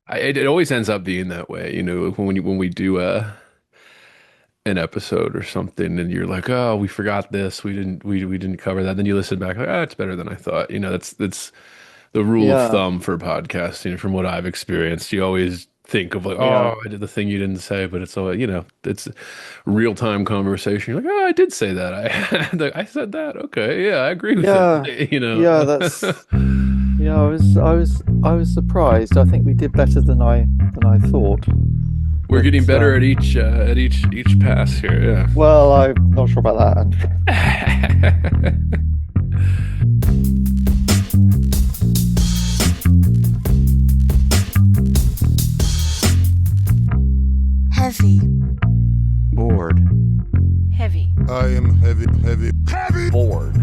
it always ends up being that way, when we do an episode or something, and you're like, oh, we forgot this, we didn't cover that. Then you listen back, like, oh, it's better than I thought. That's the rule of Yeah, thumb for podcasting. From what I've experienced, you always think of like, yeah, oh, I did the thing you didn't say, but it's all, it's real time conversation. You're like, oh, I did say that. I said that. Okay, yeah, I agree with yeah, it. You yeah. know. Yeah. I was surprised. I think we did better than I thought. We're getting But better at each pass here. well, I'm not sure about that. Yeah. Heavy, Bored. heavy, I am heavy, heavy, heavy. Bored.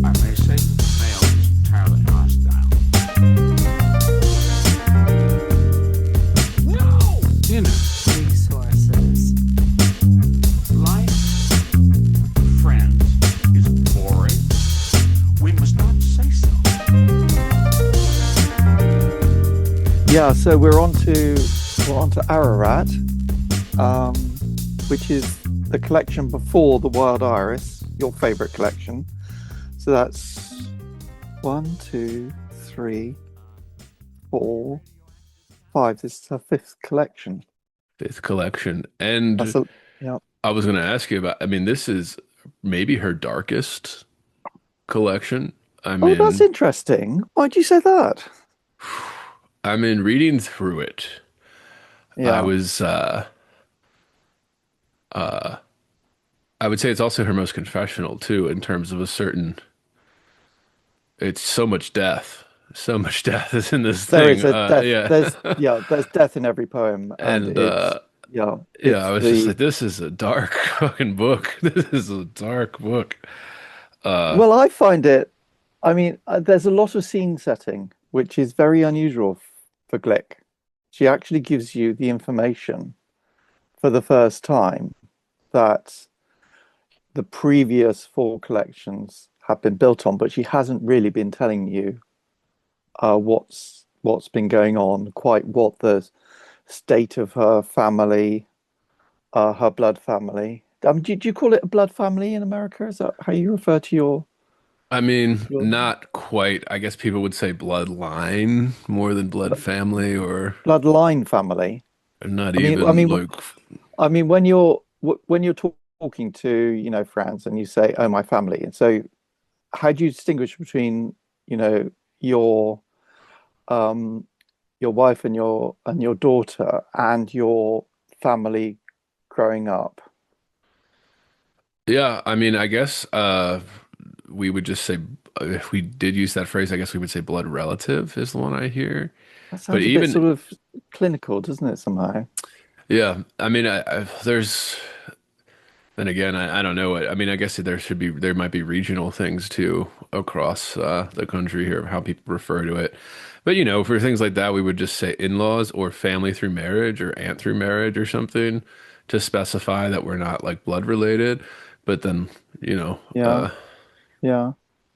I may say male is entirely hostile. No! Inner resources, life, friends, is boring. We must not say so. Yeah. So we're on to Ararat, um, which is the collection before the Wild Iris, your favorite collection. So that's one, two, three, four, five. This is her fifth collection. Fifth collection. That's And a yeah. I was going to ask you about, I mean, this is maybe her darkest collection. I Oh, that's mean, interesting. Why'd you say that? reading through it, I Yeah. was, uh, I would say it's also her most confessional too, in terms of a certain, it's so much death. So much death is in this There thing. is a death. Yeah. There's death in every poem, and And, yeah, yeah, I it's was just the like, this is a dark fucking book. This is a dark book. Uh, well, I find it. I mean, there's a lot of scene setting, which is very unusual for Glick. She actually gives you the information for the first time that the previous four collections have been built on, but she hasn't really been telling you what's been going on, quite what the state of her family, her blood family. Do you call it a blood family in America? Is that how you refer to I mean, your not quite. I guess people would say bloodline more than blood family, or bloodline family? not I mean, I even mean, like, I mean, when you're talking to friends and you say, "Oh, my family," and so how do you distinguish between your um your wife and your daughter and your family growing up? yeah, I mean, I guess we would just say, if we did use that phrase, I guess we would say blood relative is the one I hear. That But sounds a bit even, sort of clinical, doesn't it, somehow? yeah, I mean, there's, then again, I don't know it. I mean, I guess there might be regional things too across the country here of how people refer to it. But for things like that, we would just say in-laws or family through marriage or aunt through marriage or something to specify that we're not like blood related. But then, you know, Yeah, uh, yeah,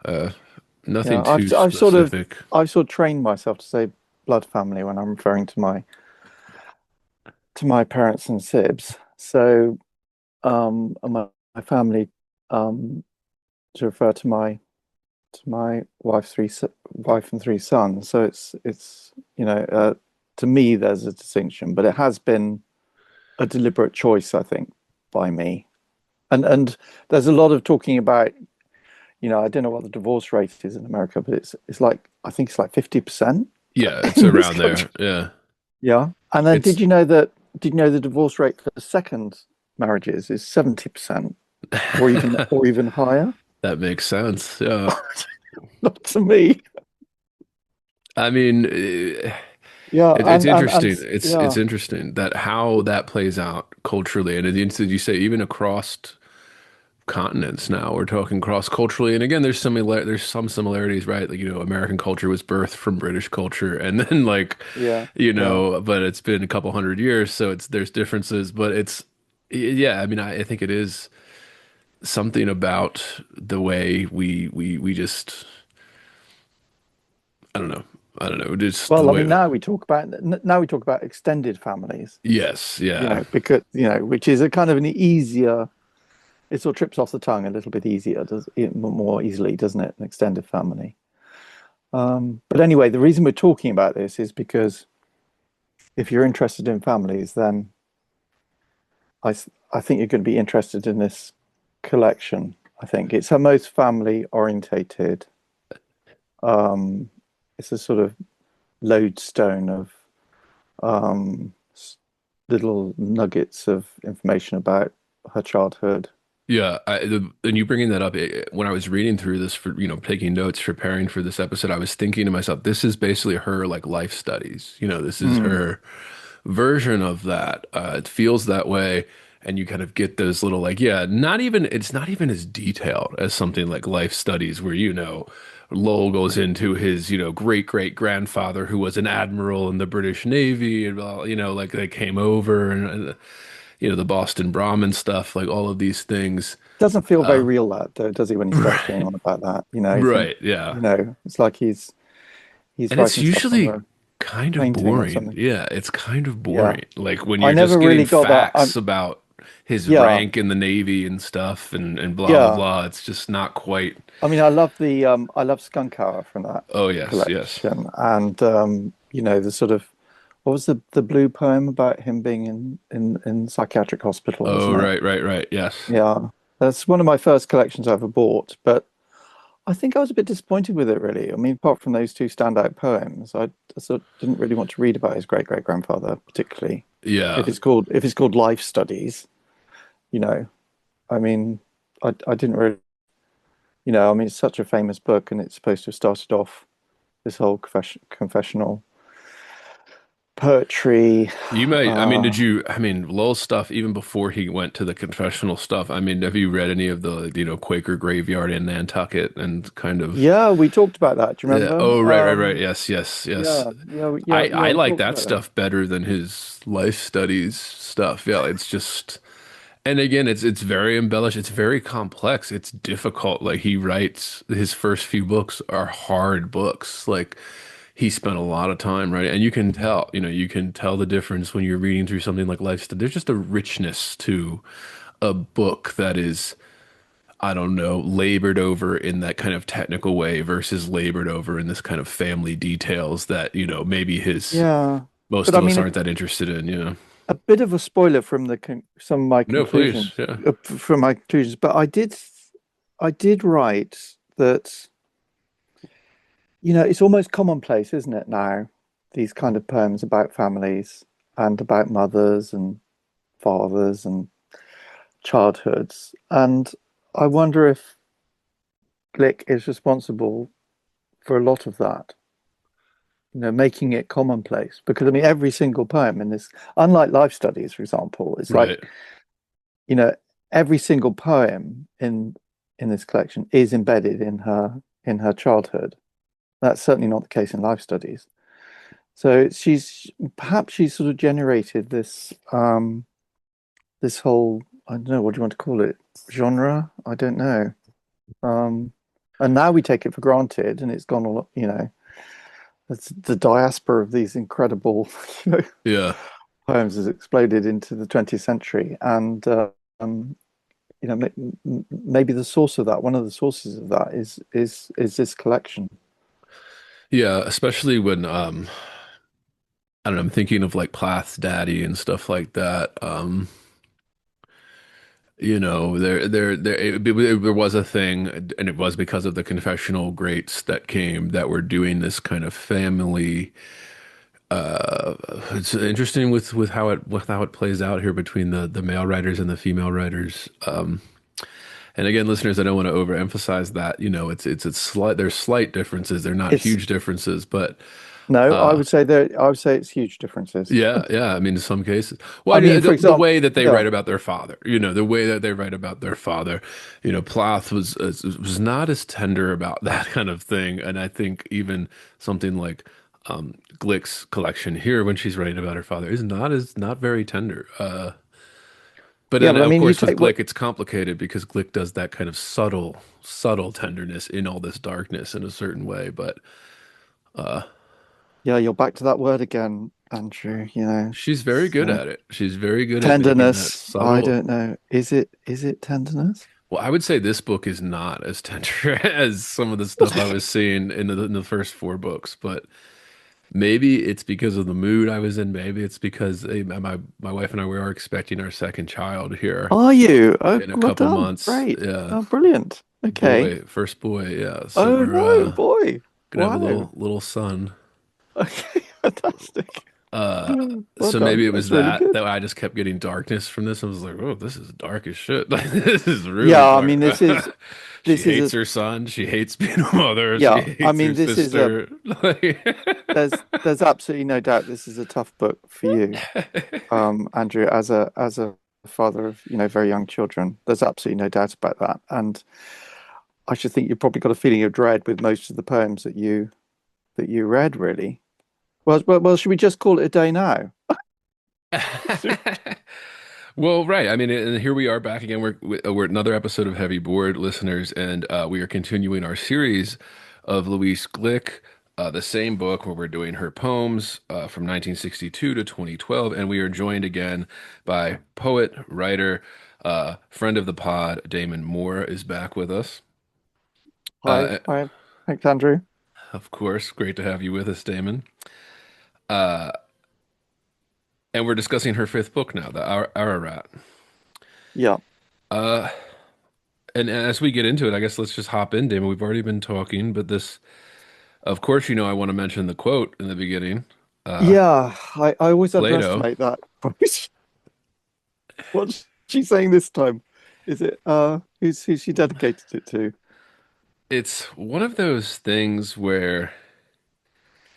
uh, yeah. nothing too specific. I've sort of trained myself to say blood family when I'm referring to my parents and sibs. So, and my family, um, to refer to my wife and three sons. So it's to me there's a distinction, but it has been a deliberate choice, I think, by me. And there's a lot of talking about, I don't know what the divorce rate is in America, but it's like I think it's like 50% Yeah, it's in this around there. country. Yeah. Yeah. And then It's did you know the divorce rate for the second marriages is 70% or even higher? that makes sense. Yeah. Not to me. I mean, Yeah, it's and interesting. It's yeah, interesting that how that plays out culturally, and did you say even across continents now we're talking cross culturally? And again, there's some similarities, right? Like American culture was birthed from British culture, and then like yeah, yeah, but it's been a couple hundred years, so there's differences, but yeah. I mean, I think it is something about the way we just I don't know. I don't know. Just the Well, I way. mean, now we talk about extended families, Yes, yeah. because which is a kind of an easier. It sort of trips off the tongue a little bit easier, does it more easily, doesn't it? An extended family. But anyway, the reason we're talking about this is because if you're interested in families, then I think you're going to be interested in this collection. I think it's her most family orientated. Um, it's a sort of lodestone of um, little nuggets of information about her childhood. Yeah, and you bringing that up, when I was reading through this for, taking notes, preparing for this episode, I was thinking to myself, this is basically her like life studies. This is Mm. her version of that. It feels that way, and you kind of get those little like, yeah, it's not even as detailed as something like life studies, where Lowell goes into his, great great grandfather who was an admiral in the British Navy, and like they came over and the Boston Brahmin stuff, like all of these things. Doesn't feel very Uh, real, that though, does he? When he starts going right, on about that, you think, right, yeah. it's like he's And it's writing stuff from usually a kind of painting or boring. something. Yeah, it's kind of Yeah, boring. Like when I you're never just getting really got that. facts about his Yeah, rank in the Navy and stuff and blah blah yeah. blah. It's just not quite. I mean, I love Skunk Hour from that Oh yes, yes. collection, and the sort of what was the blue poem about him being in psychiatric hospital, Oh wasn't it? right, right, right. Yes. Yeah, that's one of my first collections I ever bought, but I think I was a bit disappointed with it, really. I mean, apart from those two standout poems, I sort of didn't really want to read about his great great grandfather particularly. Yeah. If it's called Life Studies, you know, I mean, I didn't really, I mean, it's such a famous book, and it's supposed to have started off this whole confessional poetry. You might, Uh, I mean, Lowell's stuff, even before he went to the confessional stuff, I mean, have you read any of the, Quaker Graveyard in Nantucket and kind of, yeah, we talked about that. Do you yeah, remember? oh, right, right, right. Yes, yes, yes. I We like talked that about that. stuff better than his life studies stuff. Yeah, it's just, and again, it's very embellished. It's very complex. It's difficult. Like he writes, his first few books are hard books. Like he spent a lot of time writing, and you can tell the difference when you're reading through something like life study. There's just a richness to a book that is, I don't know, labored over in that kind of technical way versus labored over in this kind of family details that, maybe his Yeah, but most I of us mean, aren't that interested in, a bit of a spoiler from some of my No, please. conclusions, Yeah. but I did write that, it's almost commonplace, isn't it now? These kind of poems about families and about mothers and fathers and childhoods. And I wonder if Glick is responsible for a lot of that, making it commonplace. Because I mean, every single poem in this, unlike life studies, for example, it's like, Right. you know, every single poem in this collection is embedded in her childhood. That's certainly not the case in life studies. So she's sort of generated this whole, I don't know, what do you want to call it? Genre? I don't know. And now we take it for granted, and it's gone all, it's the diaspora of these incredible, you know, Yeah. poems has exploded into the 20th century. And maybe the source of that, one of the sources of that is this collection. Yeah, especially when I don't know, I'm thinking of like Plath's daddy and stuff like that. There was a thing, and it was because of the confessional greats that came that were doing this kind of family. It's interesting with how it plays out here between the male writers and the female writers. And again, listeners, I don't want to overemphasize that. It's slight. There's slight differences. They're not It's huge differences, but No, uh, I would say it's huge differences. yeah, yeah. I mean, in some cases, well, I mean, for the example, way that they yeah, write about their father, the way that they write about their father, Plath was not as tender about that kind of thing, and I think even something like Glick's collection here, when she's writing about her father, is not very tender. But yeah, then, but I of mean, you course, with take what Glick, it's complicated because Glick does that kind of subtle tenderness in all this darkness in a certain way. But Uh, Yeah, you're back to that word again, Andrew. she's very It's, good at it. She's very good at making that tenderness. I subtle. don't know. Is it tenderness? Well, I would say this book is not as tender as some of the stuff I was seeing in the first four books, but maybe it's because of the mood I was in. Maybe it's because my wife and I we are expecting our second child here Are you? Oh, in a well couple done. months. Great. Yeah, Oh, brilliant. Okay. first boy. Yeah, so Oh we're no, boy. gonna have a Wow. little son. Okay, fantastic. Uh, Well so done. maybe it was That's really good. that I just kept getting darkness from this. I was like, oh, this is dark as shit. Like, this is really Yeah, I dark. mean, this is She this is hates a her son. She hates being a mother. She yeah. I hates her mean, this is a sister. Like, there's absolutely no doubt this is a tough book for you, Andrew, as a father of very young children. There's absolutely no doubt about that. And I should think you've probably got a feeling of dread with most of the poems that you read, really. Well, should we just call it a day now? well, right. I mean, and here we are back again. We're another episode of Heavy Board, listeners, and we are continuing our series of Louise Glück, the same book where we're doing her poems from 1962 to 2012, and we are joined again by poet, writer, friend of the pod, Damon Moore is back with us. Hi, Uh, hi, thanks, Andrew. of course, great to have you with us, Damon. Uh, and we're discussing her fifth book now, the Ararat. Yeah, Uh, and as we get into it, I guess let's just hop in, Damon. We've already been talking, but this, of course, I want to mention the quote in the beginning. Uh, yeah. I always Plato. underestimate that. What's she saying this time? Is it who's she dedicated it to? It's one of those things where,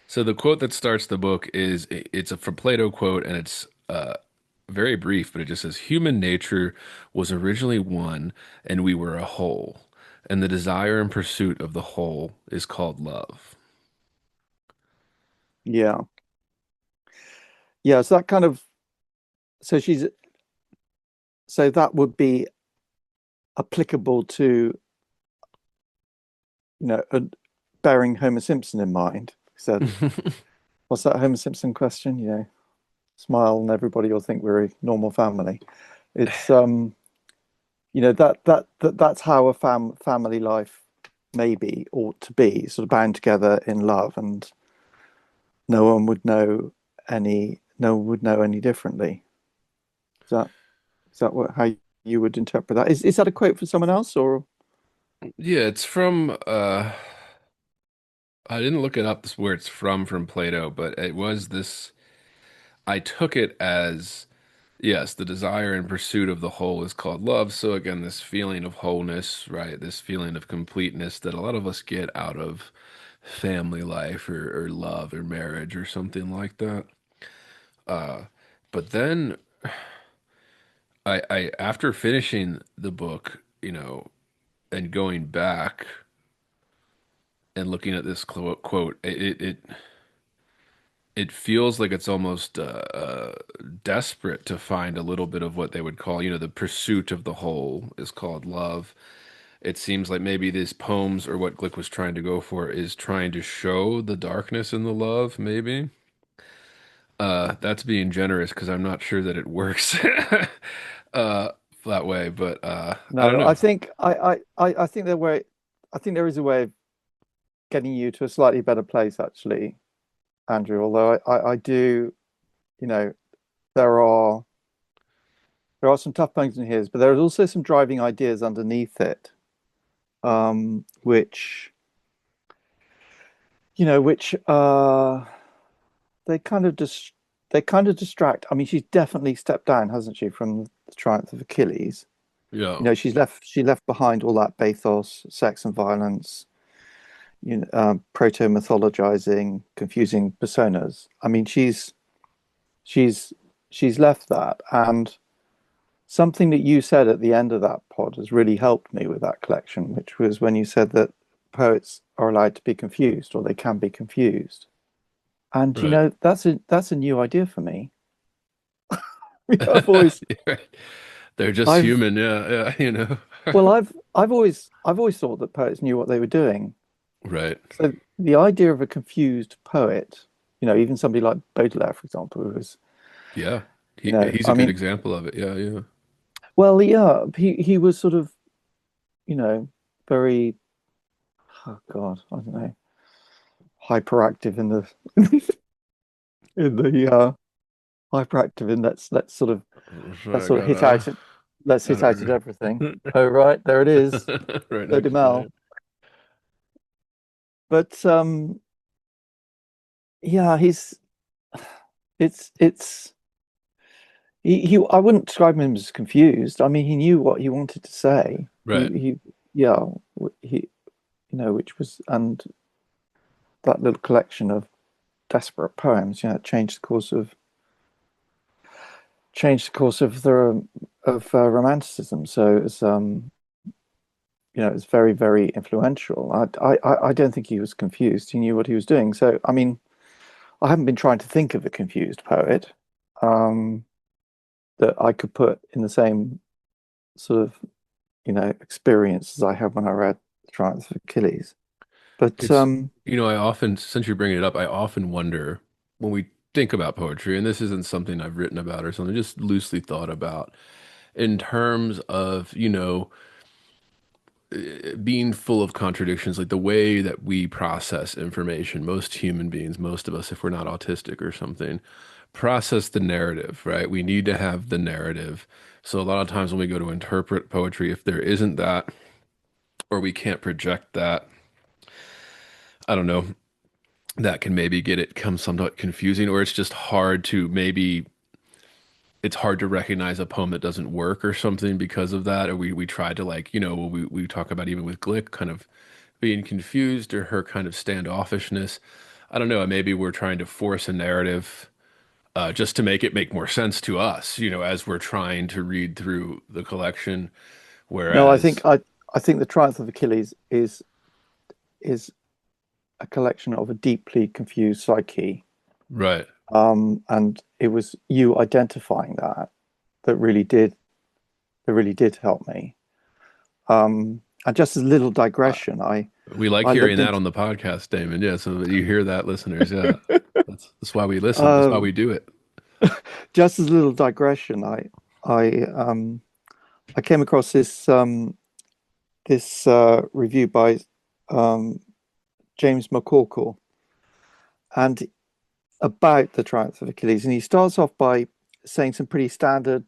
so the quote that starts the book is it's a from Plato quote, and it's very brief, but it just says, "Human nature was originally one, and we were a whole, and the desire and pursuit of the whole is called love." Yeah, yeah. So that kind of so she's so that would be applicable to bearing Homer Simpson in mind. He said, "What's that Homer Simpson question?" Smile and everybody will think we're a normal family. It's that's how a family life maybe ought to be, sort of bound together in love, and no one would know any differently. Is that how you would interpret that? Is that a quote from someone else or? Yeah, it's from I didn't look it up this where it's from Plato, but it was this I took it as yes, the desire and pursuit of the whole is called love. So again, this feeling of wholeness, right? This feeling of completeness that a lot of us get out of family life or love or marriage or something like that. Uh, but then I after finishing the book, and going back and looking at this quote, it feels like it's almost desperate to find a little bit of what they would call, the pursuit of the whole is called love. It seems like maybe these poems or what Glick was trying to go for is trying to show the darkness in the love, maybe. That's being generous because I'm not sure that it works uh, that way, but I don't No, I know. think I think I think there is a way of getting you to a slightly better place, actually, Andrew. Although I do, you know, there are there are some tough points in here, but there is also some driving ideas underneath it, which which they kind of just they kind of distract. I mean, she's definitely stepped down, hasn't she, from the triumph of Achilles? Yeah, She left behind all that bathos, sex and violence, proto mythologizing, confusing personas. I mean, she's she's left that, and something that you said at the end of that pod has really helped me with that collection, which was when you said that poets are allowed to be confused, or they can be confused. And right. that's a new idea for me. I've always They're just I've human, yeah, yeah, well I've always thought that poets knew what they were doing. Right. So the idea of a confused poet, even somebody like Baudelaire, for example, who was, Yeah. He's a I good mean, example of it. Yeah, yeah. well, yeah, he was sort of, very, oh God, I don't know, hyperactive in the in the hyperactive in let's sort of So I hit gotta out at let's hit out at gotta everything. Oh right, there it is, right Eau de next to Mal. it. But yeah, he's it's he I wouldn't describe him as confused. I mean, he knew what he wanted to say. Right. He yeah, he which was, and that little collection of desperate poems, changed the course of the of romanticism. So it's it's very, very influential. I don't think he was confused. He knew what he was doing. So I mean, I haven't been trying to think of a confused poet um, that I could put in the same sort of experience as I had when I read The Triumph of Achilles. But It's, I often, since you're bringing it up, I often wonder when we think about poetry, and this isn't something I've written about or something, just loosely thought about in terms of, being full of contradictions, like the way that we process information, most human beings, most of us, if we're not autistic or something, process the narrative, right? We need to have the narrative. So a lot of times when we go to interpret poetry, if there isn't that, or we can't project that, I don't know, that can maybe get it come somewhat confusing, or it's just hard to maybe it's hard to recognize a poem that doesn't work or something because of that. Or we try to like, we talk about even with Glick kind of being confused or her kind of standoffishness. I don't know, maybe we're trying to force a narrative just to make it make more sense to us, as we're trying to read through the collection. no, Whereas, I think The Triumph of Achilles is a collection of a deeply confused psyche. right, And it was you identifying that really did help me. And just as a little uh, digression, we like I hearing looked that into on the podcast, Damon. Yeah, so that you hear that, listeners. Yeah, that's why we listen. That's why uh, we do it. just as a little digression, I I came across this review by um, James McCorkle and about the Triumph of Achilles, and he starts off by saying some pretty standard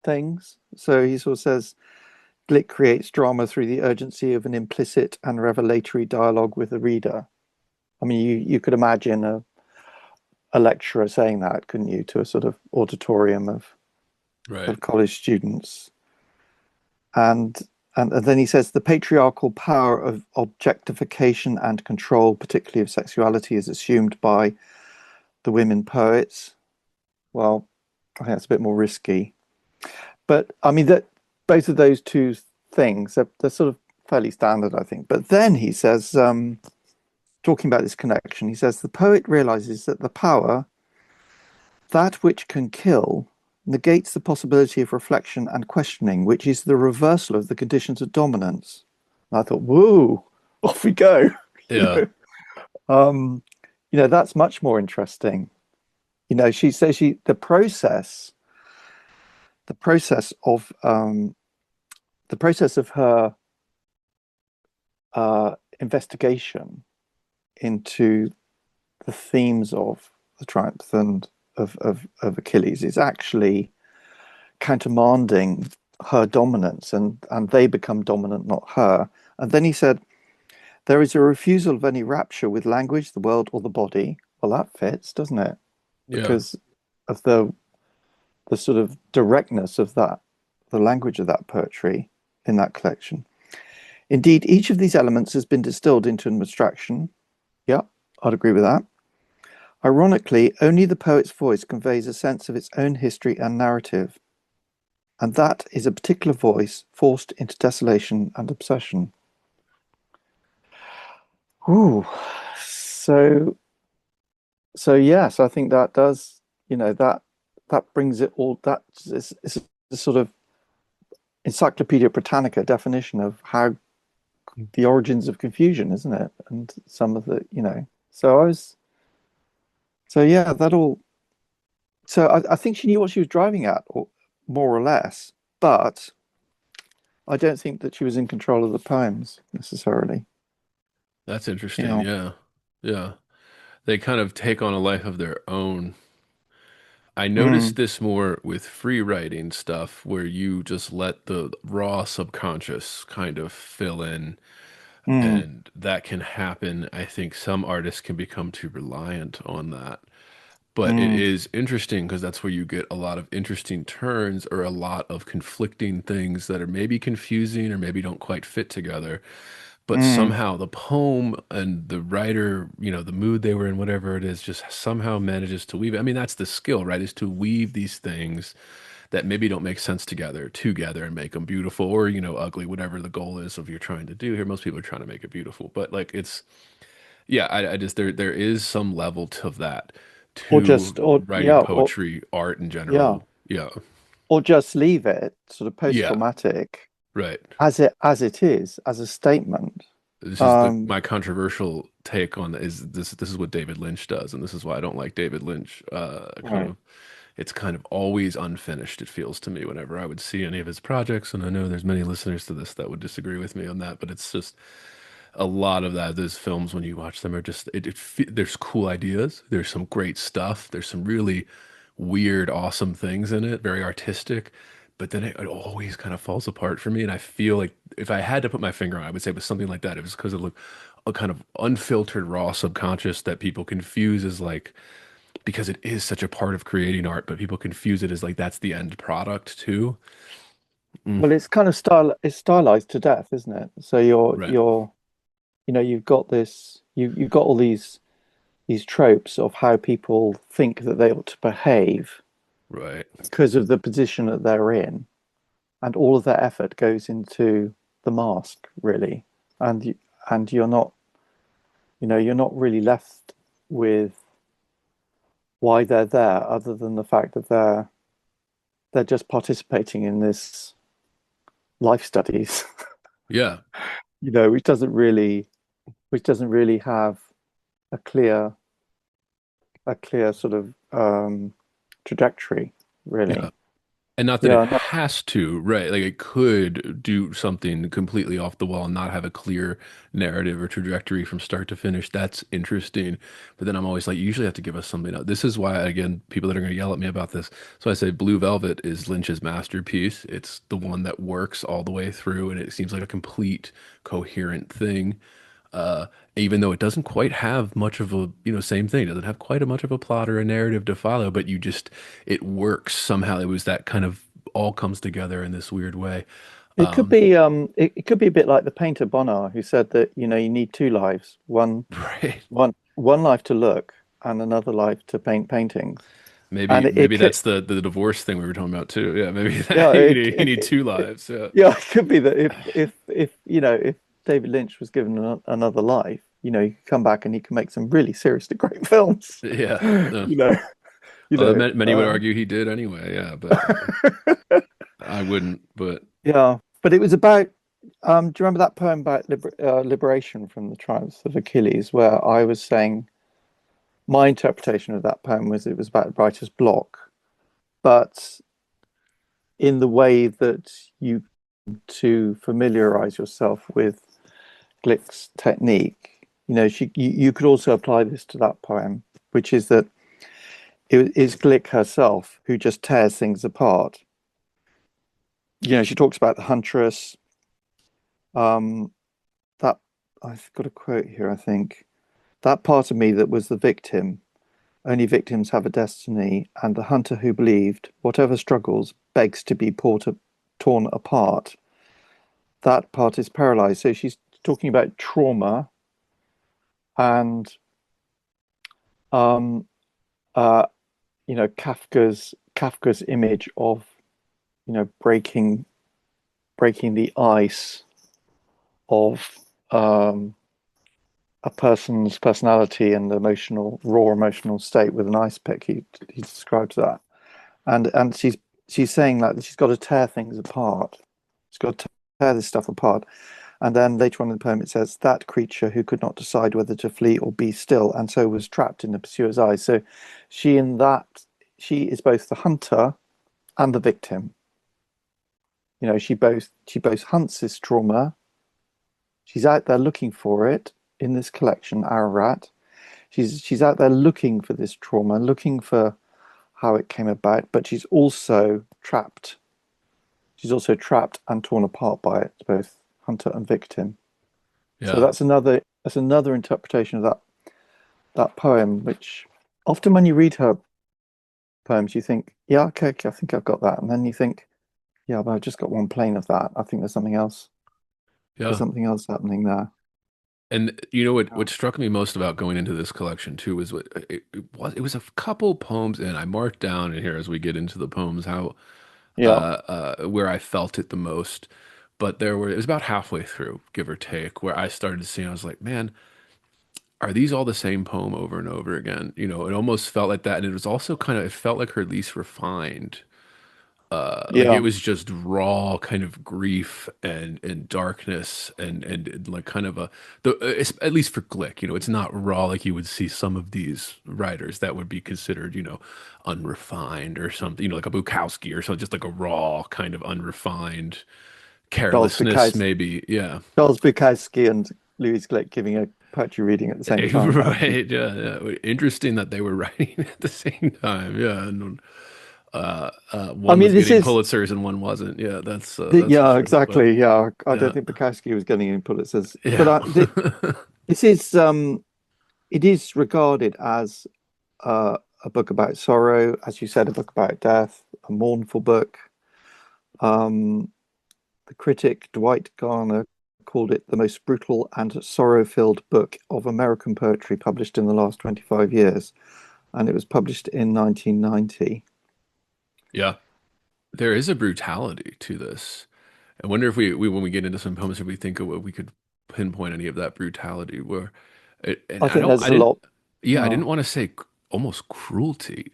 things. So he sort of says Glick creates drama through the urgency of an implicit and revelatory dialogue with the reader. I mean, you could imagine a lecturer saying that, couldn't you, to a sort of auditorium Right. of college students? And and then he says the patriarchal power of objectification and control, particularly of sexuality, is assumed by the women poets. Well, I think that's a bit more risky. But I mean that both of those two things they're sort of fairly standard, I think. But then he says, talking about this connection, he says the poet realizes that the power, that which can kill, negates the possibility of reflection and questioning, which is the reversal of the conditions of dominance. And I thought, whoa, off we go. you Yeah. know, um, that's much more interesting. She says the process of the process of her investigation into the themes of the triumph and of Achilles is actually countermanding her dominance, and they become dominant, not her. And then he said, there is a refusal of any rapture with language, the world, or the body. Well, that fits, doesn't it? Yeah. Because of the sort of directness of the language of that poetry in that collection. Indeed, each of these elements has been distilled into an abstraction. Yeah, I'd agree with that. Ironically, only the poet's voice conveys a sense of its own history and narrative, and that is a particular voice forced into desolation and obsession. Ooh, so yes, I think that does, that brings it all. That is a sort of Encyclopedia Britannica definition of how the origins of confusion, isn't it? And some of the, you know, so I was, so yeah, that all. So I think she knew what she was driving at, or more or less, but I don't think that she was in control of the poems necessarily. That's You interesting. know. Yeah. Yeah. They kind of take on a life of their own. I noticed Mm, this more with free writing stuff where you just let the raw subconscious kind of fill in, mm, and that can happen. I think some artists can become too reliant on that. But it mm, is interesting because that's where you get a lot of interesting turns or a lot of conflicting things that are maybe confusing or maybe don't quite fit together. But mm, somehow the poem and the writer, the mood they were in, whatever it is, just somehow manages to weave it. I mean, that's the skill, right? Is to weave these things that maybe don't make sense together and make them beautiful or, ugly, whatever the goal is of you're trying to do here. Most people are trying to make it beautiful, but like yeah, I just there is some level to that, or to just, or writing yeah, or poetry, art in yeah, general. Yeah. or just leave it sort of Yeah. post-traumatic Right. as it is, as a statement. This is the Um, my controversial take on is this is what David Lynch does, and this is why I don't like David Lynch. Kind right. of it's kind of always unfinished, it feels to me, whenever I would see any of his projects, and I know there's many listeners to this that would disagree with me on that, but it's just a lot of that. Those films, when you watch them, are just there's cool ideas, there's some great stuff, there's some really weird, awesome things in it, very artistic, but then it always kind of falls apart for me. And I feel like if I had to put my finger on it, I would say it was something like that. It was because of like a kind of unfiltered, raw subconscious that people confuse as like, because it is such a part of creating art, but people confuse it as like that's the end product too. Mm, Well, it's kind of it's stylized to death, isn't it? So right, you're, you know, you've got this, you've got all these tropes of how people think that they ought to behave right. because of the position that they're in, and all of their effort goes into the mask, really, and and you're not, you know, you're not really left with why they're there, other than the fact that they're just participating in this life studies, Yeah, you know, which doesn't really have a clear sort of trajectory, yeah. really. And not that it Yeah, no, has to, right? Like it could do something completely off the wall and not have a clear narrative or trajectory from start to finish. That's interesting. But then I'm always like, you usually have to give us something else. This is why, again, people that are going to yell at me about this. So I say Blue Velvet is Lynch's masterpiece. It's the one that works all the way through, and it seems like a complete, coherent thing. Uh, Even though it doesn't quite have much of a, same thing, it doesn't have quite a much of a plot or a narrative to follow, but it works somehow. It was that kind of all comes together in this weird way. it could Um, be it could be a bit like the painter Bonnard, who said that, you know, you need two lives, right. one life to look and another life to paint paintings. And it Maybe could, that's the divorce thing we were talking about too. Yeah, maybe yeah, that you need two lives. Yeah. yeah, it could be that if you know, if David Lynch was given another life, you know, he could come back and he can make some really seriously great films. Yeah. You know, you Although know, many would argue he did anyway. Yeah, but I wouldn't. But yeah. But it was about, do you remember that poem about liberation from the triumphs of Achilles, where I was saying my interpretation of that poem was it was about writer's block, but in the way that you to familiarize yourself with Glick's technique, you know, you could also apply this to that poem, which is that it is Glick herself who just tears things apart. You know, she talks about the huntress. Um, that I've got a quote here, I think. That part of me that was the victim, only victims have a destiny, and the hunter who believed, whatever struggles, begs to be torn apart. That part is paralyzed. So she's talking about trauma and um, uh, you know, Kafka's image of, you know, breaking the ice of a person's personality and raw emotional state with an ice pick. He describes that, and she's saying that she's got to tear things apart. She's got to tear this stuff apart, And then later on in the poem, it says, that creature who could not decide whether to flee or be still, and so was trapped in the pursuer's eyes. So she in that, she is both the hunter and the victim. You know, she both hunts this trauma. She's out there looking for it in this collection, Ararat. She's out there looking for this trauma, looking for how it came about, but she's also trapped. She's also trapped and torn apart by it, both hunter and victim. So Yeah. that's another interpretation of that poem, which often when you read her poems, you think, yeah, okay, okay, I think I've got that. And then you think, yeah, but I've just got one plane of that. I think there's something else. There's Yeah. something else happening there. And you know Yeah. what struck me most about going into this collection too was it was a couple poems, and I marked down in here as we get into the poems how Yeah. where I felt it the most. But it was about halfway through, give or take, where I started seeing, I was like, man, are these all the same poem over and over again? You know, it almost felt like that. And it was also it felt like her least refined. Like it Yeah. was just raw kind of grief and darkness and like kind of it's, at least for Glick, you know, it's not raw like you would see some of these writers that would be considered, you know, unrefined or something, you know, like a Bukowski or something, just like a raw kind of unrefined Charles carelessness, Bukowski, maybe. Yeah. Charles Bukowski and Louise Glück giving a poetry reading at the same time. That would be, Right. Yeah. Yeah. Interesting that they were writing at the same time. Yeah. And I one mean, was this getting is Pulitzers and one wasn't. Yeah. That's for yeah, sure. But exactly. Yeah, I don't yeah. think Bukowski was getting any Pulitzers, but Yeah. this is it is regarded as a book about sorrow, as you said, a book about death, a mournful book. Um, the critic Dwight Garner called it the most brutal and sorrow-filled book of American poetry published in the last 25 years, and it was published in 1990. Yeah. There is a brutality to this. I wonder if we when we get into some poems, if we think of what we could pinpoint any of that brutality where and I think there's I a didn't, lot. yeah, I Yeah, didn't want to say almost cruelty.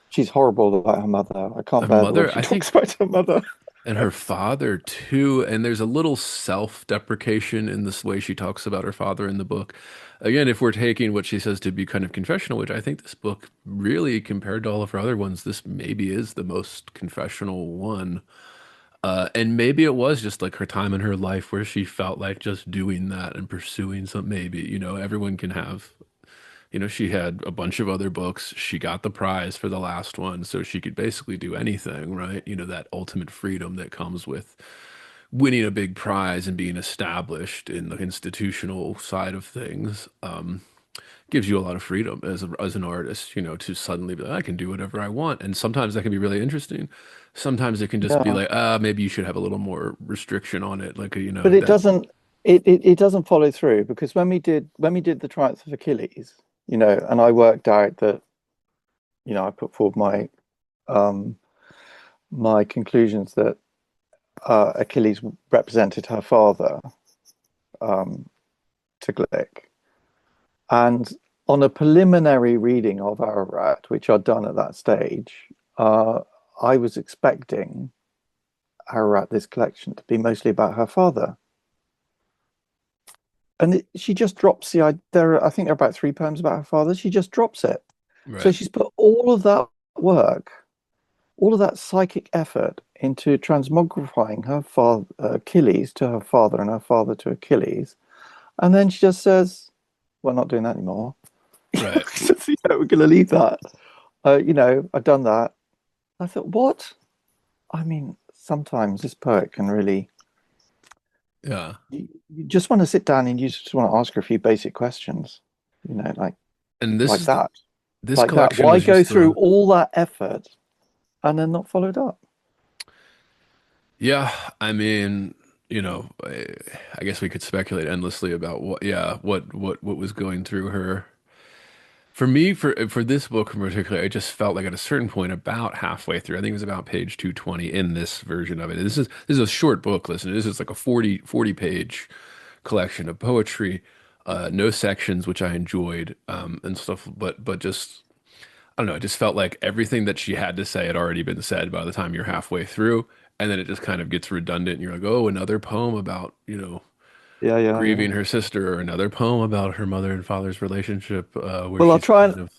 she's horrible about her mother. I can't A bear the way mother, she I talks think, about her mother. and her father too. And there's a little self-deprecation in this way she talks about her father in the book. Again, if we're taking what she says to be kind of confessional, which I think this book really, compared to all of her other ones, this maybe is the most confessional one. And maybe it was just like her time in her life where she felt like just doing that and pursuing some, maybe, you know, everyone can have, you know, she had a bunch of other books. She got the prize for the last one, so she could basically do anything, right? You know, that ultimate freedom that comes with winning a big prize and being established in the institutional side of things. Gives you a lot of freedom as an artist, you know, to suddenly be like, I can do whatever I want. And sometimes that can be really interesting. Sometimes it can just be Yeah, like, maybe you should have a little more restriction on it. Like, you but know, it that, doesn't. It doesn't follow through because when we did the Triumph of Achilles, and I worked out that I put forward um my conclusions that Achilles represented her father um to Glick, and on a preliminary reading of Ararat, which I'd done at that stage, I was expecting Ararat, this collection, to be mostly about her father. And she just drops the idea. I think there are about three poems about her father. She just drops it. So right, she's put all of that work, all of that psychic effort into transmogrifying her father, Achilles, to her father and her father to Achilles. And then she just says, we're not doing that anymore. right. We're going to leave that. I've done that. I thought, what? I mean, sometimes this poet can really, Yeah. you just want to sit down and you just want to ask her a few basic questions, like And like that. this Like that. collection Why was go just through all that effort and then not followed up? yeah, I mean, you know, I guess we could speculate endlessly about what was going through her. For me, for this book in particular, I just felt like at a certain point, about halfway through, I think it was about page 220 in this version of it. This is a short book, listen. This is like a 40 page collection of poetry, no sections, which I enjoyed, and stuff, but just I don't know, it just felt like everything that she had to say had already been said by the time you're halfway through. and then it just kind of gets redundant. And you're like, oh, another poem about, Yeah, yeah, yeah. grieving her sister, or another poem about her mother and father's relationship, where Well, she's kind of,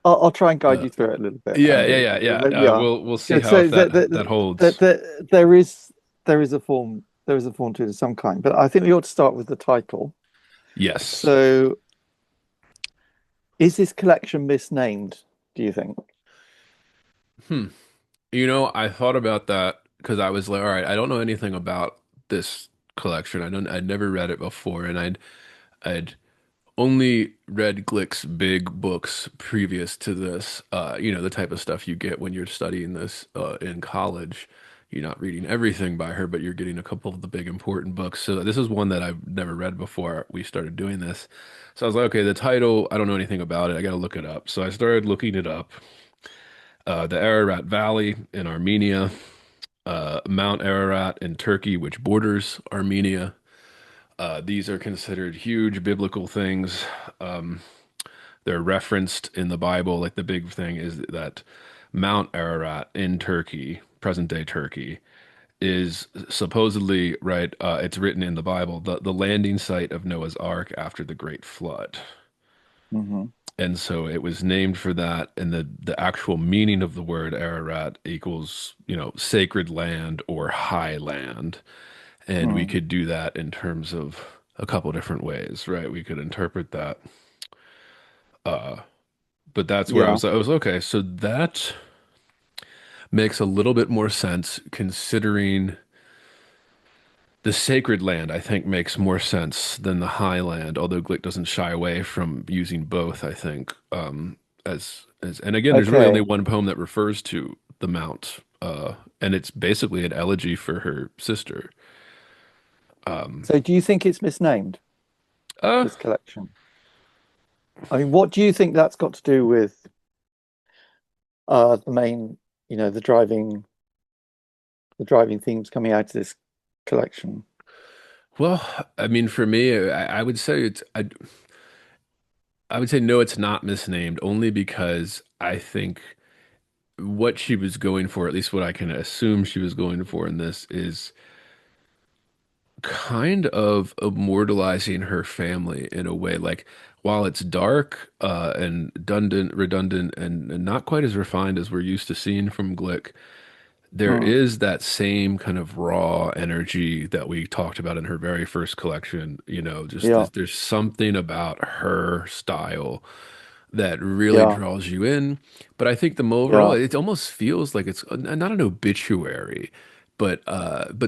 I'll try and guide uh, you through it a little bit, yeah, yeah, Andy. yeah, yeah. Yeah. We'll see Yeah, how if so that holds. there is a form to it of some kind, but I think we ought to start with the title. Yes. So, is this collection misnamed, do you think? Hmm. I thought about that because I was like, all right, I don't know anything about this collection. I'd never read it before, and I'd only read Glick's big books previous to this. The type of stuff you get when you're studying this in college. You're not reading everything by her, but you're getting a couple of the big important books. So this is one that I've never read before we started doing this. So I was like, okay, the title, I don't know anything about it. I got to look it up. So I started looking it up. The Ararat Valley in Armenia, Mount Ararat in Turkey, which borders Armenia. These are considered huge biblical things. Um, they're referenced in the Bible. Like the big thing is that Mount Ararat in Turkey, present day Turkey, is supposedly, right, it's written in the Bible, the landing site of Noah's Ark after the Great Flood. Hmm. And so it was named for that, and the actual meaning of the word Ararat equals, sacred land or high land. And we Mm. could do that in terms of a couple different ways, right? We could interpret that. Uh, but that's where Yeah. I was okay, so that makes a little bit more sense considering the sacred land, I think, makes more sense than the highland, although Glick doesn't shy away from using both, I think. And again, there's really only Okay. one poem that refers to the mount, and it's basically an elegy for her sister. Um, So, do you think it's misnamed, uh, this collection? I mean, what do you think that's got to do with the main, the driving themes coming out of this collection? well, I mean, for me, I would say I would say no, it's not misnamed, only because I think what she was going for, at least what I can assume she was going for in this, is kind of immortalizing her family in a way. Like, while it's dark and redundant, and not quite as refined as we're used to seeing from Glick, there Mm. is that same kind of raw energy that we talked about in her very first collection. Just Yeah. there's something about her style that really Yeah. draws you in. But I think the overall, Yeah. it almost feels like it's not an obituary, but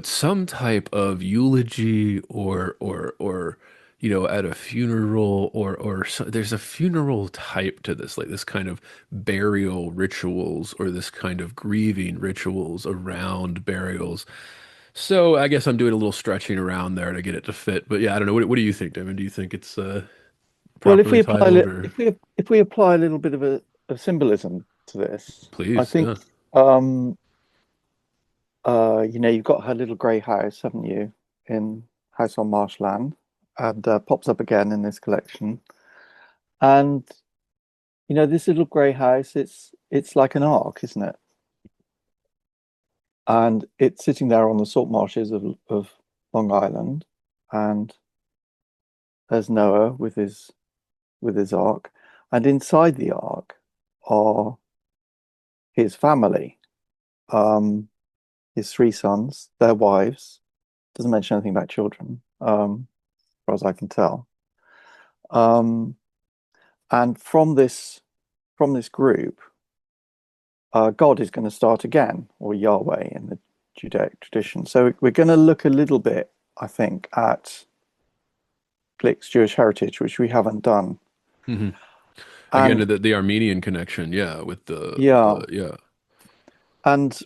some type of eulogy, or at a funeral, there's a funeral type to this, like this kind of burial rituals, or this kind of grieving rituals around burials. So I guess I'm doing a little stretching around there to get it to fit. But yeah, I don't know. What do you think, Damon? Do you think it's Well, properly titled, or if we apply a little bit of symbolism to this, I please? think Yeah. um you've got her little grey house, haven't you, in House on Marshland, and pops up again in this collection. And this little grey house, it's like an ark, isn't it? And it's sitting there on the salt marshes of Long Island, and there's Noah with his ark, and inside the ark are his family, um, his three sons, their wives. Doesn't mention anything about children, as far as I can tell. Um, and from this group, God is going to start again, or Yahweh in the Judaic tradition. So we're going to look a little bit, I think, at Glick's Jewish heritage, which we haven't done. Hmm. Again, And the Armenian connection, yeah, with yeah, the yeah. and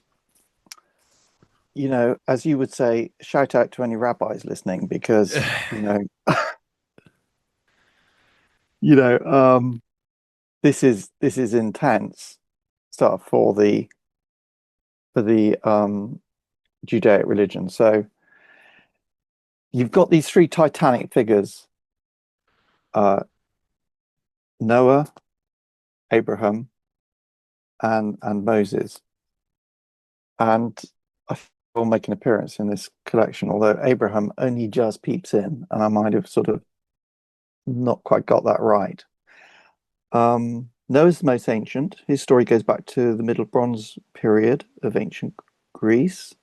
as you would say, shout out to any rabbis listening because you know, this is intense stuff for the Judaic religion. So you've got these three titanic figures: uh, Noah, Abraham, and Moses. And I will make an appearance in this collection, although Abraham only just peeps in, and I might have sort of not quite got that right. Noah's the most ancient. His story goes back to the Middle Bronze period of ancient Greece,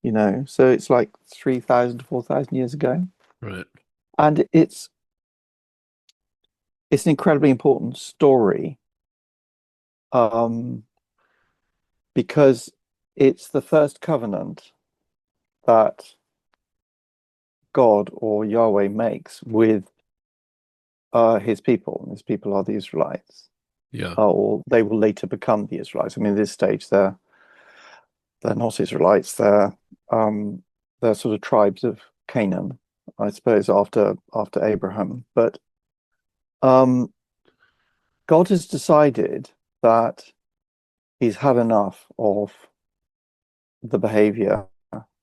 so it's like 3,000 to 4,000 years ago. Right. And it's an incredibly important story, um, because it's the first covenant that God or Yahweh makes with his people. And his people are the Israelites, Yeah. or they will later become the Israelites. I mean, at this stage, they're not Israelites. They're sort of tribes of Canaan, I suppose, after Abraham. But um, God has decided that he's had enough of the behavior,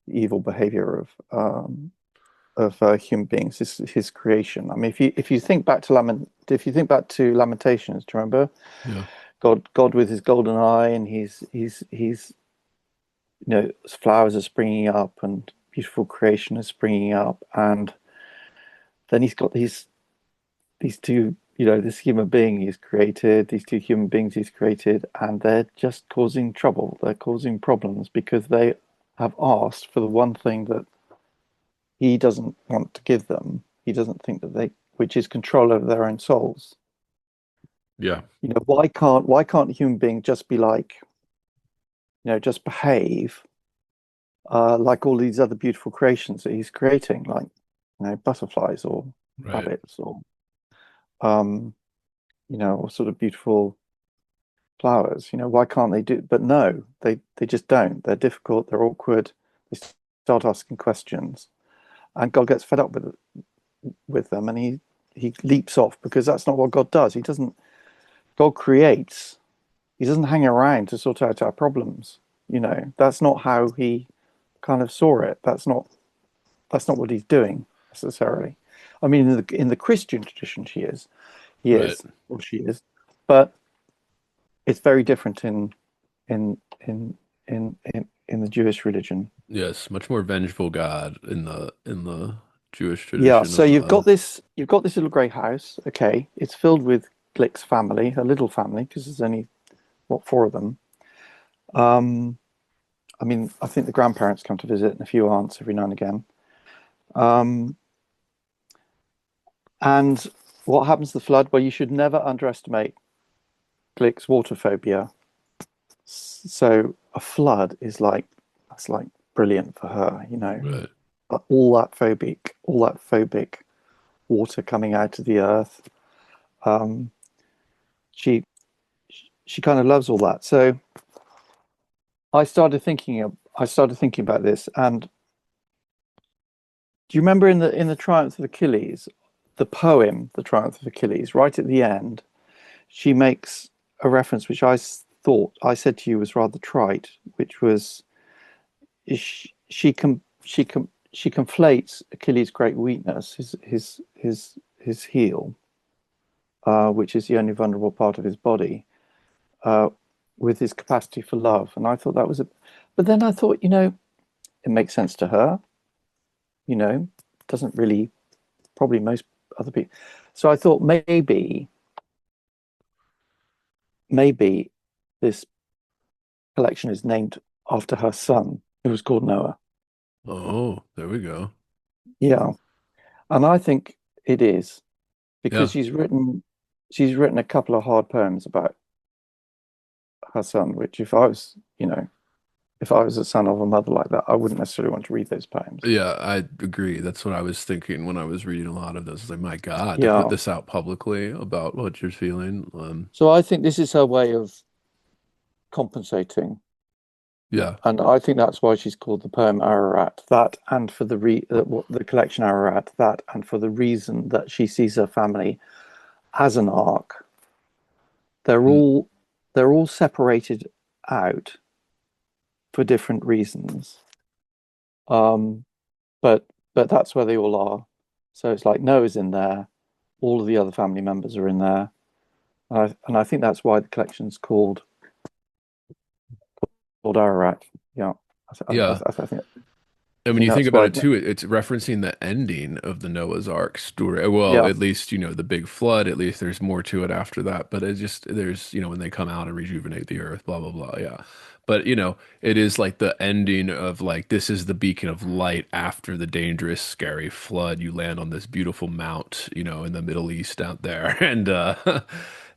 evil behavior of human beings, his creation. I mean, if you think back to Lamentations, do you remember? Yeah. God with his golden eye, and he's flowers are springing up and beautiful creation is springing up, and then he's got these two, this human being he's created, these two human beings he's created, and they're just causing trouble. They're causing problems because they have asked for the one thing that he doesn't want to give them. He doesn't think which is control over their own souls. Yeah. Why can't a human being just be like, just behave like all these other beautiful creations that he's creating, like, butterflies or Right. rabbits or or sort of beautiful flowers. Why can't they do? But no, they just don't. They're difficult. They're awkward. They start asking questions, and God gets fed up with them, and he leaps off, because that's not what God does. God creates. He doesn't hang around to sort out our problems. That's not how he kind of saw it. That's not what he's doing necessarily. I mean, in the Christian tradition, he Right. is, or she is, but it's very different in in in the Jewish religion. Yes, much more vengeful God in the Jewish Yeah, tradition so of you've got this little grey house. Okay, it's filled with Glick's family, a little family, because there's only four of them. I mean, I think the grandparents come to visit, and a few aunts every now and again. Um, and what happens to the flood? Well, you should never underestimate Glick's water phobia. So a flood that's like brilliant for her, right. all that phobic water coming out of the earth. Um, she she kind of loves all that. So I started thinking about this. And do you remember in the Triumph of Achilles, the poem, The Triumph of Achilles, right at the end, she makes a reference which thought I said to you was rather trite, which was she conflates Achilles' great weakness, his heel, which is the only vulnerable part of his body, uh, with his capacity for love. And I thought that was but then I thought, it makes sense to her, doesn't really, probably most other people. So I thought maybe this collection is named after her son, who was called Noah. Oh, there we go. Yeah. And I think it is, because Yeah. she's written a couple of hard poems about her son, which if I was a son of a mother like that, I wouldn't necessarily want to read those poems. Yeah, I agree. That's what I was thinking when I was reading a lot of this. Like, my God, to put Yeah. this out publicly about what you're feeling. So I think this is her way of compensating. Yeah. And I think that's why she's called the poem Ararat. That, and for the collection Ararat, that, and for the reason that she sees her family as an ark. They're Mm. all they're all separated out for different reasons. Um, but that's where they all are. So it's like Noah's in there, all of the other family members are in there, and I think that's why the collection's called Ararat. Yeah. Yeah. I And when think you think that's about why. it too, it's referencing the ending of the Noah's Ark story. Well, Yeah, at least, the big flood, at least there's more to it after that. But there's, when they come out and rejuvenate the earth, blah, blah, blah. Yeah. But, it is like the ending of like, this is the beacon of light after the dangerous, scary flood. You land on this beautiful mount, in the Middle East out there. And,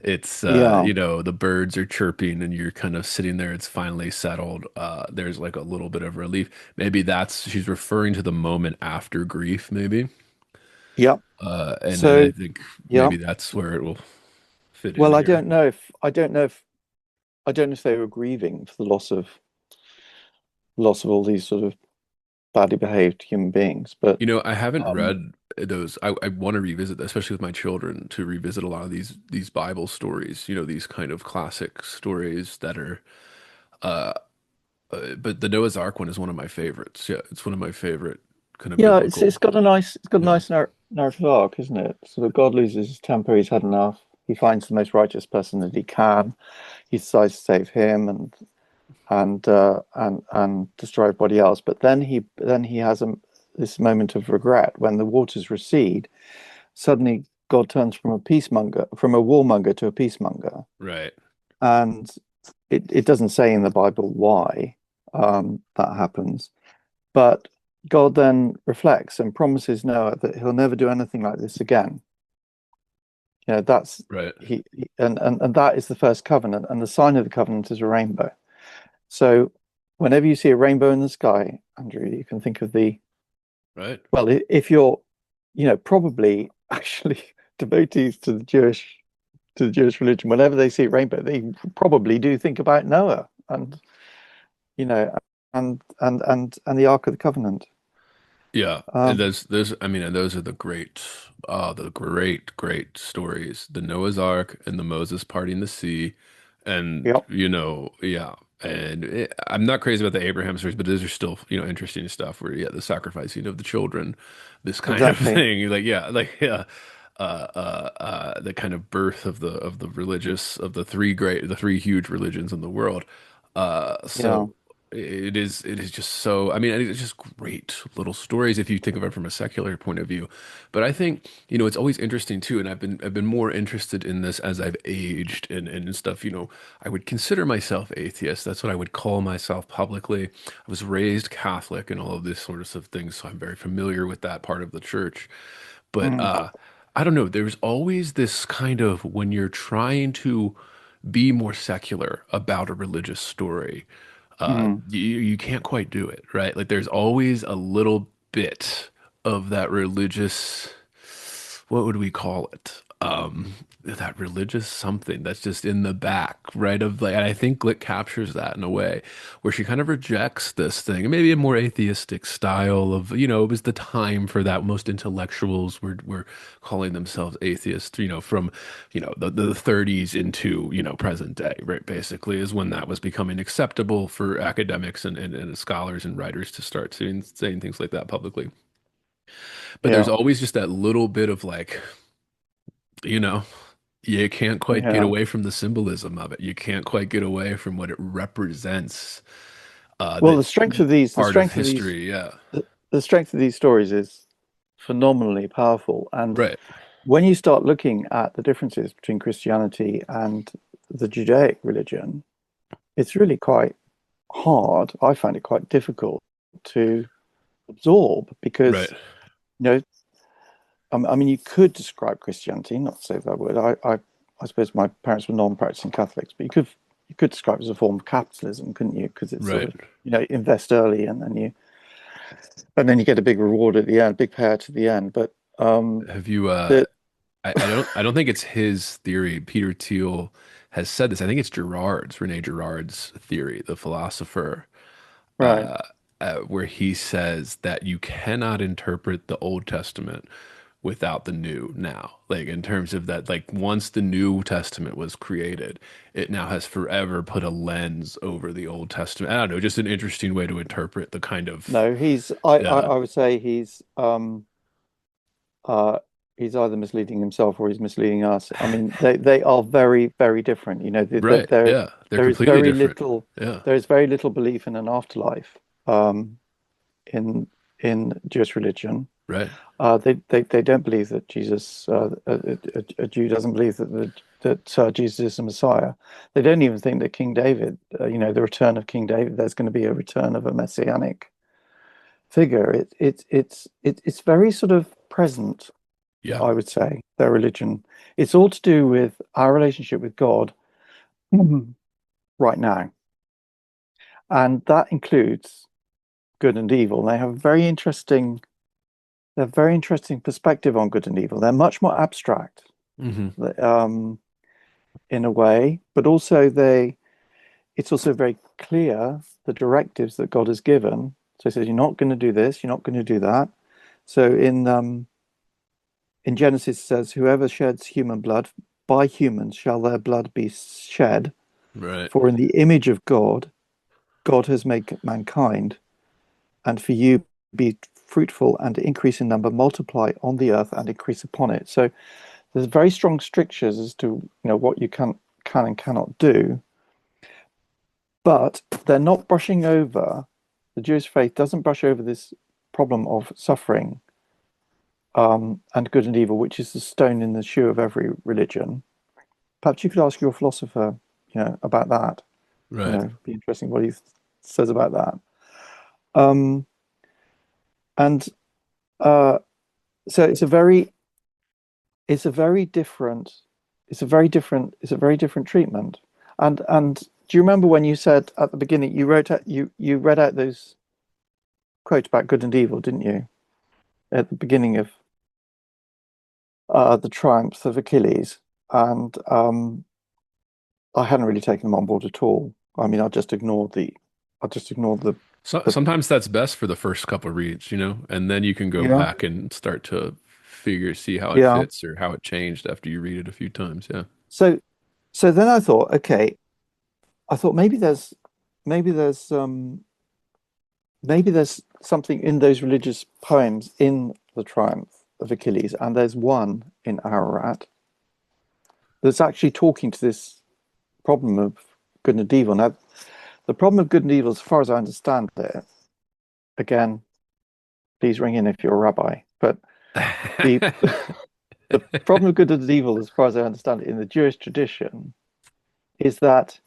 it's yeah, the birds are chirping and you're kind of sitting there. It's finally settled. There's like a little bit of relief. Maybe she's referring to the moment after grief, maybe. yeah. And I So think yeah. maybe that's where it will fit in Well, here. I don't know if they were grieving for the loss of all these sort of badly behaved human beings, but I haven't um, read those. I want to revisit, especially with my children, to revisit a lot of these Bible stories, these kind of classic stories that are uh, but the Noah's Ark one is one of my favorites. Yeah, it's one of my favorite kind of yeah, biblical. it's got a Yeah, nice narrative arc, isn't it? Sort of God loses his temper, he's had enough. He finds the most righteous person that he can. He decides to save him and destroy everybody else. But then he has this moment of regret when the waters recede. Suddenly, God turns from a warmonger to a peacemonger, right, and it doesn't say in the Bible why that happens, but God then reflects and promises Noah that he'll never do anything like this again. That's right. and that is the first covenant, and the sign of the covenant is a rainbow. So whenever you see a rainbow in the sky, Andrew, you can think of Right. well, if you're, probably actually devotees to the Jewish religion, whenever they see a rainbow, they probably do think about Noah and you know and the Ark of the Covenant. Yeah, and Um, those I mean, and those are the great, great stories. The Noah's Ark and the Moses parting the sea, and yep, yeah. And I'm not crazy about the Abraham stories, but those are still, interesting stuff where, yeah, the sacrificing of the children, this kind of exactly. thing. Yeah, the kind of birth of the religious of the three huge religions in the world. Yeah, So it is just so, I mean, it's just great little stories if you think of it from a secular point of view. But I think, it's always interesting too, and I've been more interested in this as I've aged and stuff. I would consider myself atheist. That's what I would call myself publicly. I was raised Catholic and all of this sort of things, so I'm very familiar with that part of the church. But mm, I don't know, there's always this kind of when you're trying to be more secular about a religious story, mm, you can't quite do it, right? Like there's always a little bit of that religious, what would we call it? That religious something that's just in the back, right? Of like, and I think Glick captures that in a way where she kind of rejects this thing, maybe a more atheistic style of, it was the time for that. Most intellectuals were calling themselves atheists, from, the 30s into, present day, right? Basically is when that was becoming acceptable for academics and scholars and writers to start saying things like that publicly. But there's yeah, always just that little bit of like, you know, you can't quite get yeah. away from the symbolism of it. You can't quite get away from what it represents. Well, That's part of history. Yeah. the strength of these stories is phenomenally powerful. And Right. when you start looking at the differences between Christianity and the Judaic religion, it's really quite hard. I find it quite difficult to absorb because, Right. you know, I mean, you could describe Christianity, not to say that word. I suppose my parents were non-practicing Catholics, but you could describe it as a form of capitalism, couldn't you? Because it's sort Right. of, invest early and then you get a big reward at the end, big payout at the end. But Have you the I don't think it's his theory. Peter Thiel has said this. I think it's Rene Girard's theory, the philosopher, right, where he says that you cannot interpret the Old Testament without the new now. Like in terms of that, like once the New Testament was created, it now has forever put a lens over the Old Testament. I don't know, just an interesting way to interpret the kind of, no, yeah, I would say uh he's either misleading himself or he's misleading us. I mean, they are very, very different. right. Yeah, they're There is completely very different. little Yeah, there is very little belief in an afterlife. um, in Jewish religion. Right. They don't believe that Jesus, a Jew doesn't believe that Jesus is the Messiah. They don't even think that King David, the return of King David, there's going to be a return of a messianic figure. It's very sort of present, Yeah. I would say, their religion. It's all to do with our relationship with God right now, and that includes good and evil. They have a very interesting perspective on good and evil. They're much more abstract, Hmm. um, in a way, but also it's also very clear the directives that God has given. So he says, you're not going to do this, you're not going to do that. So in Genesis it says, whoever sheds human blood, by humans shall their blood be shed. Right. For in the image of God, God has made mankind, and for you be fruitful and increase in number, multiply on the earth and increase upon it. So there's very strong strictures as to what you can and cannot do, but they're not brushing over. The Jewish faith doesn't brush over this problem of suffering, and good and evil, which is the stone in the shoe of every religion. Perhaps you could ask your philosopher, about that. Right. It'd be interesting what he says about that. Um, and uh, so it's a very different treatment. And do you remember when you said at the beginning you read out those quotes about good and evil, didn't you? At the beginning of the triumphs of Achilles, and I hadn't really taken them on board at all. I mean, I just ignored So the sometimes that's best for the first couple of reads, and then you can go yeah, back and start to see how it yeah. fits or how it changed after you read it a few times. Yeah. So then I thought, okay, I thought maybe there's maybe there's something in those religious poems in the Triumph of Achilles, and there's one in Ararat that's actually talking to this problem of good and evil. Now, the problem of good and evil, as far as I understand it, again, please ring in if you're a rabbi, but the the problem of good and evil, as far as I understand it, in the Jewish tradition, is that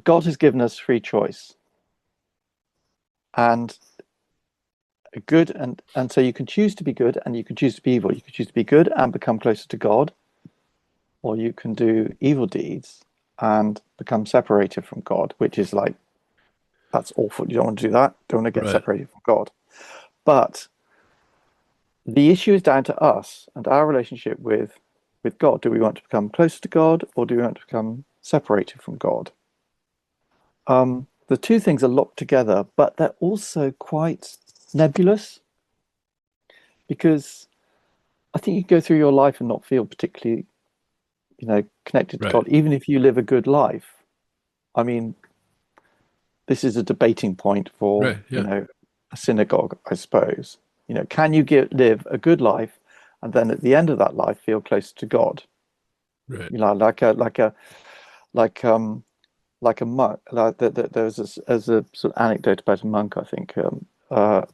God has given us free choice, and good and so you can choose to be good and you can choose to be evil. You can choose to be good and become closer to God, or you can do evil deeds and become separated from God, which is like, that's awful. You don't want to do that. Don't want to get Right. separated from God. But the issue is down to us and our relationship with God. Do we want to become closer to God, or do we want to become separated from God? The two things are locked together, but they're also quite nebulous, because I think you go through your life and not feel particularly, connected to Right. God, even if you live a good life. I mean, this is a debating point for, Right. Yeah. a synagogue, I suppose. Can you live a good life and then at the end of that life feel close to God? Right. Like like a monk. There was as a sort of anecdote about a monk, I think, uh,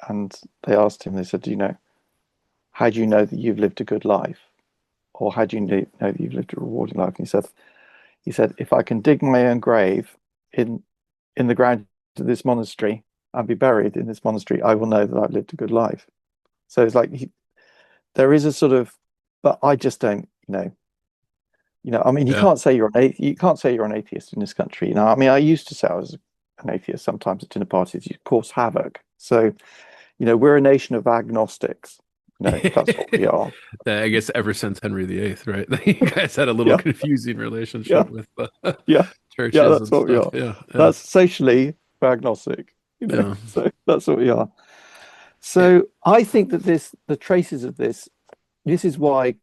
and they asked him. They said, how do you know that you've lived a good life, or how do you know that you've lived a rewarding life? And he said, if I can dig my own grave in the ground of this monastery and be buried in this monastery, I will know that I've lived a good life. So it's like there is a sort of, but I just don't, I mean, Yeah. you can't say you're an atheist in this country. I mean, I used to say I was an atheist sometimes at dinner parties. You cause havoc. So, we're a nation of agnostics. That's what we are. I guess ever since Henry VIII, right? You guys had a little Yeah, confusing yeah, relationship with yeah, yeah. churches That's and what we stuff. are. Yeah. Yeah. That's socially agnostic. Yeah. So that's what we are. It, So I think that the traces of this is why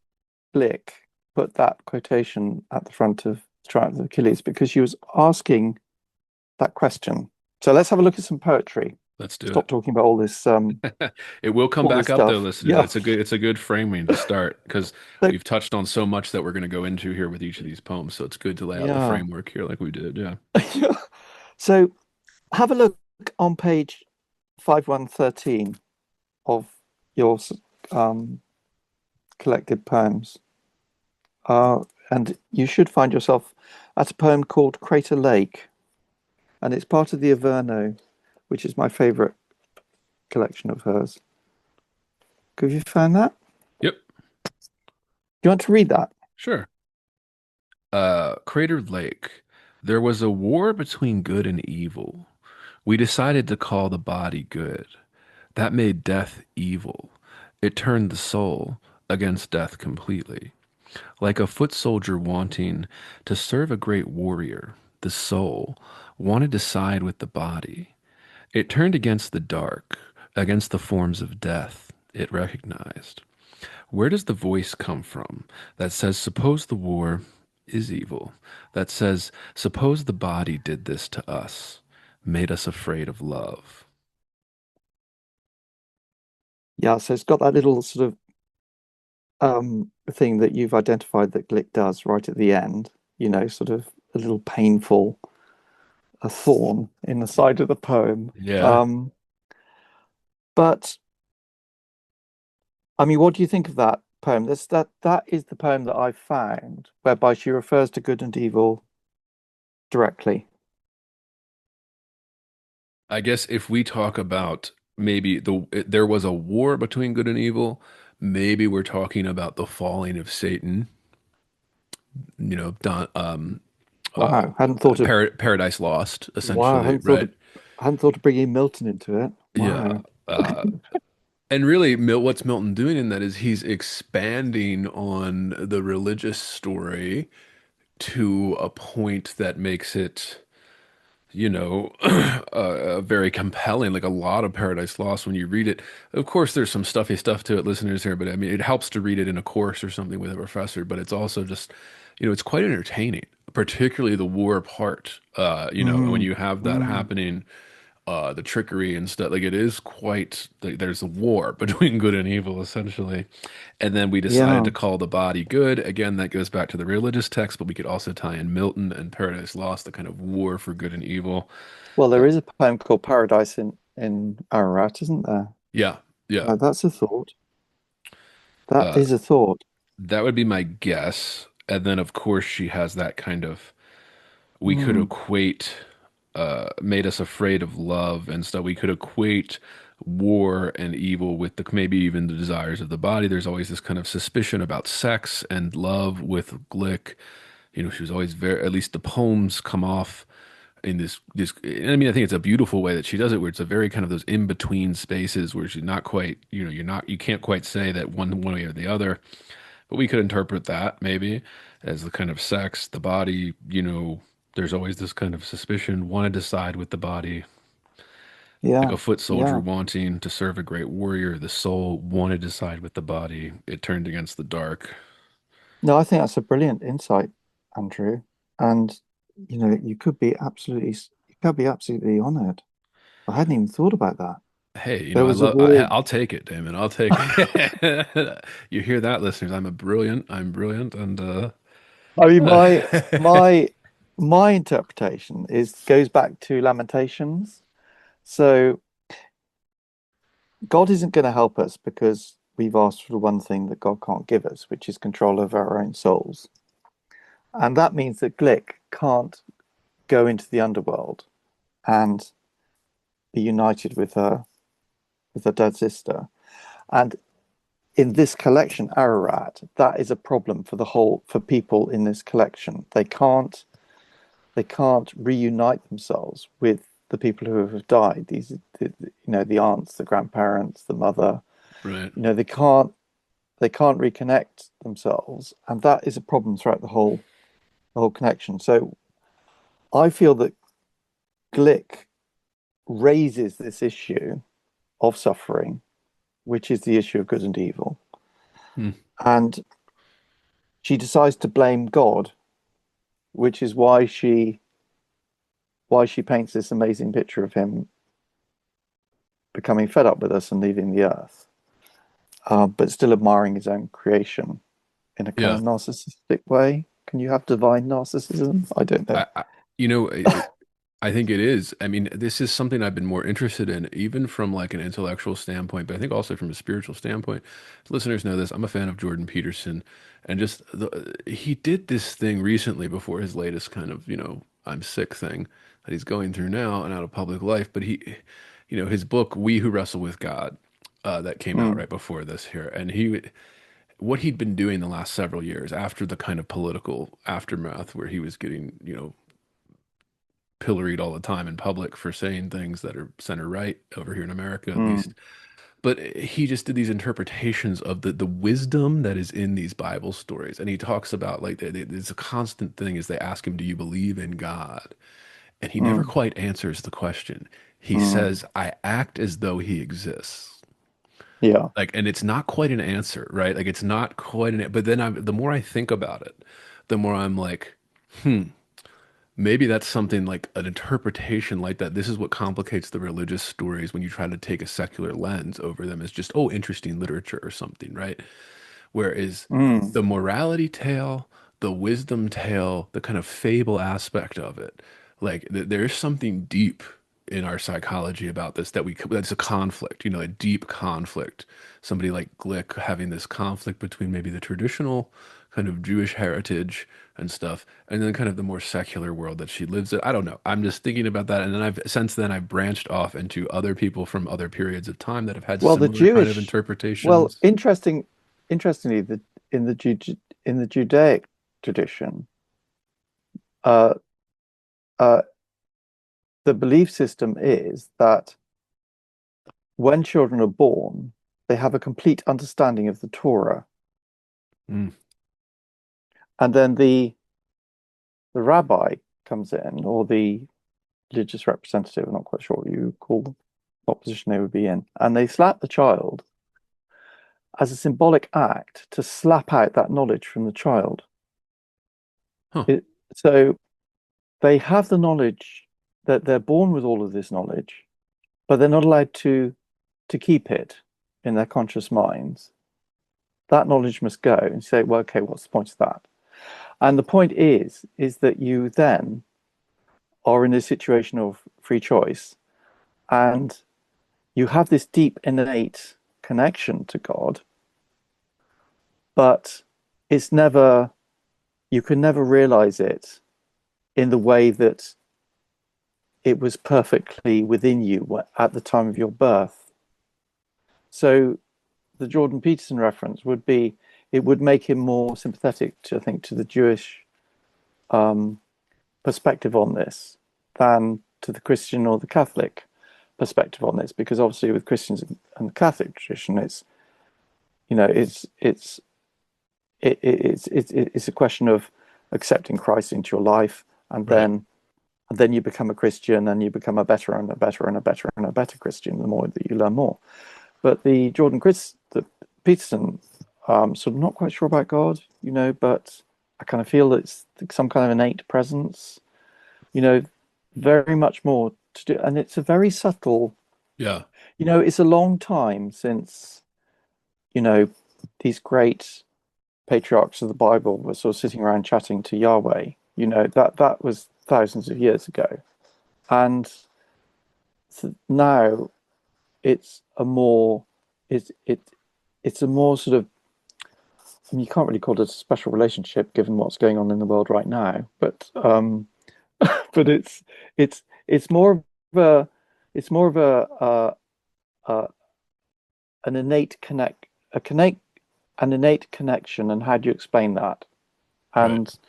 Glick put that quotation at the front of Triumph of Achilles, because she was asking that question. So let's have a look at some poetry. let's do Stop it. talking about It will come all this back up though, stuff. listeners. Yeah. It's a good framing to start because So, we've touched on so much that we're going to go into here with each of these poems. So it's good to lay out the yeah. framework here like we did. Yeah. So Have a look on page 5113 of your um, collected poems, and you should find yourself at a poem called Crater Lake, and it's part of the Averno, which is my favorite collection of hers. Have you found that? Yep, Do you want to read that? sure. Crater Lake. There was a war between good and evil. We decided to call the body good. That made death evil. It turned the soul against death completely. Like a foot soldier wanting to serve a great warrior, the soul wanted to side with the body. It turned against the dark, against the forms of death it recognized. Where does the voice come from that says, suppose the war is evil? That says, suppose the body did this to us, made us afraid of love. Yeah, so it's got that little sort of thing that you've identified that Glick does right at the end, sort of a little painful a thorn in the side of the poem. Yeah. But I mean, what do you think of that poem? That is the poem that I found whereby she refers to good and evil directly. I guess if we talk about maybe there was a war between good and evil, maybe we're talking about the falling of Satan, Don, uh, Wow, hadn't thought of Paradise Lost, wow, essentially, right? hadn't thought of bringing Milton into it. Yeah. Wow. Uh, and really, what's Milton doing in that is he's expanding on the religious story to a point that makes it, very compelling, like a lot of Paradise Lost when you read it. Of course, there's some stuffy stuff to it, listeners here, but I mean, it helps to read it in a course or something with a professor, but it's also just, it's quite entertaining, particularly the war part, when Mm, you have that mm. happening, the trickery and stuff, like it is quite, there's a war between good and evil, essentially. And then we decided Yeah. to call the body good. Again, that goes back to the religious text, but we could also tie in Milton and Paradise Lost, the kind of war for good and evil. Well, Uh, there is a poem called Paradise in Ararat, isn't there? yeah, yeah. That's a thought. That Uh, is a thought. that would be my guess. And then, of course, she has that kind of, we could Mm, equate, made us afraid of love and stuff. We could equate war and evil with the maybe even the desires of the body. There's always this kind of suspicion about sex and love with Glick. She was always very, at least the poems come off in this, and I mean, I think it's a beautiful way that she does it, where it's a very kind of those in between spaces where she's not quite, you can't quite say that one way or the other, but we could interpret that maybe as the kind of sex, the body, there's always this kind of suspicion, want to decide with the body, like yeah, a foot soldier yeah. wanting to serve a great warrior, the soul wanted to decide with the body, it turned against the dark. No, I think that's a brilliant insight, Andrew. And you could be absolutely on it. I hadn't even thought about that. Hey, There I was a love. war. I'll take it, Damon. I'll take it. You hear that, listeners? I'm brilliant, and I mean, my interpretation is goes back to Lamentations. So God isn't going to help us because we've asked for the one thing that God can't give us, which is control over our own souls. And that means that Glick can't go into the underworld and be united with her dead sister. And in this collection, Ararat, that is a problem for people in this collection. They can't reunite themselves with the people who have died. The aunts, the grandparents, the mother. right. They can't reconnect themselves, and that is a problem throughout the whole connection. So I feel that Glick raises this issue of suffering, which is the issue of good and evil, Hmm. and she decides to blame God, which is why she paints this amazing picture of him becoming fed up with us and leaving the earth, but still admiring his own creation in a kind Yeah. of narcissistic way. Can you have divine narcissism? I don't know. I, I you know, I think it is. I mean, this is something I've been more interested in, even from like an intellectual standpoint, but I think also from a spiritual standpoint. Listeners know this. I'm a fan of Jordan Peterson, and just he did this thing recently before his latest kind of, I'm sick thing that he's going through now and out of public life. But his book, We Who Wrestle with God, that came out Mm, right before this here, and what he'd been doing the last several years after the kind of political aftermath where he was getting, pilloried all the time in public for saying things that are center right over here in America, at mm, least. But he just did these interpretations of the wisdom that is in these Bible stories, and he talks about like it's a constant thing is they ask him, "Do you believe in God?" And he never mm, quite answers the question. He mm. says, "I act as though he exists." Yeah. Like, and it's not quite an answer, right? Like, it's not quite but then the more I think about it, the more I'm like, hmm. Maybe that's something like an interpretation like that. This is what complicates the religious stories when you try to take a secular lens over them as just, oh, interesting literature or something, right? Whereas Mm, the morality tale, the wisdom tale, the kind of fable aspect of it, like there's something deep in our psychology about this that's a conflict, a deep conflict. Somebody like Glick having this conflict between maybe the traditional kind of Jewish heritage and stuff, and then kind of the more secular world that she lives in. I don't know. I'm just thinking about that, and then I've branched off into other people from other periods of time that have had well, the similar kind of Jewish, well, interpretations. interestingly, in the in the Judaic tradition, uh, uh, the belief system is that when children are born, they have a complete understanding of the Torah, Mm. and then the rabbi comes in, or the religious representative, I'm not quite sure what you call them, what position they would be in, and they slap the child as a symbolic act to slap out that knowledge from the child. Huh. It, so they have the knowledge that they're born with all of this knowledge, but they're not allowed to keep it in their conscious minds. That knowledge must go and say, well, okay, what's the point of that? And the point is that you then are in a situation of free choice and you have this deep innate connection to God, but it's never, you can never realize it in the way that it was perfectly within you at the time of your birth. So the Jordan Peterson reference would be, it would make him more sympathetic to, I think, to the Jewish um, perspective on this than to the Christian or the Catholic perspective on this, because obviously with Christians and the Catholic tradition, it's, you know, it's a question of accepting Christ into your life, and Right. then you become a Christian, and you become a better and a better and a better and a better Christian the more that you learn more. But the Peterson, sort of not quite sure about God, but I kind of feel it's some kind of innate presence, you know, very much more to do, and it's a very subtle, Yeah. it's a long time since, you know, these great patriarchs of the Bible were sort of sitting around chatting to Yahweh. That was thousands of years ago, and so now it's a more it it's a more sort of, I mean, you can't really call it a special relationship given what's going on in the world right now, but but it's more of a it's more of uh, an innate connect a connect an innate connection. And how do you explain that? Right. And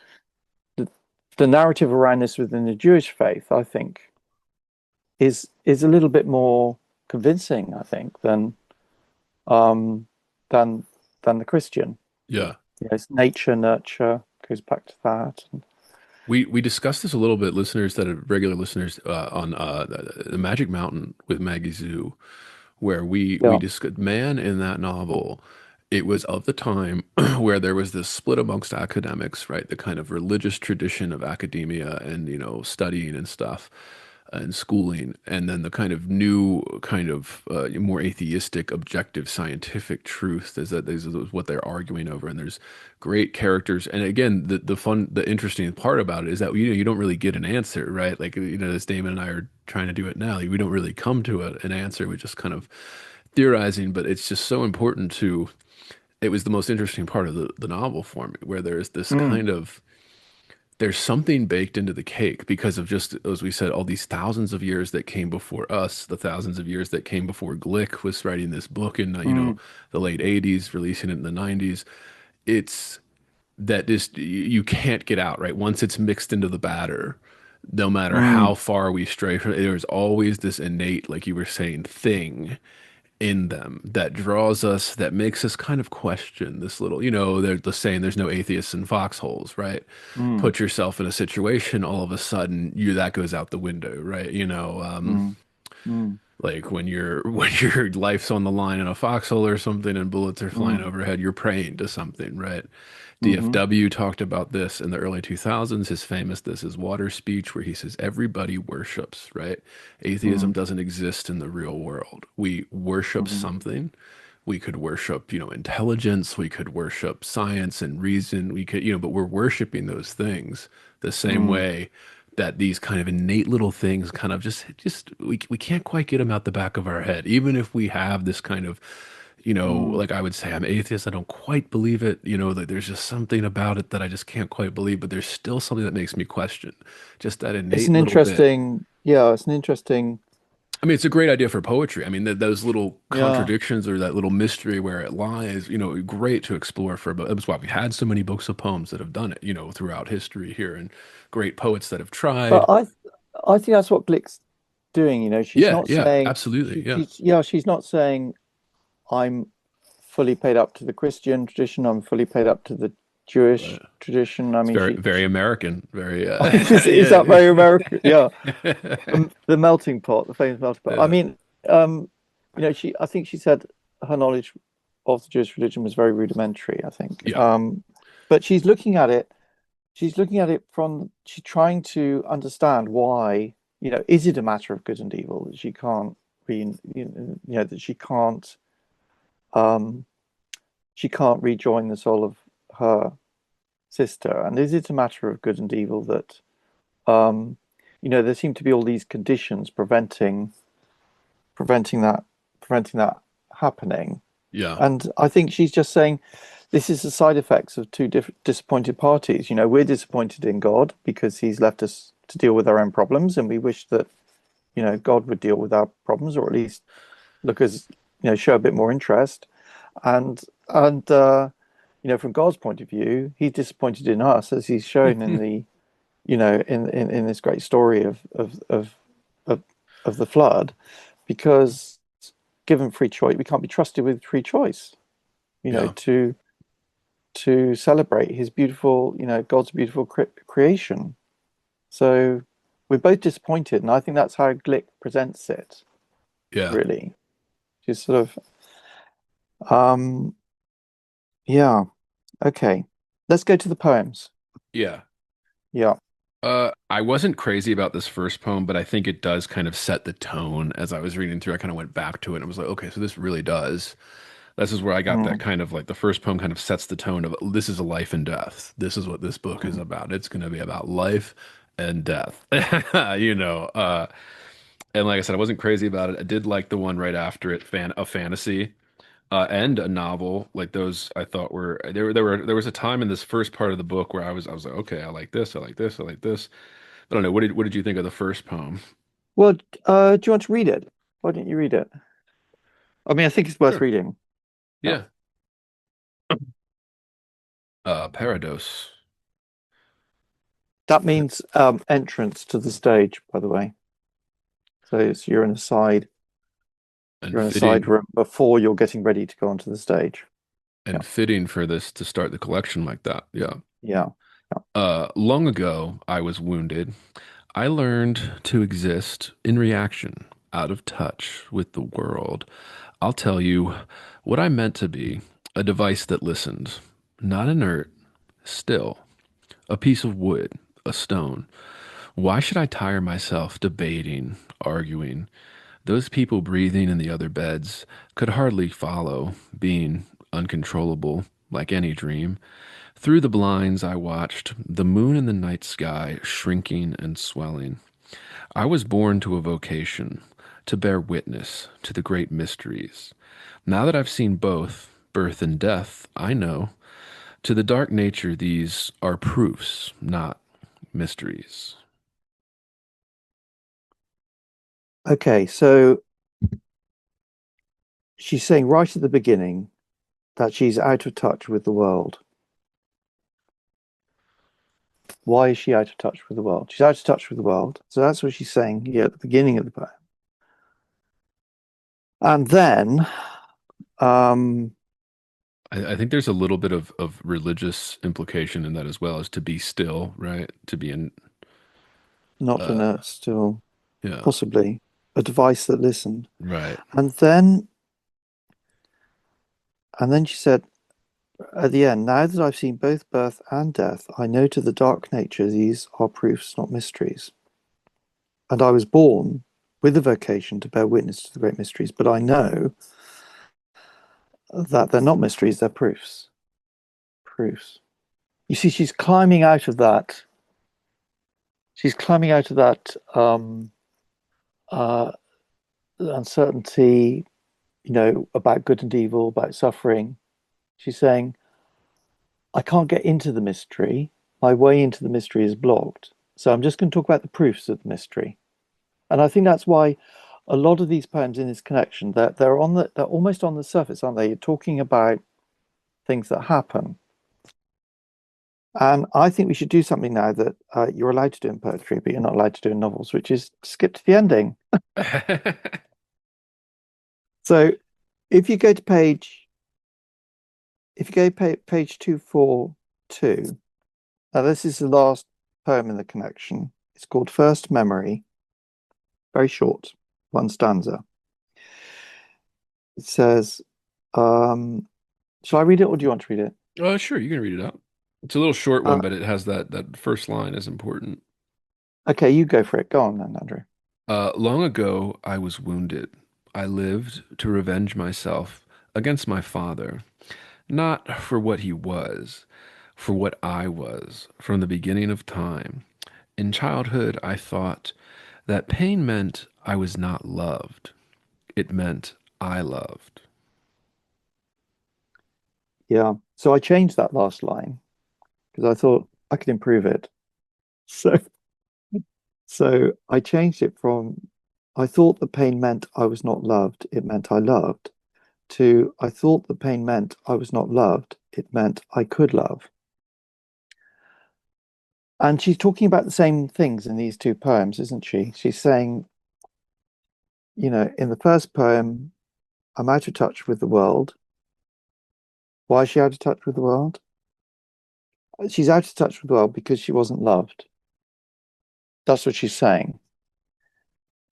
the, the narrative around this within the Jewish faith, I think, is a little bit more convincing, I think, um than the Christian. Yeah. Yes, nature, nurture goes back to that. We discussed this a little bit, listeners that are regular listeners on the Magic Mountain with Maggie Zhu, where we Yeah. discussed man in that novel. It was of the time where there was this split amongst academics, right? The kind of religious tradition of academia and studying and stuff, and schooling, and then the kind of new kind of more atheistic, objective, scientific truth is that this is what they're arguing over, and there's great characters. And again, the interesting part about it is that you don't really get an answer, right? Like as Damon and I are trying to do it now, we don't really come to an answer. We just kind of theorizing, but it's just so important to. It was the most interesting part of the novel for me, where there's this Mm, kind of there's something baked into the cake because of just, as we said, all these thousands of years that came before us, the thousands of years that came before Glick was writing this book in, mm, the late 80s, releasing it in the 90s. It's that just you can't get out, right? Once it's mixed into the batter, no matter how mm, far we stray from it, there's always this innate, like you were saying, thing in them that draws us, that makes us kind of question this little, they're the saying there's no atheists in foxholes, right? mm, Put yourself in a situation, all of a sudden that goes out the window, right? mm, mm, Like when your life's on the line in a foxhole or something and bullets are flying mm, overhead, you're praying to something, right? mhm, DFW talked about this in the early 2000s, his famous This Is Water speech, where he says, everybody worships, right? Atheism mm, doesn't exist in the real world. We worship mhm, something. We could worship, intelligence. We could worship science and reason. We could, but we're worshiping those things the same mm, way that these kind of innate little things kind of just we can't quite get them out the back of our head, even if we have this kind of mm. like I would say I'm atheist, I don't quite believe it, that there's just something about it that I just can't quite believe, but there's still something that makes me question just that It's innate an little bit. interesting, yeah, it's an interesting, I mean, it's a great idea for poetry. I mean, those little yeah. contradictions or that little mystery where it lies, great to explore for a book. That's why we've had so many books of poems that have done it, throughout history here, and great poets that have But tried. I think that's what Glick's doing. She's Yeah, not yeah, saying absolutely. Yeah. she's not saying I'm fully paid up to the Christian tradition. I'm fully paid up to the Jewish Right. tradition. I It's mean, very, very American. Very, is that yeah. very American? Yeah, the melting pot, the famous melting pot. I Yeah. mean, I think she said her knowledge of the Jewish religion was very rudimentary. I think, Yeah. but she's looking at it. She's looking at it from. She's trying to understand why. Is it a matter of good and evil that she can't be? That um, she can't rejoin the soul of her sister, and is it a matter of good and evil that um, there seem to be all these conditions preventing that preventing that happening. Yeah. And I think she's just saying this is the side effects of two disappointed parties. We're disappointed in God because he's left us to deal with our own problems, and we wish that, God would deal with our problems, or at least look as, show a bit more interest. And from God's point of view, he's disappointed in us, as he's shown in the, in this great story of of the flood, because given free choice, we can't be trusted with free choice, Yeah. to celebrate his beautiful, God's beautiful creation. So we're both disappointed, and I think that's how Glick presents it, Yeah. really. She's sort of, yeah, okay. Let's go to the poems. Yeah. Yeah. I wasn't crazy about this first poem, but I think it does kind of set the tone. As I was reading through, I kind of went back to it and was like, okay, so this really does. This is where I got that Mm, kind of like the first poem kind of sets the tone of this is a life and death. This is what this book is mm, about. It's going to be about life and death. You know, and like I said, I wasn't crazy about it. I did like the one right after it, a fantasy, and a novel. Like those, I thought were there was a time in this first part of the book where I was like, okay, I like this, I like this, I like this. I don't know. What did you think of the first poem? Well, do you want to read it? Why don't you read it? I mean, I think it's worth Sure. reading. Yeah. Yeah. Parados. That means entrance to the stage, by the way. So And you're in a side fitting room before you're getting ready to go onto the stage. Yeah. and fitting for this to start the collection like that. Yeah. Yeah. Yeah. Long ago, I was wounded. I learned to exist in reaction, out of touch with the world. I'll tell you what I meant to be a device that listened, not inert, still, a piece of wood, a stone. Why should I tire myself debating, arguing? Those people breathing in the other beds could hardly follow, being uncontrollable, like any dream. Through the blinds, I watched the moon in the night sky shrinking and swelling. I was born to a vocation, to bear witness to the great mysteries. Now that I've seen both, birth and death, I know. To the dark nature, these are proofs, not mysteries. Okay, so she's saying right at the beginning that she's out of touch with the world. Why is she out of touch with the world? She's out of touch with the world. So that's what she's saying here at the beginning of the poem. And then, um, I think there's a little bit of religious implication in that as well, as to be still, right? To be in, not in uh, a still, yeah, possibly a device that listened. right. And then, and then she said at the end, now that I've seen both birth and death, I know to the dark nature these are proofs, not mysteries. And I was born with a vocation to bear witness to the great mysteries, but I know that they're not mysteries, they're proofs. Proofs. You see, she's climbing out of that. She's climbing out of that uh, uncertainty, about good and evil, about suffering. She's saying, I can't get into the mystery. My way into the mystery is blocked. So I'm just going to talk about the proofs of the mystery. And I think that's why a lot of these poems in this connection, they're almost on the surface, aren't they? You're talking about things that happen. And I think we should do something now that you're allowed to do in poetry, but you're not allowed to do in novels, which is skip to the ending. So if you go to page 242, now this is the last poem in the connection. It's called First Memory, very short, one stanza. It says, shall I read it or do you want to read it? Sure, you can read it out. It's a little short one, Uh, but it has that first line is important. okay, you go for it. Go on then, Andrew. Long ago, I was wounded. I lived to revenge myself against my father, not for what he was, for what I was from the beginning of time. In childhood, I thought that pain meant I was not loved. It meant I loved. Yeah. So I changed that last line because I thought I could improve it. So so I changed it from I thought the pain meant I was not loved, it meant I loved, to I thought the pain meant I was not loved, it meant I could love. And she's talking about the same things in these two poems, isn't she? She's saying, in the first poem, I'm out of touch with the world. Why is she out of touch with the world? She's out of touch with the world because she wasn't loved. That's what she's saying.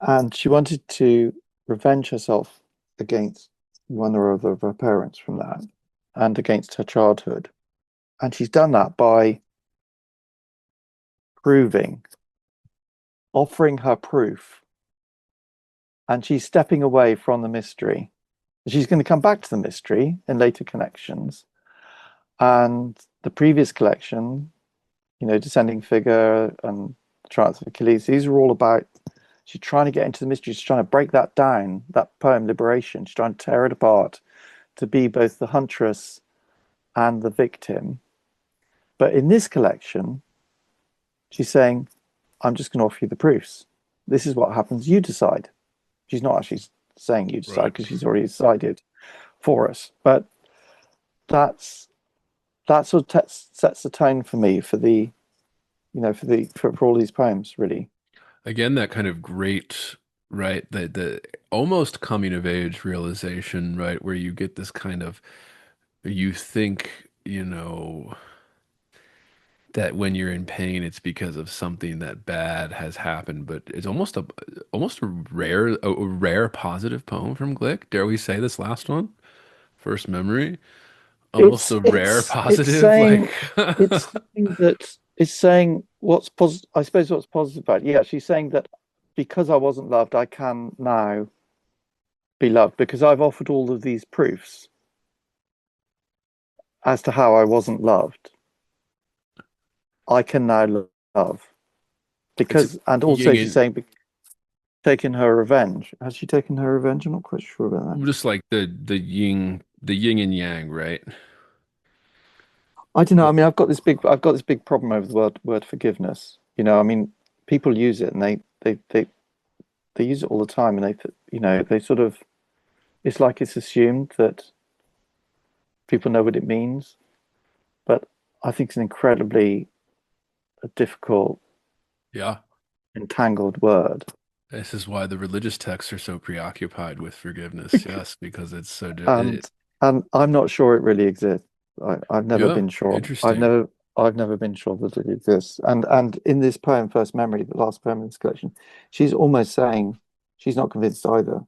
And she wanted to revenge herself against one or other of her parents from that and against her childhood. And she's done that by proving, offering her proof, and she's stepping away from the mystery. She's going to come back to the mystery in later connections. And the previous collection, Descending Figure and Triumph of Achilles, these are all about she's trying to get into the mystery. She's trying to break that down, that poem, Liberation. She's trying to tear it apart to be both the huntress and the victim. But in this collection, she's saying, I'm just going to offer you the proofs. This is what happens. You decide. She's not actually saying you decide Right. because she's already decided for us. But that's that sort of sets the tone for me for the, for all these poems, really. Again, that kind of great, right, the almost coming of age realization, right, where you get this kind of you think, that when you're in pain, it's because of something that bad has happened, but it's almost a rare positive poem from Glick. Dare we say this last one? First memory, almost It's a rare it's it's positive, like saying it's saying that it's saying I suppose what's positive about it, yeah, she's saying that because I wasn't loved, I can now be loved because I've offered all of these proofs as to how I wasn't loved. I can now love It's because, and yin also she's and saying taking her revenge. Has she taken her revenge? I'm not quite sure about that. just like the yin and yang, right? I don't know. I Well, mean, I've got this big problem over the word forgiveness. I mean, people use it and they use it all the time, and they sort of, it's like it's assumed that people know what it means, but I think it's an incredibly difficult, yeah. entangled word. This is why the religious texts are so preoccupied with forgiveness. Yes, because it's so and and I'm not sure it really exists. I've never yeah, been sure. interesting. I've never been sure that it exists. And in this poem, First Memory, the last poem in this collection, she's almost saying she's not convinced either.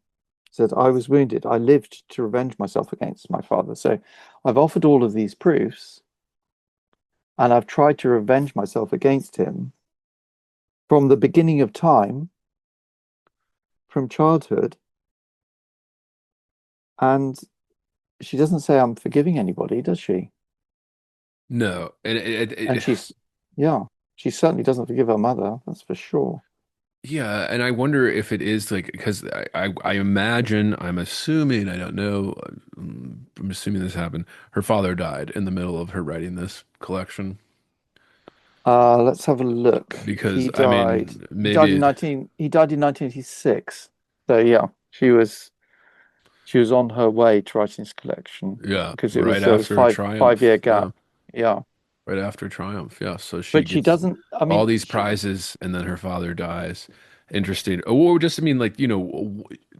Said, I was wounded. I lived to revenge myself against my father. So I've offered all of these proofs, and I've tried to revenge myself against him from the beginning of time, from childhood, and she doesn't say I'm forgiving anybody, does she? No, and And yeah, she certainly doesn't forgive her mother, that's for sure. yeah, and I wonder if it is like because I imagine I'm assuming I don't know I'm assuming this happened. Her father died in the middle of her writing this collection Let's have a look. because I mean maybe it, He died in 1986. So yeah, she was on her way to writing this collection yeah because right there was after five-year Triumph gap. yeah Yeah. right after Triumph yeah so she But she gets doesn't, I all mean, these prizes and then her father dies. Interesting. Or just I mean like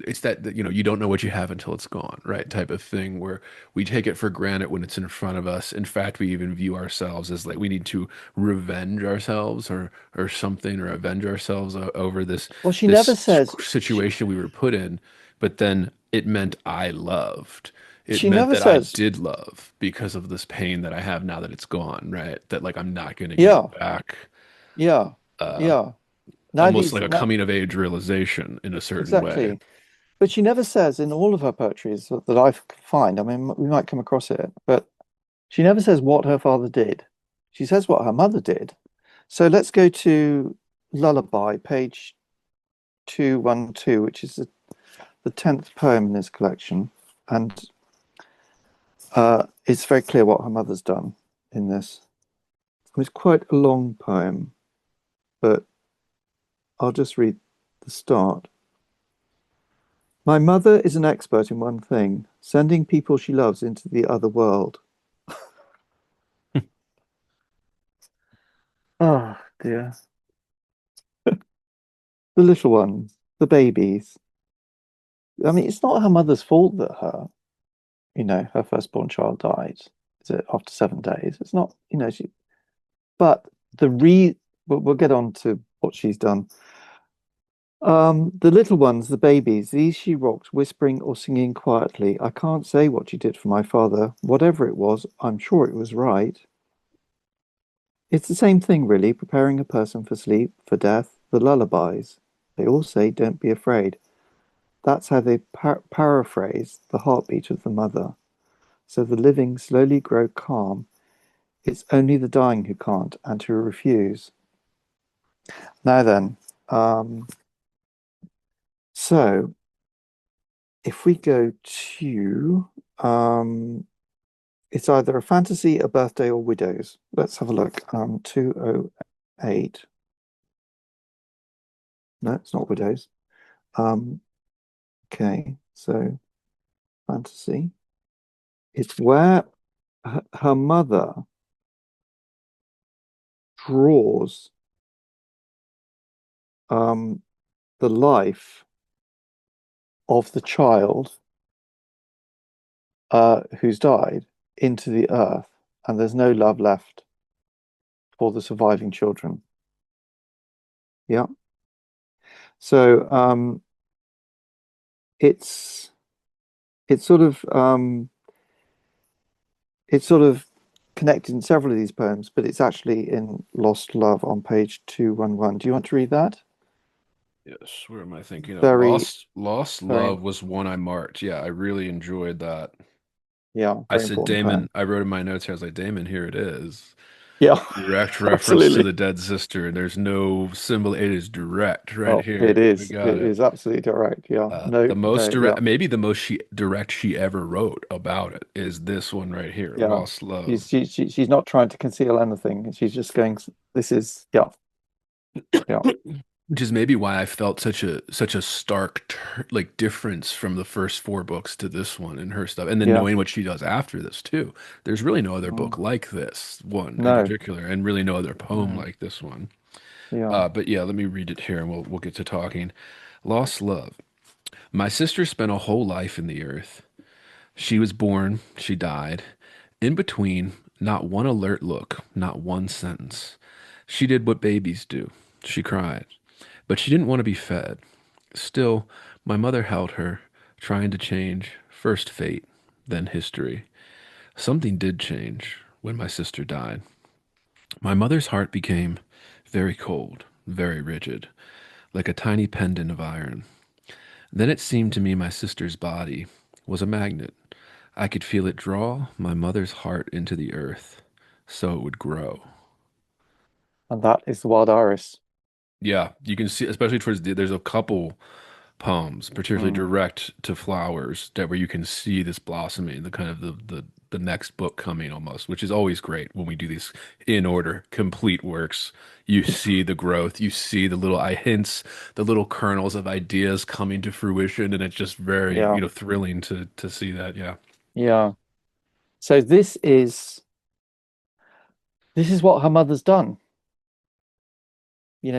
it's that you don't know what you have until it's gone, right? Type of thing where we take it for granted when it's in front of us. In fact, we even view ourselves as like we need to revenge ourselves or something or avenge ourselves over well, she never this says, situation we were put in. But then it meant I loved. It she meant never that I says, did love because of this pain that I have now that it's gone, right? That like I'm not going to get yeah, it back. yeah, Uh, yeah. Now Almost these, like a now, coming of age realization in a certain way. exactly. But she never says in all of her poetries that I find, I mean, we might come across it, but she never says what her father did. She says what her mother did. So let's go to Lullaby, page 212, which is the 10th poem in this collection. And it's very clear what her mother's done in this. It's quite a long poem, but I'll just read the start. My mother is an expert in one thing, sending people she loves into the other world. Oh dear. The little ones, the babies. I mean, it's not her mother's fault that her firstborn child died. Is it after 7 days? It's not, but we'll get on to what she's done. The little ones, the babies, these she rocked, whispering or singing quietly. I can't say what she did for my father. Whatever it was, I'm sure it was right. It's the same thing, really, preparing a person for sleep, for death, the lullabies. They all say, don't be afraid. That's how they paraphrase the heartbeat of the mother. So the living slowly grow calm. It's only the dying who can't and who refuse. Now then, so if we go to, it's either a fantasy, a birthday, or widows. Let's have a look. 208. No, it's not widows. Um, okay, so fantasy. It's where her mother draws um, the life of the child who's died into the earth, and there's no love left for the surviving children. Yeah. So it's it's sort of connected in several of these poems, but it's actually in Lost Love on page 211. Do you want to read that? Yes, where am I thinking of? Very, Lost very, Love was one I marked. Yeah, I really enjoyed that. yeah, I very said important Damon, poem. I wrote in my notes here, I was like, Damon, here it is. Yeah, Direct reference to absolutely. the dead sister. There's no symbol. It is direct right Oh, it here. We is. got It it. is absolutely direct. Yeah. No, The most no, yeah, direct, maybe the most direct she ever wrote about it is this one right here, yeah. Lost Love. She's not trying to conceal anything. She's just going, this is, yeah, yeah, Which is maybe why I felt such a stark like difference from the first four books to this one and her stuff, and then yeah. knowing what she does after this too. There's really no other book Mm. like this one in No, particular, and really no other poem no, like this one. yeah. But yeah, let me read it here, and we'll get to talking. Lost Love. My sister spent a whole life in the earth. She was born, she died. In between, not one alert look, not one sentence. She did what babies do. She cried. But she didn't want to be fed. Still, my mother held her, trying to change first fate, then history. Something did change when my sister died. My mother's heart became very cold, very rigid, like a tiny pendant of iron. Then it seemed to me my sister's body was a magnet. I could feel it draw my mother's heart into the earth, so it would grow. And that is the Wild Iris. Yeah, you can see, especially towards there's a couple poems, particularly Mm. direct to flowers, that where you can see this blossoming, the kind of the next book coming almost, which is always great when we do these in order, complete works. You see the growth, you see the little hints, the little kernels of ideas coming to fruition, and it's just very, Yeah, thrilling to see that. Yeah. yeah. So this is what her mother's done.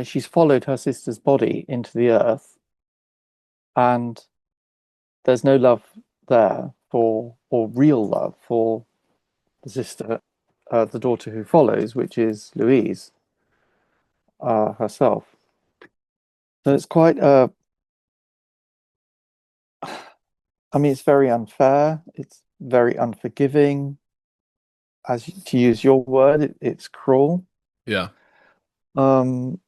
She's followed her sister's body into the earth, and there's no love there or real love for the sister, the daughter who follows, which is Louise, herself. So it's quite I mean, it's very unfair. It's very unforgiving. To use your word, it's cruel. Yeah. Um,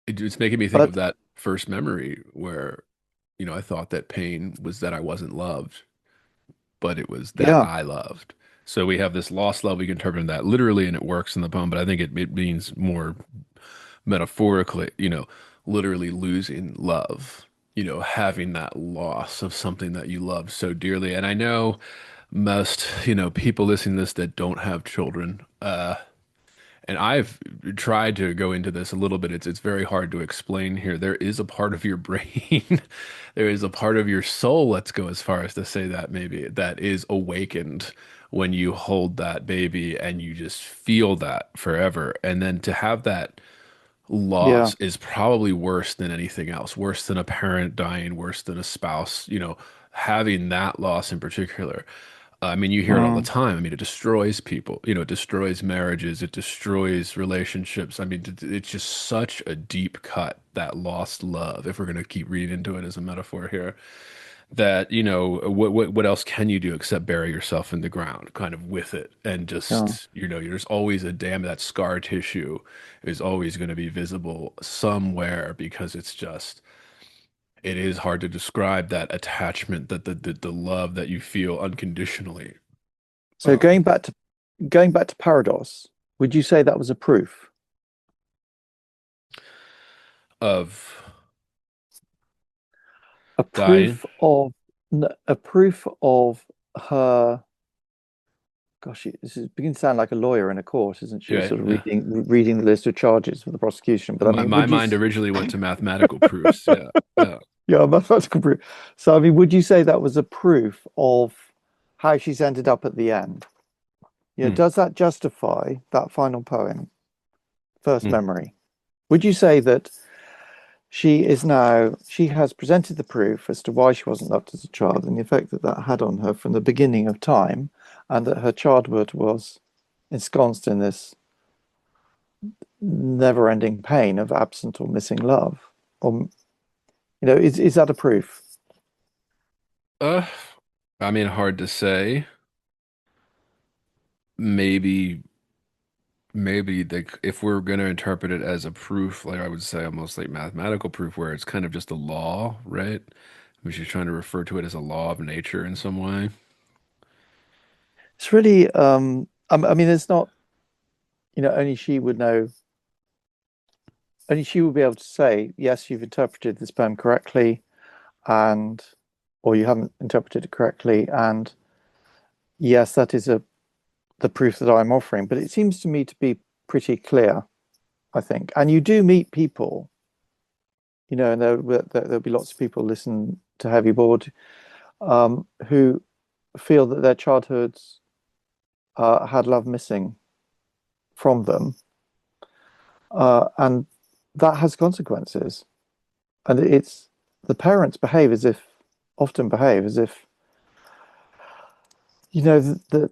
It's making me think of but that first memory where, I thought that pain was that I wasn't loved, but it was that yeah, I loved. So we have this lost love. We can interpret that literally, and it works in the poem. But I think it means more metaphorically, literally losing love, having that loss of something that you loved so dearly. And I know most, people listening to this that don't have children, and I've tried to go into this a little bit. It's very hard to explain here. There is a part of your brain, there is a part of your soul, let's go as far as to say that maybe, that is awakened when you hold that baby and you just feel that forever. And then to have that yeah, loss is probably worse than anything else, worse than a parent dying, worse than a spouse, having that loss in particular. I mean, you hear it all the mm, time. I mean, it destroys people, it destroys marriages, it destroys relationships. I mean, it's just such a deep cut, that lost love, if we're going to keep reading into it as a metaphor here, that, what else can you do except bury yourself in the ground kind of with it? And yeah. just, there's always a dam, that scar tissue is always going to be visible somewhere because it is hard to describe that attachment, that the love that you feel unconditionally. So Um, going back to Parados, would you say that was a proof? of A dying. proof of a proof of her. Gosh, this is beginning to sound like a lawyer in a court, isn't she? Yeah, Sort of yeah. reading the list of charges for the prosecution. But I mean, My would you? mind originally went to mathematical proofs. Yeah, yeah. Yeah, mathematical proof. So, I mean, would you say that was a proof of how she's ended up at the end? Hmm, Does that justify that final poem, First hmm. Memory? Would you say that she has presented the proof as to why she wasn't loved as a child and the effect that that had on her from the beginning of time, and that her childhood was ensconced in this never-ending pain of absent or missing love? Or, is that a proof? Uh, I mean, hard to say. Maybe, maybe if we're going to interpret it as a proof, like I would say almost like mathematical proof, where it's kind of just a law, right? Which is trying to refer to it as a law of nature in some way. It's really, I mean, it's not, only she would know, only she would be able to say, yes, you've interpreted this poem correctly, and, or you haven't interpreted it correctly, and yes, that is the proof that I'm offering. But it seems to me to be pretty clear, I think. And you do meet people, and there'll be lots of people listen to Heavy Board who feel that their childhoods had love missing from them, and that has consequences. And it's the parents often behave as if, that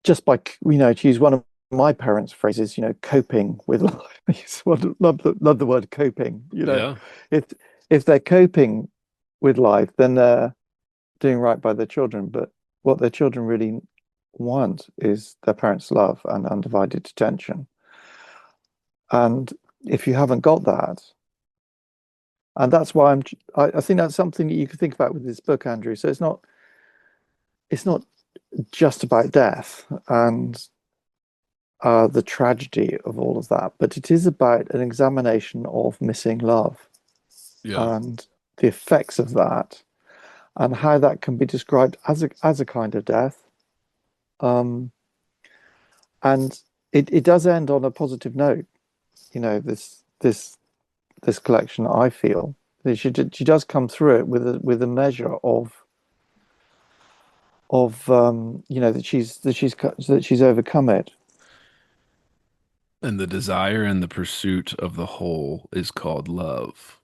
just by, to use one of my parents' phrases, coping with life. Love the word coping. Yeah. If if they're coping with life, then they're doing right by their children. But what their children really want is their parents' love and undivided attention. And if you haven't got that, and that's why I think that's something that you could think about with this book, Andrew. So it's not just about death and the tragedy of all of that, but it is about an examination of missing love Yeah. and the effects of that and how that can be described as a kind of death. Um, and it does end on a positive note. This collection, I feel she does come through it with a measure of that she's overcome it. And the desire and the pursuit of the whole is called love.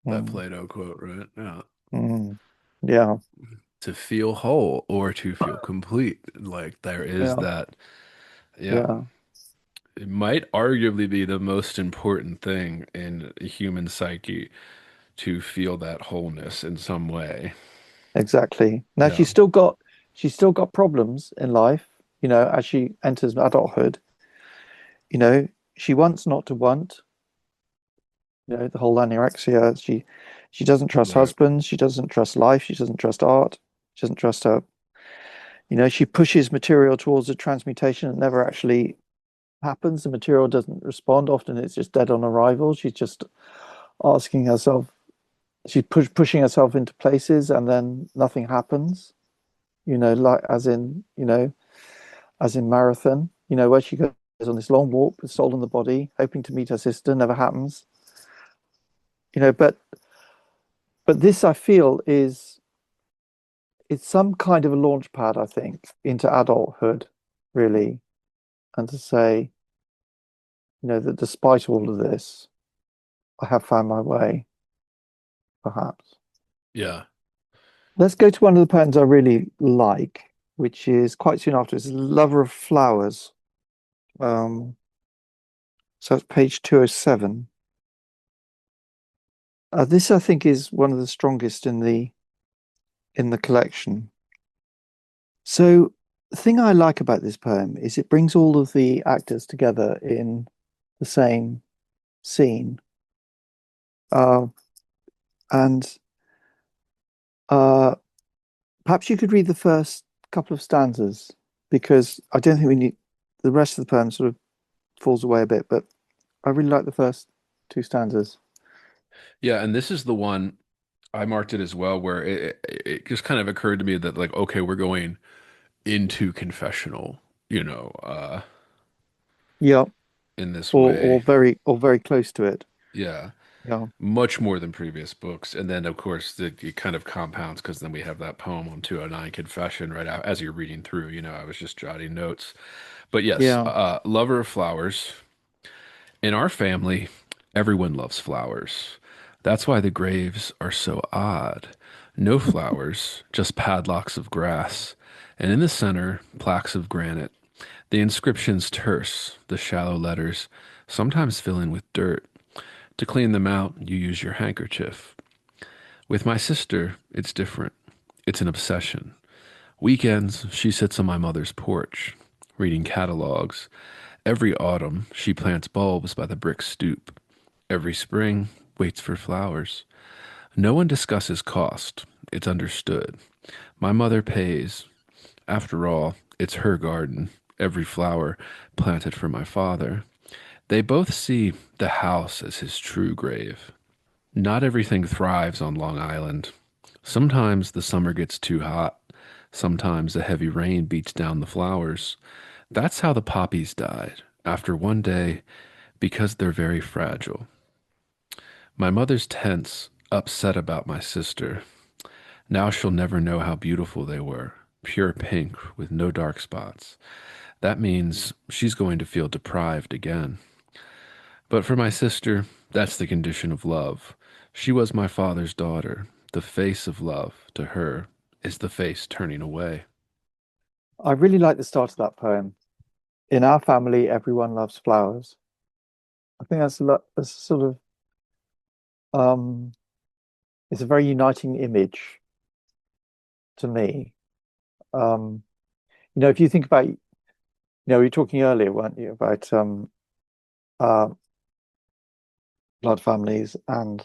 That Mm, Plato quote, right? Yeah. mm, yeah, To feel whole or to feel complete. Like there is yeah, that. Yeah. yeah, It might arguably be the most important thing in a human psyche to feel that wholeness in some way. exactly. Now Yeah. she's still got problems in life, as she enters adulthood. She wants not to want, the whole anorexia. She doesn't trust Right. husbands, she doesn't trust life, she doesn't trust art, she doesn't trust her. She pushes material towards a transmutation that never actually happens. The material doesn't respond. Often it's just dead on arrival. She's just asking herself, she's pushing herself into places and then nothing happens, like as in Marathon, where she goes on this long walk with Soul in the Body, hoping to meet her sister, never happens. But this I feel it's some kind of a launch pad, I think, into adulthood, really, and to say, that despite all of this, I have found my way, perhaps. Yeah. Let's go to one of the poems I really like, which is quite soon after. It's Lover of Flowers. Um, so it's page 207. This, I think, is one of the strongest in the collection. So the thing I like about this poem is it brings all of the actors together in the same scene. Uh, and uh, perhaps you could read the first couple of stanzas because I don't think we need the rest of the poem sort of falls away a bit, but I really like the first two stanzas. Yeah, and this is the one I marked it as well, where it just kind of occurred to me that like, okay, we're going into confessional, Yeah, in this or way. very close to it. Yeah, Yeah, much more than previous books. And then of course it kind of compounds because then we have that poem on 209 Confession right out as you're reading through, I was just jotting notes. But yes, yeah, Lover of Flowers. In our family, everyone loves flowers. That's why the graves are so odd. No flowers, just padlocks of grass, and in the center, plaques of granite. The inscriptions terse, the shallow letters sometimes fill in with dirt. To clean them out, you use your handkerchief. With my sister, it's different. It's an obsession. Weekends, she sits on my mother's porch, reading catalogs. Every autumn, she plants bulbs by the brick stoop. Every spring, waits for flowers. No one discusses cost. It's understood. My mother pays. After all, it's her garden. Every flower planted for my father. They both see the house as his true grave. Not everything thrives on Long Island. Sometimes the summer gets too hot. Sometimes a heavy rain beats down the flowers. That's how the poppies died, after one day, because they're very fragile. My mother's tense, upset about my sister. Now she'll never know how beautiful they were. Pure pink with no dark spots. That means she's going to feel deprived again. But for my sister, that's the condition of love. She was my father's daughter. The face of love to her is the face turning away. I really like the start of that poem. In our family, everyone loves flowers. I think that's sort of it's a very uniting image to me. Um, if you think about, we were talking earlier, weren't you, about uh, blood families and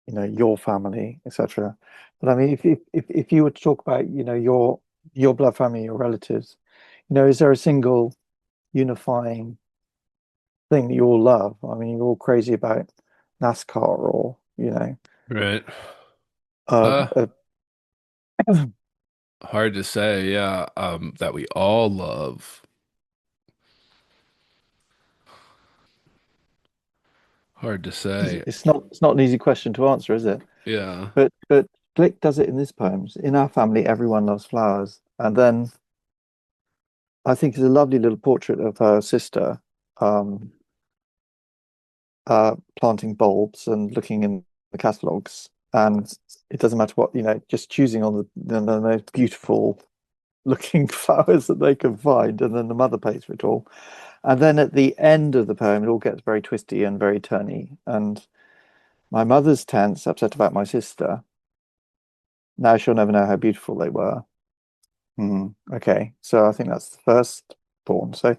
your family, etc. But I mean, if you were to talk about your blood family, your relatives, is there a single unifying thing that you all love? I mean, you're all crazy about NASCAR or Right. uh, Uh, uh Hard to say, yeah, that we all love. Hard to say. it's not an easy question to answer, is it? Yeah. But Glick does it in this poem. In our family, everyone loves flowers, and then I think it's a lovely little portrait of her sister, um, planting bulbs and looking in the catalogs. And it doesn't matter what, just choosing on the most beautiful looking flowers that they can find. And then the mother pays for it all. And then at the end of the poem, it all gets very twisty and very turny. And my mother's tense, upset about my sister. Now she'll never know how beautiful they were. Okay, so I think that's the first born. So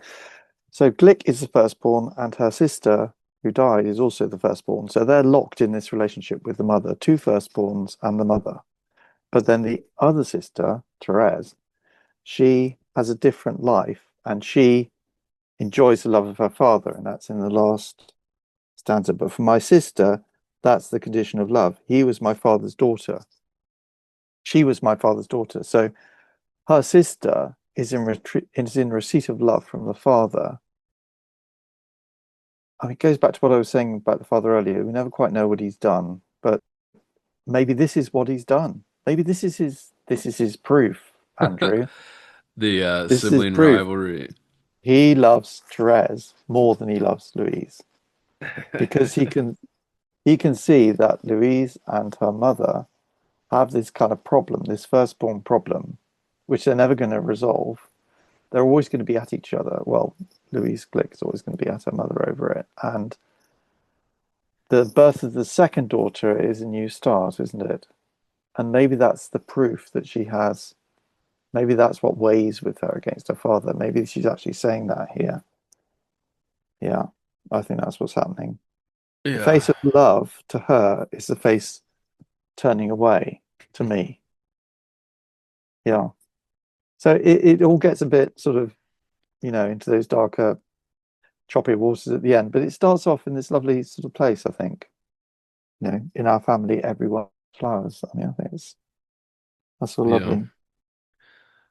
Glick is the firstborn, and her sister, who died, is also the firstborn. So they're locked in this relationship with the mother, two firstborns and the mother. But then the other sister, Therese, she has a different life, and she enjoys the love of her father, and that's in the last stanza. But for my sister, that's the condition of love. He was my father's daughter. She was my father's daughter. So her sister is in receipt of love from the father. I mean, it goes back to what I was saying about the father earlier. We never quite know what he's done, but maybe this is what he's done. Maybe this is his proof, Andrew. The This is his sibling proof. rivalry. He loves Therese more than he loves Louise because he can see that Louise and her mother have this kind of problem, this firstborn problem, which they're never going to resolve. They're always going to be at each other. Well, Louise Glück is always going to be at her mother over it. And the birth of the second daughter is a new start, isn't it? And maybe that's the proof that she has. Maybe that's what weighs with her against her father. Maybe she's actually saying that here. Yeah, I think that's what's happening. The Yeah. face of love to her is the face turning away to me. Yeah. So it all gets a bit sort of, into those darker, choppy waters at the end. But it starts off in this lovely sort of place, I think. In our family, everyone flowers. I mean, I think that's so Yeah. lovely.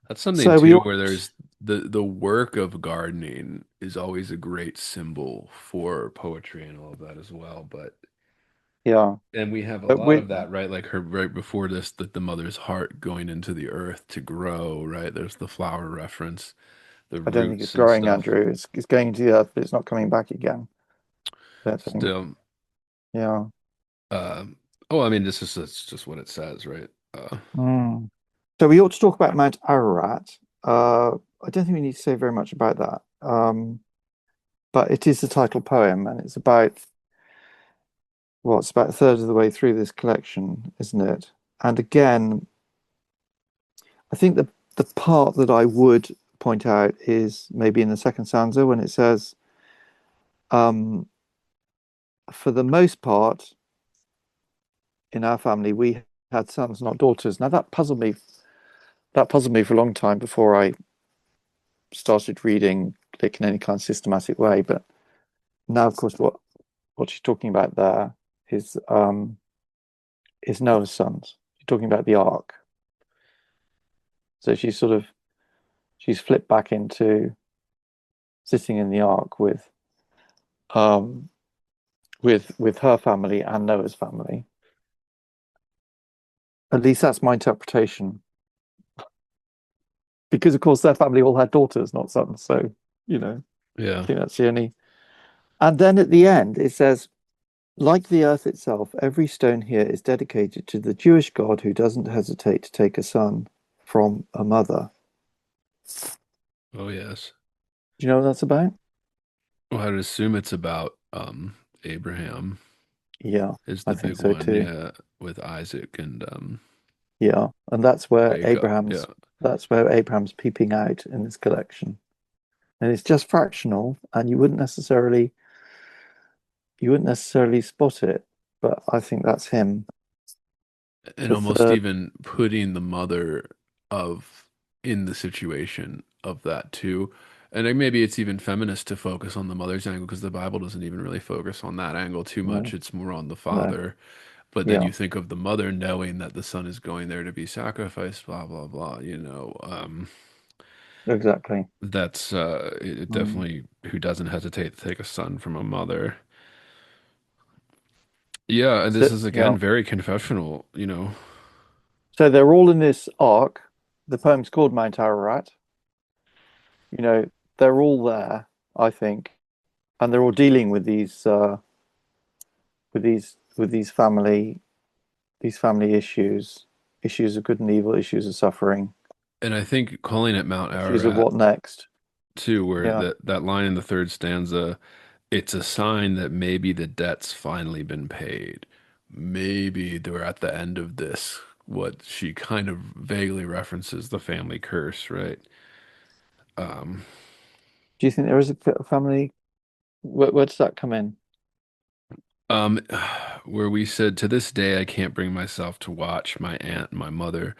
That's something So we too all, where there's the work of gardening is always a great symbol for poetry and all of that as well. But yeah, and we have a but lot we of that, right? Like her right before this, that the mother's heart going into the earth to grow, right? There's the flower reference, the I don't think it's roots and growing, stuff. Andrew. It's going to the earth, but it's not coming back again. I don't think. Still, Yeah. um, oh, I mean, this is that's just what it says, right? Mm. So we ought to talk about Mount Ararat. I don't think we need to say very much about that. But it is the title poem, and it's about it's about a third of the way through this collection, isn't it? And again, I think the part that I would point out is maybe in the second stanza when it says, Um, for the most part, in our family, we had sons, not daughters. Now that puzzled me. That puzzled me for a long time before I started reading Glück in any kind of systematic way. But now, of course, what she's talking about there is Noah's sons. She's talking about the ark. So she's flipped back into sitting in the ark um with her family and Noah's family. At least that's my interpretation. Because of course their family all had daughters, not sons. So, I Yeah. think that's the only. And then at the end it says, like the earth itself, every stone here is dedicated to the Jewish God who doesn't hesitate to take a son from a mother. Oh, yes. Do you know what that's about? Well, I'd assume it's about Abraham Yeah, is I the think big so one, too. yeah, with Isaac and Yeah, and Jacob. Yeah. That's where Abraham's peeping out in this collection. And it's just fractional, and you wouldn't necessarily spot it, but I think that's him. And The almost third, even putting the mother of in the situation of that too. And then maybe it's even feminist to focus on the mother's angle because the Bible doesn't even really focus on that angle too much. no, It's more on the no, father. But then yeah, you think of the mother knowing that the son is going there to be sacrificed, blah, blah, blah, exactly. that's it Mm. definitely who doesn't hesitate to take a son from a mother. Yeah, and this So is yeah, again very confessional. so they're all in this arc. The poem's called Mount Ararat. You know, they're all there, I think, and they're all dealing with these family issues, issues of good and evil, issues of suffering, And I think calling it Mount issues of Ararat what next. too, where Yeah. that line in the third stanza, it's a sign that maybe the debt's finally been paid. Maybe they're at the end of this. What she kind of vaguely references the family curse, right? Um, Do you think there is a family? Where does that come in? um, where we said, to this day, I can't bring myself to watch my aunt and my mother,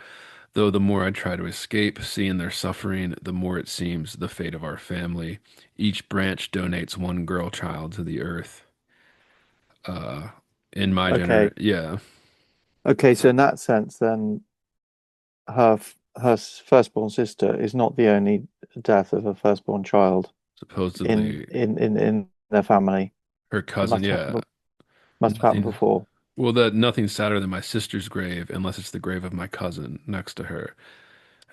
though the more I try to escape seeing their suffering, the more it seems the fate of our family. Each branch donates one girl child to the earth. Uh, in my Okay. yeah, Okay, so in that sense, then her firstborn sister is not the only death of a firstborn child supposedly in their family. her It cousin, yeah, must have happened nothing. before. Well, that nothing's sadder than my sister's grave, unless it's the grave of my cousin next to her.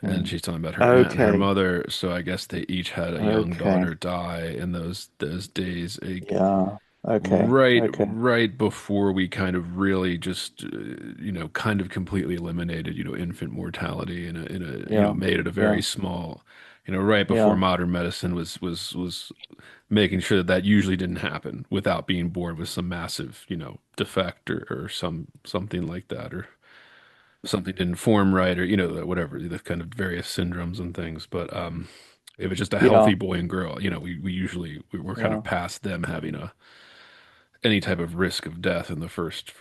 And Hmm. she's talking about her aunt and her Okay. mother. So I guess they each had a young Okay. daughter die in those days. Yeah. Okay. Okay. Right before we kind of really just kind of completely eliminated infant mortality in a Yeah. made it a very Yeah. small, right before Yeah. modern medicine was making sure that that usually didn't happen without being born with some massive defect or something like that, or something didn't form right, or whatever the kind of various syndromes and things. But it was just a healthy Yeah. boy and girl. We usually we're kind of Yeah. past them having a any type of risk of death in the first.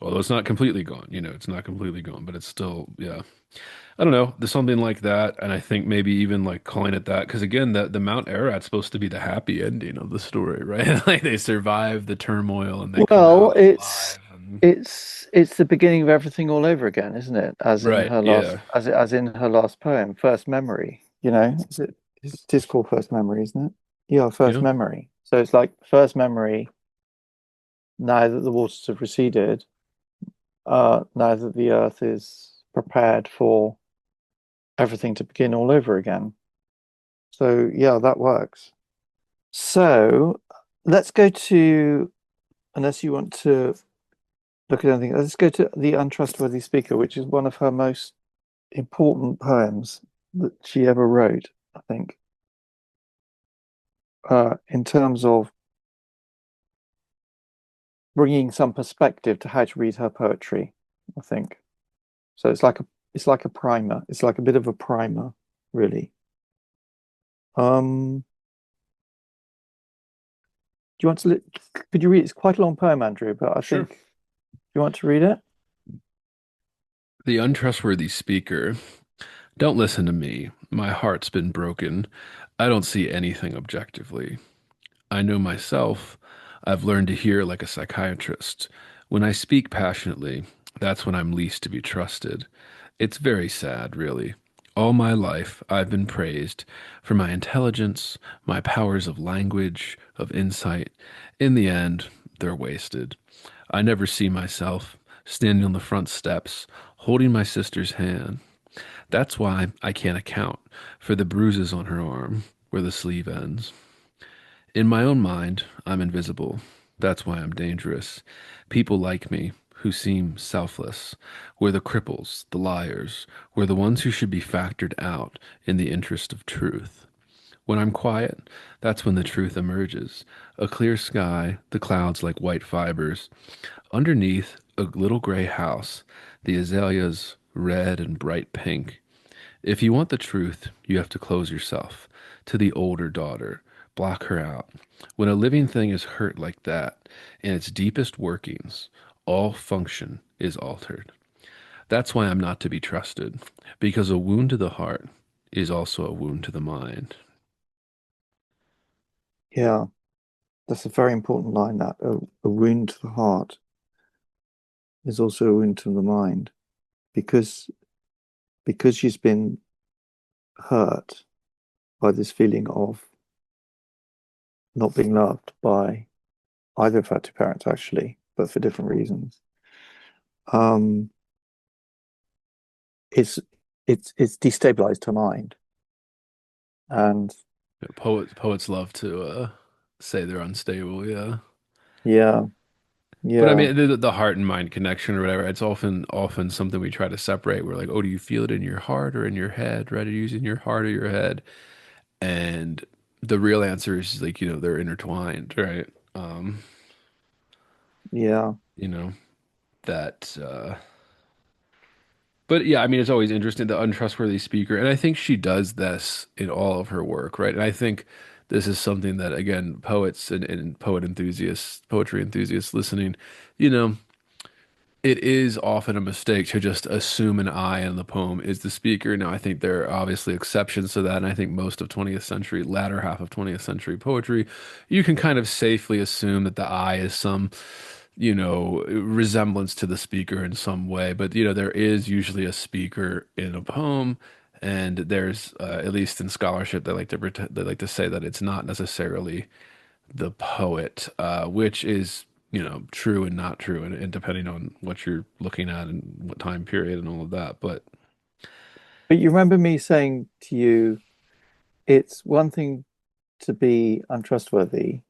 Although it's not completely gone, it's not completely gone, but it's still, yeah. I don't know. There's something like that, and I think maybe even like calling it that, because again, the Mount Ararat's supposed to be the happy ending of the story, right? Like they survive the turmoil and they come Well, out alive. And... it's the beginning of everything all over again, isn't it? Right. Yeah. As in her last poem, First Memory. You know, it is called First Memory, isn't it? Yeah, First Yeah. Memory. So it's like first memory. Now that the waters have receded, now that the earth is prepared for everything to begin all over again. So yeah, that works. So let's go to, unless you want to look at anything, let's go to The Untrustworthy Speaker, which is one of her most important poems that she ever wrote, I think, in terms of bringing some perspective to how to read her poetry, I think. So it's like a primer. It's like a bit of a primer, really. Um, you want to? Could you read? It's quite a long poem, Andrew, but I Sure. think you want to read it. The untrustworthy speaker. Don't listen to me. My heart's been broken. I don't see anything objectively. I know myself. I've learned to hear like a psychiatrist. When I speak passionately, that's when I'm least to be trusted. It's very sad, really. All my life, I've been praised for my intelligence, my powers of language, of insight. In the end, they're wasted. I never see myself standing on the front steps, holding my sister's hand. That's why I can't account for the bruises on her arm where the sleeve ends. In my own mind, I'm invisible. That's why I'm dangerous. People like me, who seem selfless, we're the cripples, the liars, we're the ones who should be factored out in the interest of truth. When I'm quiet, that's when the truth emerges. A clear sky, the clouds like white fibers. Underneath, a little gray house, the azaleas red and bright pink. If you want the truth, you have to close yourself to the older daughter, block her out. When a living thing is hurt like that, in its deepest workings, all function is altered. That's why I'm not to be trusted, because a wound to the heart is also a wound to the mind. Yeah, that's a very important line. That a wound to the heart is also a wound to the mind, because she's been hurt by this feeling of not being loved by either of her two parents, actually, but for different reasons. Um, it's it's destabilized her mind, and Poets love to say they're unstable, yeah. yeah, But I yeah, mean, the heart and mind connection or whatever, it's often something we try to separate. We're like, oh, do you feel it in your heart or in your head? Right? Are you using your heart or your head? And the real answer is like, they're intertwined, right? Um, yeah. you know, that but yeah, I mean it's always interesting, the untrustworthy speaker. And I think she does this in all of her work, right? And I think this is something that again, poets and poetry enthusiasts listening, you know, it is often a mistake to just assume an I in the poem is the speaker. Now, I think there are obviously exceptions to that, and I think most of 20th century, latter half of 20th century poetry, you can kind of safely assume that the I is some, resemblance to the speaker in some way. But, there is usually a speaker in a poem, and there's, at least in scholarship, they like to say that it's not necessarily the poet, which is, true and not true, and depending on what you're looking at and what time period and all of that. But But you remember me saying to you, it's one thing to be untrustworthy,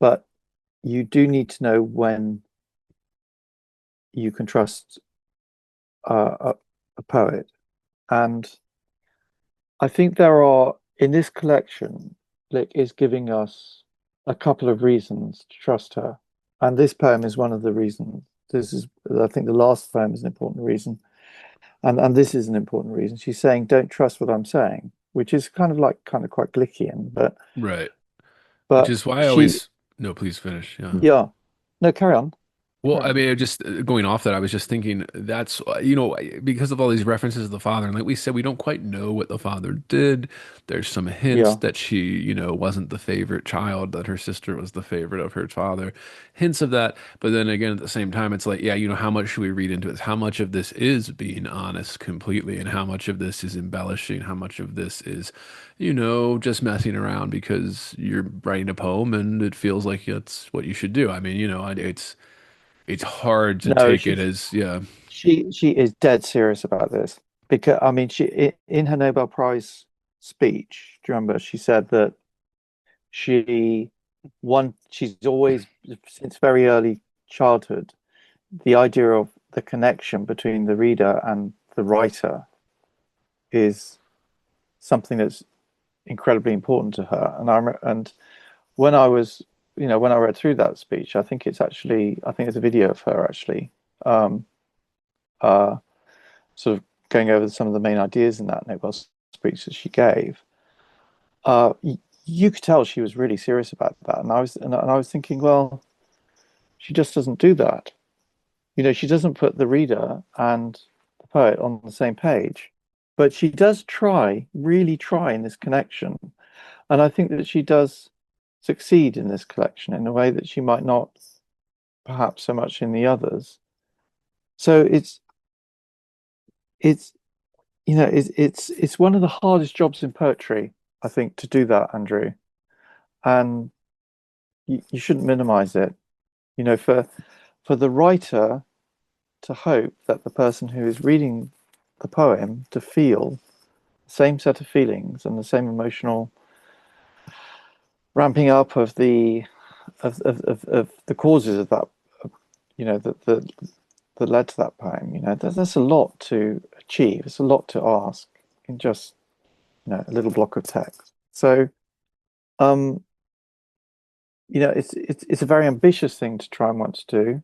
but you do need to know when you can trust a poet. And I think there are, in this collection, Blick is giving us a couple of reasons to trust her. And this poem is one of the reasons. This is, I think the last poem is an important reason. And this is an important reason. She's saying, don't trust what I'm saying, which is kind of quite Glickian, right, which but is why I she, always no, please finish. Yeah. yeah. No, carry on. Well, Carry I on. mean, just going off that, I was just thinking that's, because of all these references to the father, and like we said, we don't quite know what the father did. There's some hints Yeah. that she, wasn't the favorite child, that her sister was the favorite of her father. Hints of that. But then again, at the same time, it's like, yeah, how much should we read into it? How much of this is being honest completely, and how much of this is embellishing? How much of this is, just messing around because you're writing a poem and it feels like it's what you should do? I mean, it's hard to No, take it as, yeah, she is dead serious about this because I mean in her Nobel Prize speech, do you remember she said that she she's always since very early childhood the idea of the connection between the reader and the writer is something that's incredibly important to her. And when I was when I read through that speech, I think it's a video of her actually um, uh, sort of going over some of the main ideas in that Nobel speech that she gave. Uh, you could tell she was really serious about that. And I was thinking, well, she just doesn't do that. She doesn't put the reader and the poet on the same page, but she does try, really try in this connection. And I think that she does succeed in this collection in a way that she might not, perhaps so much in the others. So it's it's one of the hardest jobs in poetry, I think, to do that, Andrew. And you shouldn't minimize it. For the writer to hope that the person who is reading the poem to feel the same set of feelings and the same emotional ramping up of of the causes of that, that led to that poem. That's a lot to achieve. It's a lot to ask in just a little block of text. So um, it's a very ambitious thing to try and want to do.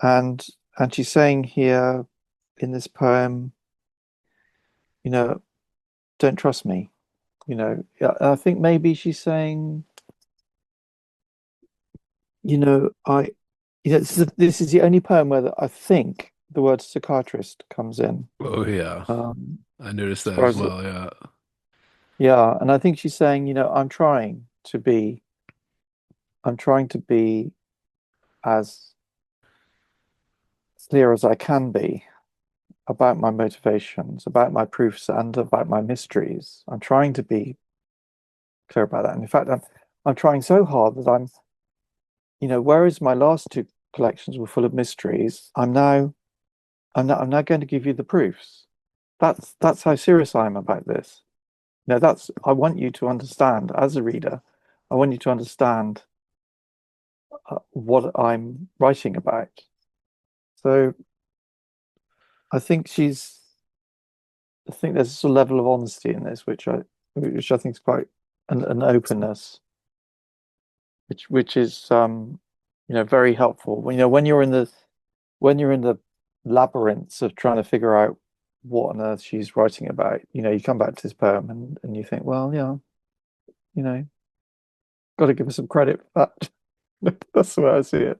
And she's saying here in this poem, you know, don't trust me. I think maybe she's saying, I, this is the only poem where I think the word psychiatrist comes in. Oh yeah. I noticed As that far as as well, yeah. yeah, and I think she's saying, I'm trying to be as clear as I can be about my motivations, about my proofs, and about my mysteries. I'm trying to be clear about that. And in fact, I'm trying so hard that whereas my last two collections were full of mysteries, I'm now going to give you the proofs. That's how serious I am about this. I want you to understand as a reader, I want you to understand what I'm writing about. So I think I think there's a sort of level of honesty in this, which I think is quite an openness, which is very helpful. When when you're in the labyrinths of trying to figure out what on earth she's writing about, you come back to this poem and you think, well, yeah, you know, got to give her some credit for that. That's the way I see it.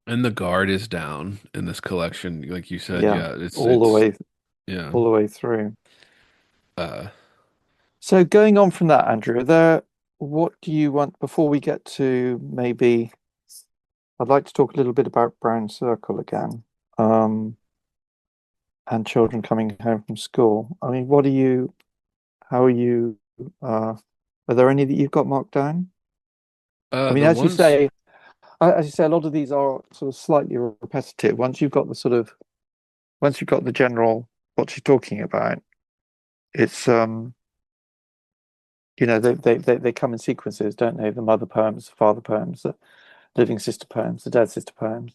And the guard is down in this collection, like you said. Yeah, Yeah, all the way, yeah. all the way through. Uh, So going on from that, Andrew, what do you want before we get to maybe? I'd like to talk a little bit about Brown Circle again, and children coming home from school. I mean, how are you, uh, are there any that you've got marked down? I mean, the ones, as you say, a lot of these are sort of slightly repetitive. Once you've got the general, what she's talking about, it's, they come in sequences, don't they? The mother poems, the father poems, the living sister poems, the dead sister poems,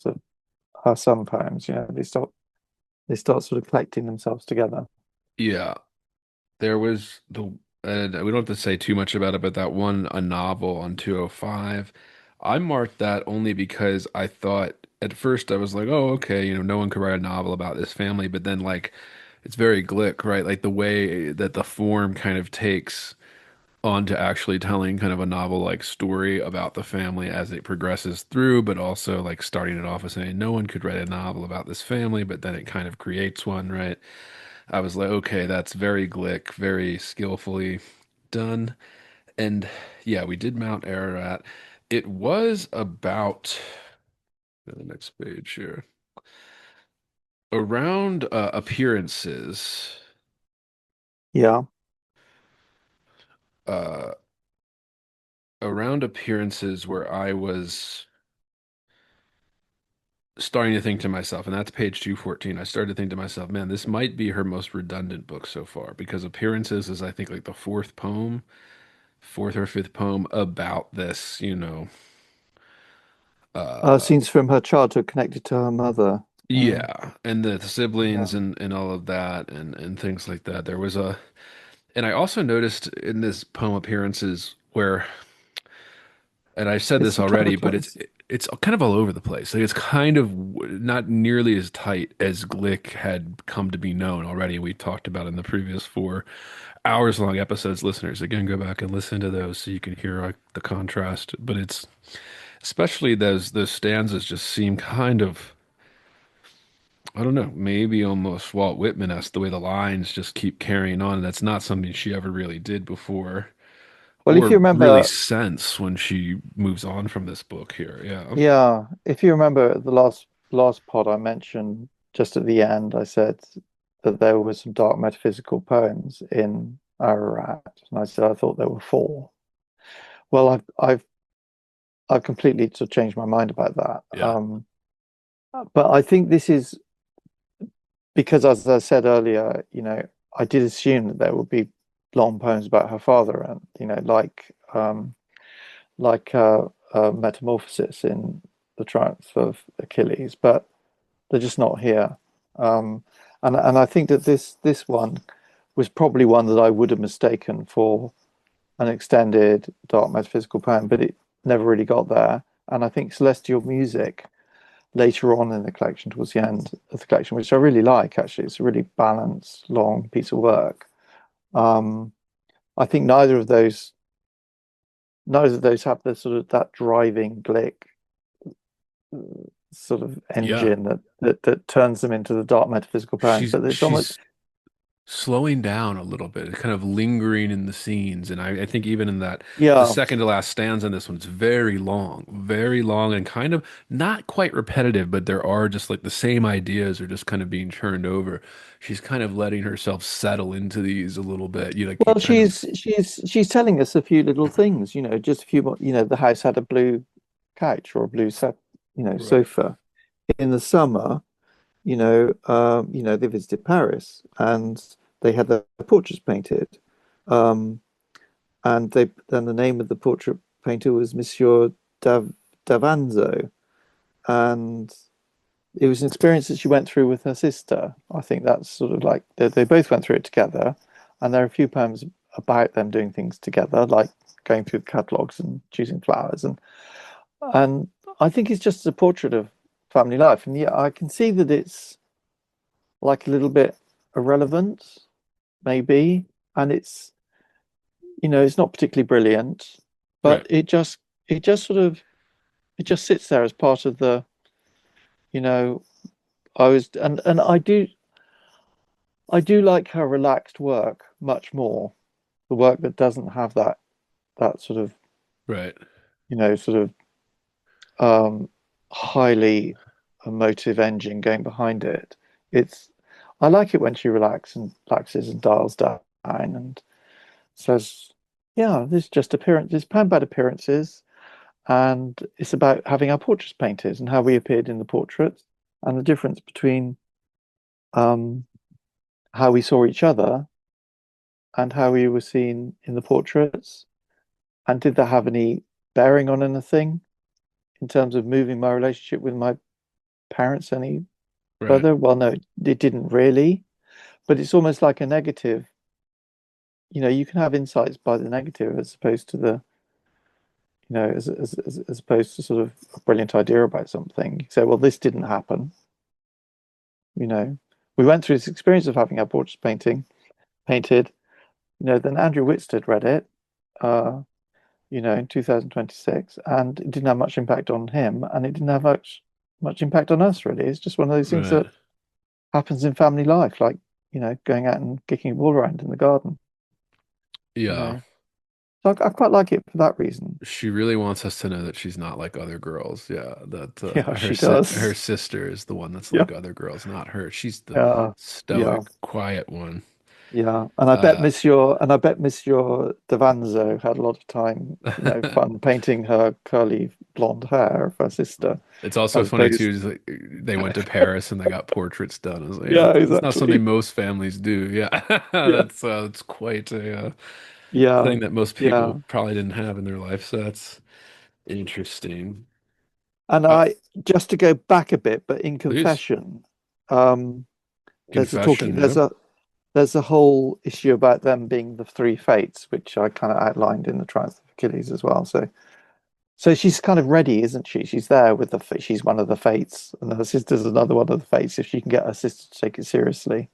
her son poems, they start sort of collecting themselves together. yeah, there was we don't have to say too much about it, but that one, a novel on 205, I marked that only because I thought at first I was like, oh, okay, no one could write a novel about this family, but then like it's very Glick, right? Like the way that the form kind of takes on to actually telling kind of a novel-like story about the family as it progresses through, but also like starting it off with saying no one could write a novel about this family, but then it kind of creates one, right? I was like, okay, that's very Glick, very skillfully done. And yeah, we did Mount Ararat. It was about the next page here. Around appearances, Yeah. uh, around appearances where I was starting to think to myself, and that's page 214. I started to think to myself, man, this might be her most redundant book so far because Appearances is, I think, like the fourth or fifth poem about this, uh, Scenes from her childhood connected to her mother. yeah, and the siblings Yeah. and all of that and things like that. And I also noticed in this poem Appearances where and I said It's this a clever already, but place. it's kind of all over the place. Like it's kind of not nearly as tight as Glick had come to be known already. We talked about in the previous 4 hours long episodes. Listeners, again, go back and listen to those so you can hear like the contrast. But it's especially those stanzas just seem kind of, I don't know, maybe almost Walt Whitman-esque, the way the lines just keep carrying on. That's not something she ever really did before, Well, if or you really remember, sense when she moves on from this book here. Yeah. yeah, if you remember the last pod I mentioned just at the end, I said that there were some dark metaphysical poems in Ararat, and I said I thought there were four. Well, I've completely sort of changed my mind about that. Yeah. But I think this is because, as I said earlier, I did assume that there would be long poems about her father, and Metamorphosis in the Triumph of Achilles, but they're just not here. Um, and I think that this one was probably one that I would have mistaken for an extended dark metaphysical poem, but it never really got there. And I think Celestial Music later on in the collection, towards the end of the collection, which I really like actually, it's a really balanced, long piece of work. Um, I think neither of those have the sort of that driving Glick sort of Yeah. engine that turns them into the dark metaphysical poems. She's But it's almost she's slowing down a little bit, kind of lingering in the scenes. And I think even in that, the yeah. second to last stanza in this one, it's very long and kind of not quite repetitive, but there are just like the same ideas are just kind of being churned over. She's kind of letting herself settle into these a little bit. You know, Well, keep kind of, she's telling us a few little things, just a few more. The house had a blue couch or a blue right, sofa. In the summer, they visited Paris and they had their portraits painted. Um, and the name of the portrait painter was Monsieur Davanzo, and it was an experience that she went through with her sister. I think that's sort of like they both went through it together, and there are a few poems about them doing things together, like going through the catalogs and choosing flowers, and I think it's just a portrait of family life, and yeah, I can see that it's like a little bit irrelevant, maybe, and it's not particularly brilliant, right, but it just sort of it just sits there as part of the you know I was and I do like her relaxed work much more, the work that doesn't have that sort of right. sort of um highly emotive engine going behind it. It's I like it when she relaxes and dials down and says, yeah, this is just appearance, this poem about appearances, and it's about having our portraits painted and how we appeared in the portraits and the difference between um, how we saw each other and how we were seen in the portraits. And did that have any bearing on anything in terms of moving my relationship with my parents any Right. further? Well, no, it didn't really, but it's almost like a negative. You can have insights by the negative as opposed to as opposed to sort of a brilliant idea about something. You say, well, this didn't happen. You know, we went through this experience of having our portraits painted. Then Andrew Wittstadt read it, uh, in 2026, and it didn't have much impact on him, and it didn't have much impact on us, really. It's just one of those things Right. that happens in family life, like, going out and kicking a ball around in the garden, you Yeah. know. So I quite like it for that reason. She really wants us to know that she's not like other girls. Yeah, that Yeah, she her does. sister is the one that's Yeah, like other girls, not her. She's the yeah, yeah. stoic, quiet one. Yeah, and Uh, I bet Monsieur Davanzo had a lot of time, fun painting her curly blonde hair of her sister, it's also as funny too. opposed. Is like they went to Paris and they got portraits done. I was like, Yeah, it's not something exactly. most families do. Yeah, Yeah, that's quite a yeah, thing that most yeah. people probably didn't have in their life. So that's interesting. And Uh, I just to go back a bit, but in Please, Confession, um, there's a talking. confession. Yeah. There's a whole issue about them being the three fates, which I kind of outlined in the Triumph of Achilles as well. So So she's kind of ready, isn't she? She's there with she's one of the fates, and her sister's another one of the fates if she can get her sister to take it seriously.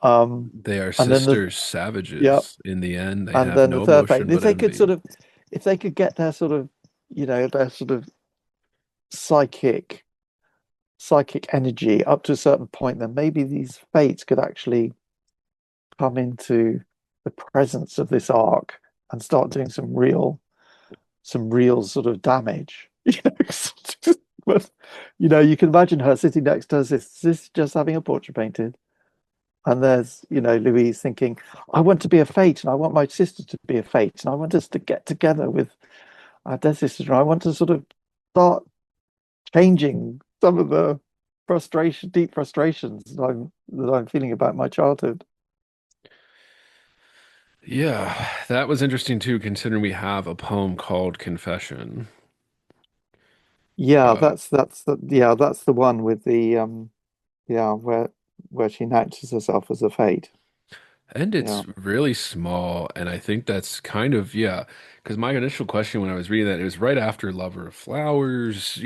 Um, They are and then sisters, yeah, savages. In the end, they and have then the no third fate. emotion If but they could envy. if they could get their sort of, their sort of psychic psychic energy up to a certain point, then maybe these fates could actually come into the presence of this arc and start doing some real sort of damage. But you can imagine her sitting next to her sister, just having a portrait painted. And there's, Louise thinking, I want to be a fate and I want my sister to be a fate and I want us to get together with our dead sister. And I want to sort of start changing some of the deep frustrations that I'm feeling about my childhood. Yeah, that was interesting too, considering we have a poem called Confession. Yeah, Uh, that's the one with the where she announces herself as a fate. and Yeah. it's really small, and I think that's kind of, yeah, because my initial question when I was reading that, it was right after Lover of Flowers,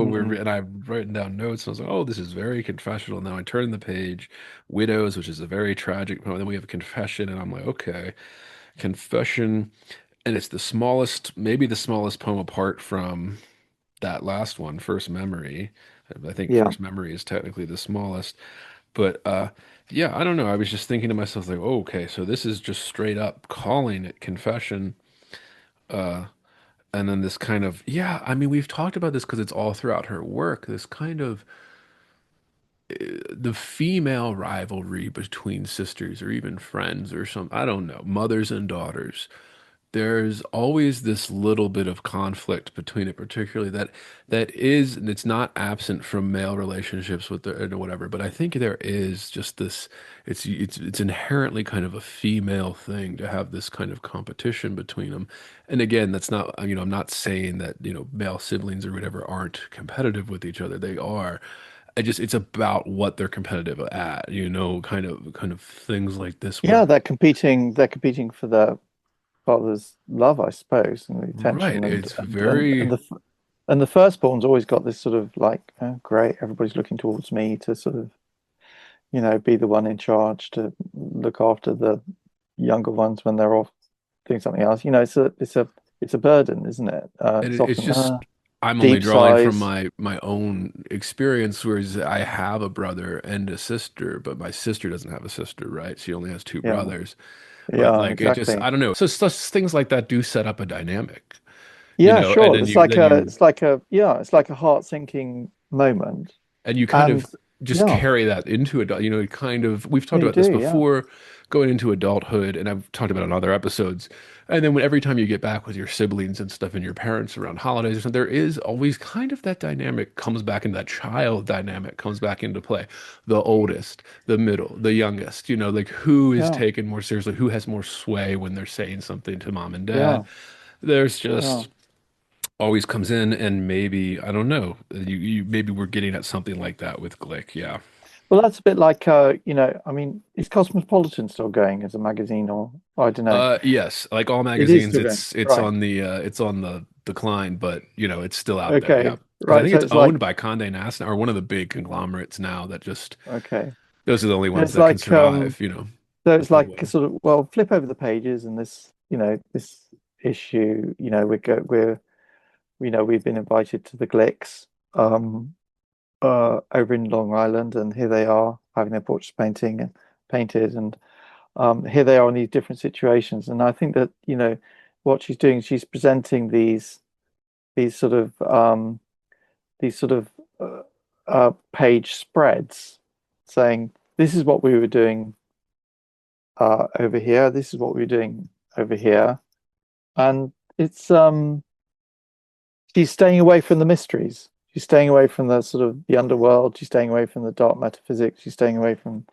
Mm, and I've written down notes, and I was like, oh, this is very confessional. Now I turn the page, Widows, which is a very tragic poem, then we have Confession, and I'm like, okay, Confession, and it's the smallest, maybe the smallest poem apart from that last one, First Memory. I think yeah. First Memory is technically the smallest. But yeah, I don't know. I was just thinking to myself like, oh, okay, so this is just straight up calling it confession. Uh and then this kind of, yeah, I mean, we've talked about this because it's all throughout her work, this kind of the female rivalry between sisters or even friends or some, I don't know, mothers and daughters. There's always this little bit of conflict between it, particularly that is, and it's not absent from male relationships with the or whatever, but I think there is just this, it's inherently kind of a female thing to have this kind of competition between them. And again, that's not, I'm not saying that, male siblings or whatever aren't competitive with each other. They are. It's about what they're competitive at, kind of things like this Yeah, where, they're competing for their father's love, I suppose, and the right, attention it's and very. the firstborn's always got this sort of like, oh, great, everybody's looking towards me to sort of, be the one in charge to look after the younger ones when they're off doing something else. It's a burden, isn't it? And It's it's often just I'm only deep drawing from sighs. my own experience, whereas I have a brother and a sister, but my sister doesn't have a sister, right? She only has two Yeah, brothers. But yeah, like it just exactly. I don't know. So it's just things like that do set up a dynamic, Yeah, and sure. then you then you It's like a heart-sinking moment. and you kind And of just yeah, carry that into adult, it kind of, we've yeah, talked you about this do, yeah. before, going into adulthood, and I've talked about it on other episodes. And then every time you get back with your siblings and stuff and your parents around holidays or something, there is always kind of that dynamic comes back into that child dynamic comes back into play. The oldest, the middle, the youngest, like who is Yeah, taken more seriously, who has more sway when they're saying something to mom and dad. yeah, There's yeah. just always comes in, and maybe I don't know, you maybe we're getting at something like that with Glick, yeah. Well, that's a bit like, I mean, is Cosmopolitan still going as a magazine, or I don't know? Yes, like all It is magazines, still going, it's right? on the decline, but it's still out there, yeah. Okay, Because I right. think So it's it's like, owned by Condé Nast or one of the big conglomerates now that just okay, those are the only and ones it's that can like, survive, so the it's full like a way. sort of, well, flip over the pages, and this issue, we've been invited to the Glicks, over in Long Island, and here they are having their portraits painted, and here they are in these different situations. And I think that what she's doing, she's presenting these sort of these sort of page spreads, saying this is what we were doing over here, this is what we were doing over here, and it's she's staying away from the mysteries. She's staying away from the sort of the underworld. She's staying away from the dark metaphysics. She's staying away from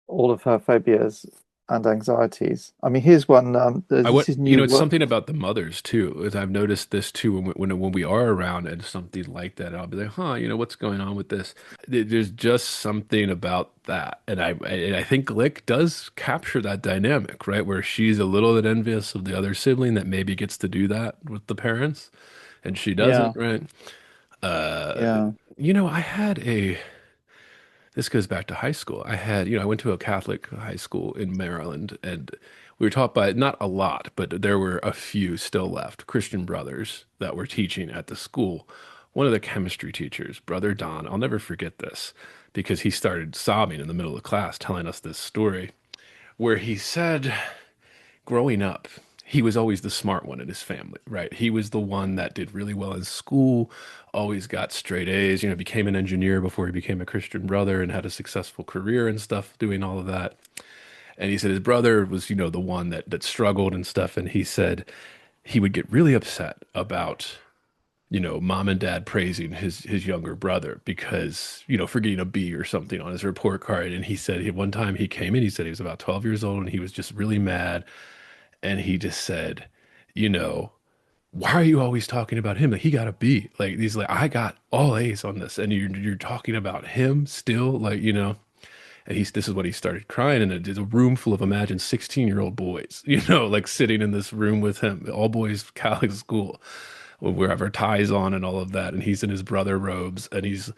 all of her phobias. and anxieties. I mean, here's one. I went, This is new it's work. something about the mothers too. Is I've noticed this too when we are around and something like that, I'll be like, huh, what's going on with this? There's just something about that, and I think Glick does capture that dynamic, right, where she's a little bit envious of the other sibling that maybe gets to do that with the parents, and she Yeah, doesn't, right? Uh, yeah. I had a this goes back to high school. I went to a Catholic high school in Maryland, and we were taught by not a lot, but there were a few still left, Christian brothers that were teaching at the school. One of the chemistry teachers, Brother Don, I'll never forget this because he started sobbing in the middle of class telling us this story where he said growing up, he was always the smart one in his family, right? He was the one that did really well in school, always got straight A's, became an engineer before he became a Christian brother and had a successful career and stuff doing all of that. And he said his brother was, the one that struggled and stuff. And he said he would get really upset about, mom and dad praising his younger brother because, for getting a B or something on his report card. And he said one time he came in, he said he was about 12 years old and he was just really mad and he just said, you know, why are you always talking about him? Like he got a B. Like he's like, I got all A's on this, and you're talking about him still, like. And this is what he started crying, and it's a room full of imagine 16-year-old boys, like sitting in this room with him, all boys Catholic school, where have our ties on and all of that, and he's in his brother robes, and it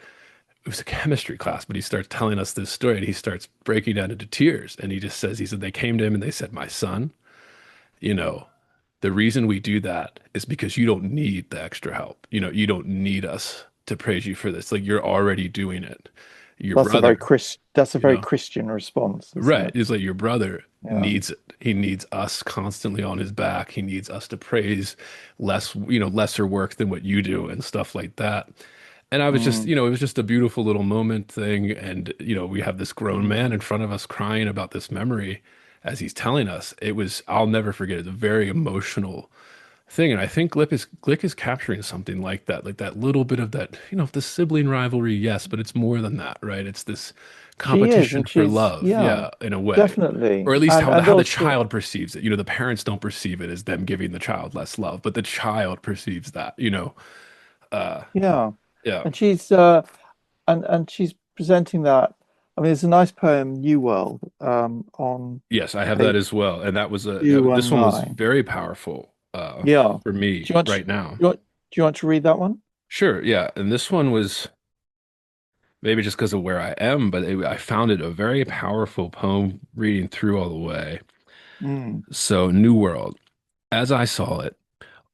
was a chemistry class, but he starts telling us this story, and he starts breaking down into tears, and he said they came to him and they said, my son, you know, the reason we do that is because you don't need the extra help. You don't need us to praise you for this. Like you're already doing it. Your brother, That's a you very know, Christian response, isn't right. it? It's like your brother Yeah. needs it. He needs us constantly on his back. He needs us to praise lesser work than what you do and stuff like that. And I was just, Mm, it was just a beautiful little moment thing. And, we have this grown mm. man in front of us crying about this memory as he's telling us. I'll never forget it. It's a very emotional thing. And I think Glick is capturing something like that little bit of that, the sibling rivalry, yes, but it's more than that, right? It's this She is, competition and for she's love, yeah, yeah, in a way. definitely, Or at least and how the also child perceives it. The parents don't perceive it as them giving the child less love, but the child perceives that. Uh, yeah, yeah. and she's presenting that. I mean, it's a nice poem, New World, on Yes, I have that page as well. And this one was 219. very powerful Yeah. for Do me you want to, right now. do you want to read that one? Sure, yeah. And this one was maybe just because of where I am, but I found it a very powerful poem reading through all the way. Mm. So, New World. As I saw it,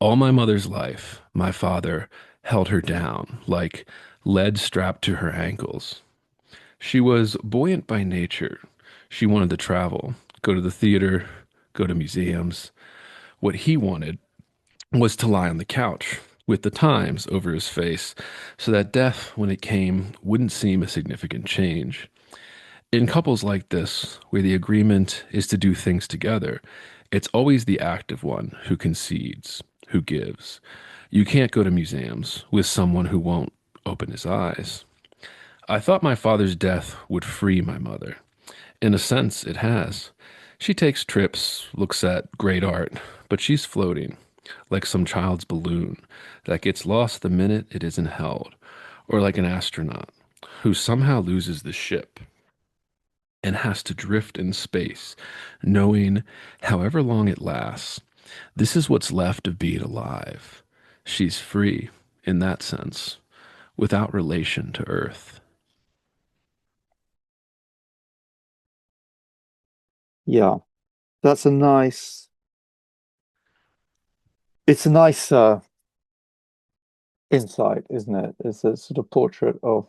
all my mother's life, my father held her down like lead strapped to her ankles. She was buoyant by nature. She wanted to travel, go to the theater, go to museums. What he wanted was to lie on the couch with the Times over his face so that death, when it came, wouldn't seem a significant change. In couples like this, where the agreement is to do things together, it's always the active one who concedes, who gives. You can't go to museums with someone who won't open his eyes. I thought my father's death would free my mother. In a sense, it has. She takes trips, looks at great art, but she's floating, like some child's balloon that gets lost the minute it isn't held, or like an astronaut who somehow loses the ship and has to drift in space, knowing, however long it lasts, this is what's left of being alive. She's free, in that sense, without relation to Earth. Yeah. That's a nice. It's a nice insight, isn't it? It's a sort of portrait of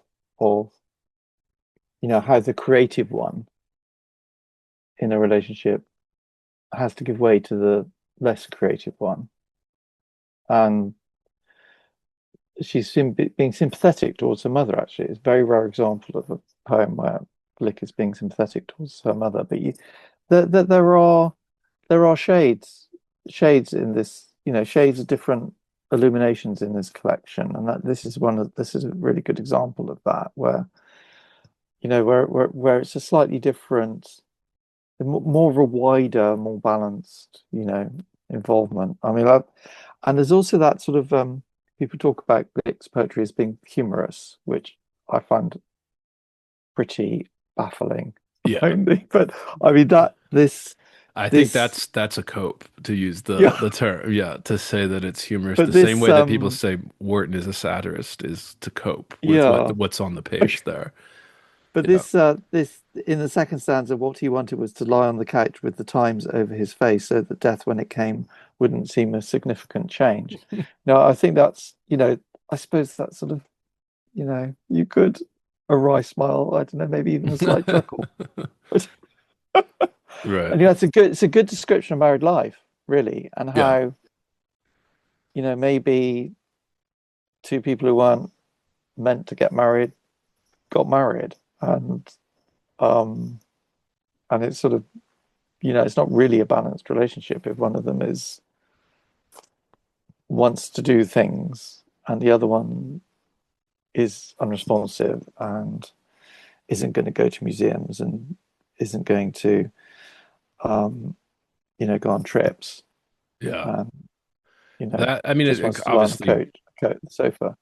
how the creative one in a relationship has to give way to the less creative one, and being sympathetic towards her mother. Actually, it's a very rare example of a poem where Blick is being sympathetic towards her mother. But there are shades in this, shades of different illuminations in this collection, and that this is a really good example of that, where where it's a slightly different more of a wider, more balanced, involvement. I mean, and there's also that sort of people talk about Glick's poetry as being humorous, which I find pretty baffling. Yeah. Only, but I mean that I think this that's a cope to use yeah, the term. Yeah, to say that it's humorous but the same this way that people say Wharton is a satirist is to cope with yeah, what's on the okay. page there. But Yeah. this in the second stanza, what he wanted was to lie on the couch with the Times over his face, so that death, when it came, wouldn't seem a significant change. Now, I think that's, I suppose that's sort of, you could a wry smile, I don't know, maybe even a slight chuckle. Right. And it's a good description of married life, really, and Yeah. how, maybe two people who weren't meant to get married got married, um, and it's sort of, it's not really a balanced relationship if one of them is wants to do things and the other one is unresponsive and isn't going to go to museums and isn't going to, um, go on trips. Yeah. Um, That I mean, just wants to lie on obviously a coat on the sofa.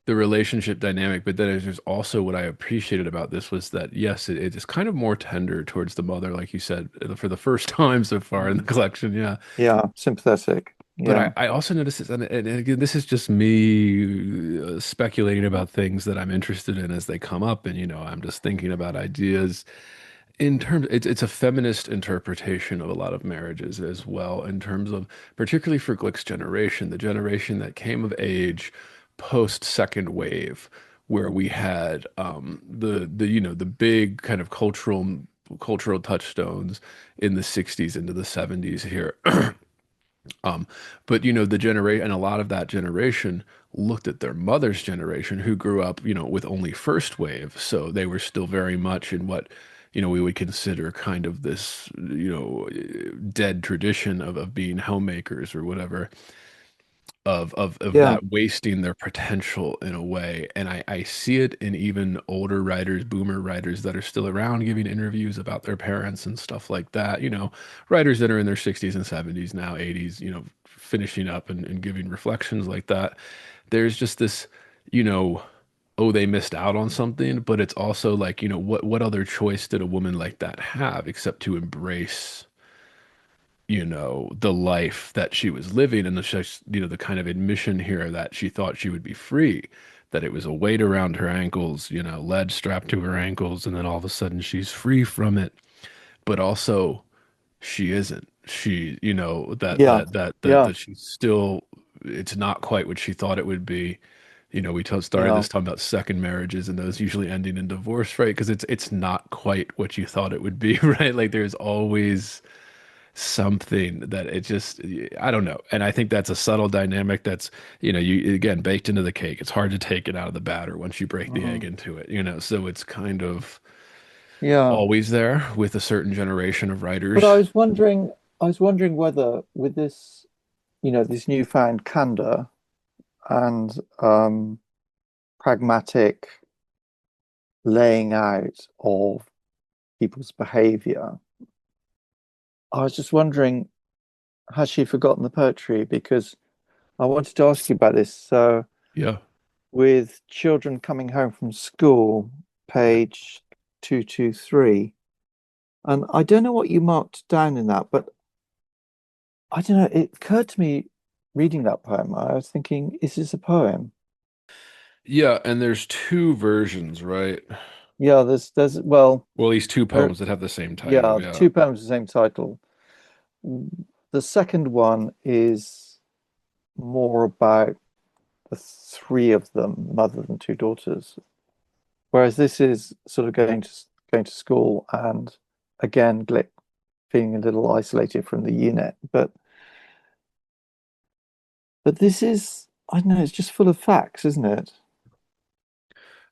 the relationship dynamic, but then there's also what I appreciated about this was that yes, it is kind of more tender towards the mother, like you said, for the first time so far in the Mm. collection. Yeah. Yeah, sympathetic. But Yeah. I also noticed this, and again, this is just me speculating about things that I'm interested in as they come up, and I'm just thinking about ideas in terms. It's a feminist interpretation of a lot of marriages as well, in terms of particularly for Glick's generation, the generation that came of age post second wave, where we had the big kind of cultural touchstones in the 60s into the 70s here. Um, but the generation and a lot of that generation looked at their mother's generation who grew up, with only first wave. So they were still very much in what, we would consider kind of this, dead tradition of being homemakers or whatever of Yeah. that wasting their potential in a way. And I see it in even older writers, boomer writers that are still around giving interviews about their parents and stuff like that. Writers that are in their 60s and 70s now, 80s, finishing up and giving reflections like that. There's just this, you know, oh, they missed out on something, but it's also like, what other choice did a woman like that have except to embrace the life that she was living and the kind of admission here that she thought she would be free, that it was a weight around her ankles, lead strapped to her ankles, and then all of a sudden she's free from it. But also she isn't. She, that Yeah. that that that Yeah. that she's still it's not quite what she thought it would be. Started Yeah. this talking about second marriages and those usually ending in divorce, right? Because it's not quite what you thought it would be, right? Like there's always something that it just I don't know. And I think that's a subtle dynamic that's, you again baked into the cake. It's hard to take it out of the batter once you break the egg Mhm. into it, so it's kind of Yeah. always there with a certain generation of But writers. I was wondering whether with this, this newfound candor and pragmatic laying out of people's behavior, I was just wondering, has she forgotten the poetry? Because I wanted to ask you about this. So, Yeah. with children coming home from school, page 223, and I don't know what you marked down in that, but I don't know, it occurred to me reading that poem, I was thinking, is this a poem? Yeah, and there's two versions, right? Yeah, well, Well, at least two there, poems that have the same yeah, title. Yeah. two poems with the same title. The second one is more about the three of them, mother and two daughters, whereas this is sort of going to school and again Glick feeling a little isolated from the unit. But this is, I don't know, it's just full of facts, isn't it?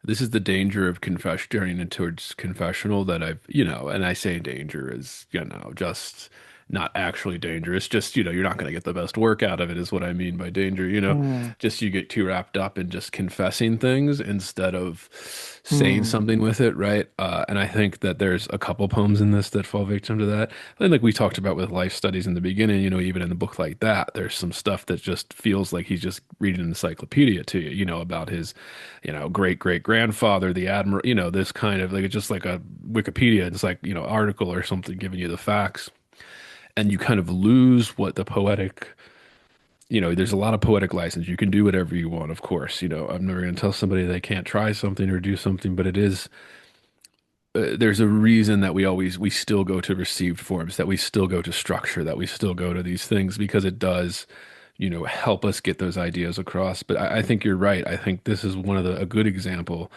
This is the danger of confession turning into towards confessional that I've, and I say danger is, just not actually dangerous, just, you're not going to get the best work out of it is what I mean by danger, Mm, just you get too wrapped up in just confessing things instead of saying mm, something with it, right? And I think that there's a couple poems in this that fall victim to that. And like we talked about with life studies in the beginning, even in a book like that, there's some stuff that just feels like he's just reading an encyclopedia to you, about his, great great grandfather, the admiral, this kind of like it's just like a Wikipedia, it's like, article or something giving you the facts. And you kind of lose what the poetic, there's a lot of poetic license. You can do whatever you want, of course. I'm never going to tell somebody they can't try something or do something, but it is there's a reason that we still go to received forms, that we still go to structure, that we still go to these things because it does, help us get those ideas across. But I think you're right. I think this is one of a good example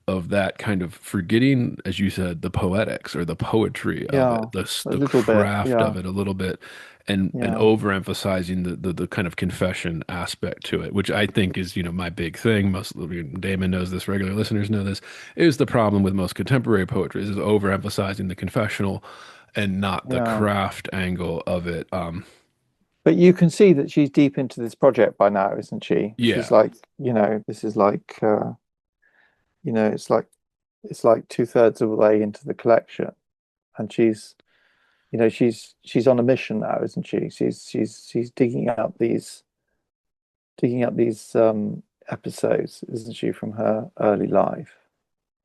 of that kind of forgetting, as you said, the poetics or the poetry of yeah, it, the a the little bit. craft of Yeah, it a little bit, and yeah, overemphasizing the kind of confession aspect to it, which I think is, my big thing. Damon knows this, regular listeners know this, is the problem with most contemporary poetry is overemphasizing the confessional and not the yeah. craft angle of it. But you can see that she's deep into this project by now, isn't she? She's Yeah. like, this is like, it's like two-thirds of the way into the collection, and she's on a mission now, isn't she? She's digging up these episodes, isn't she, from her early life,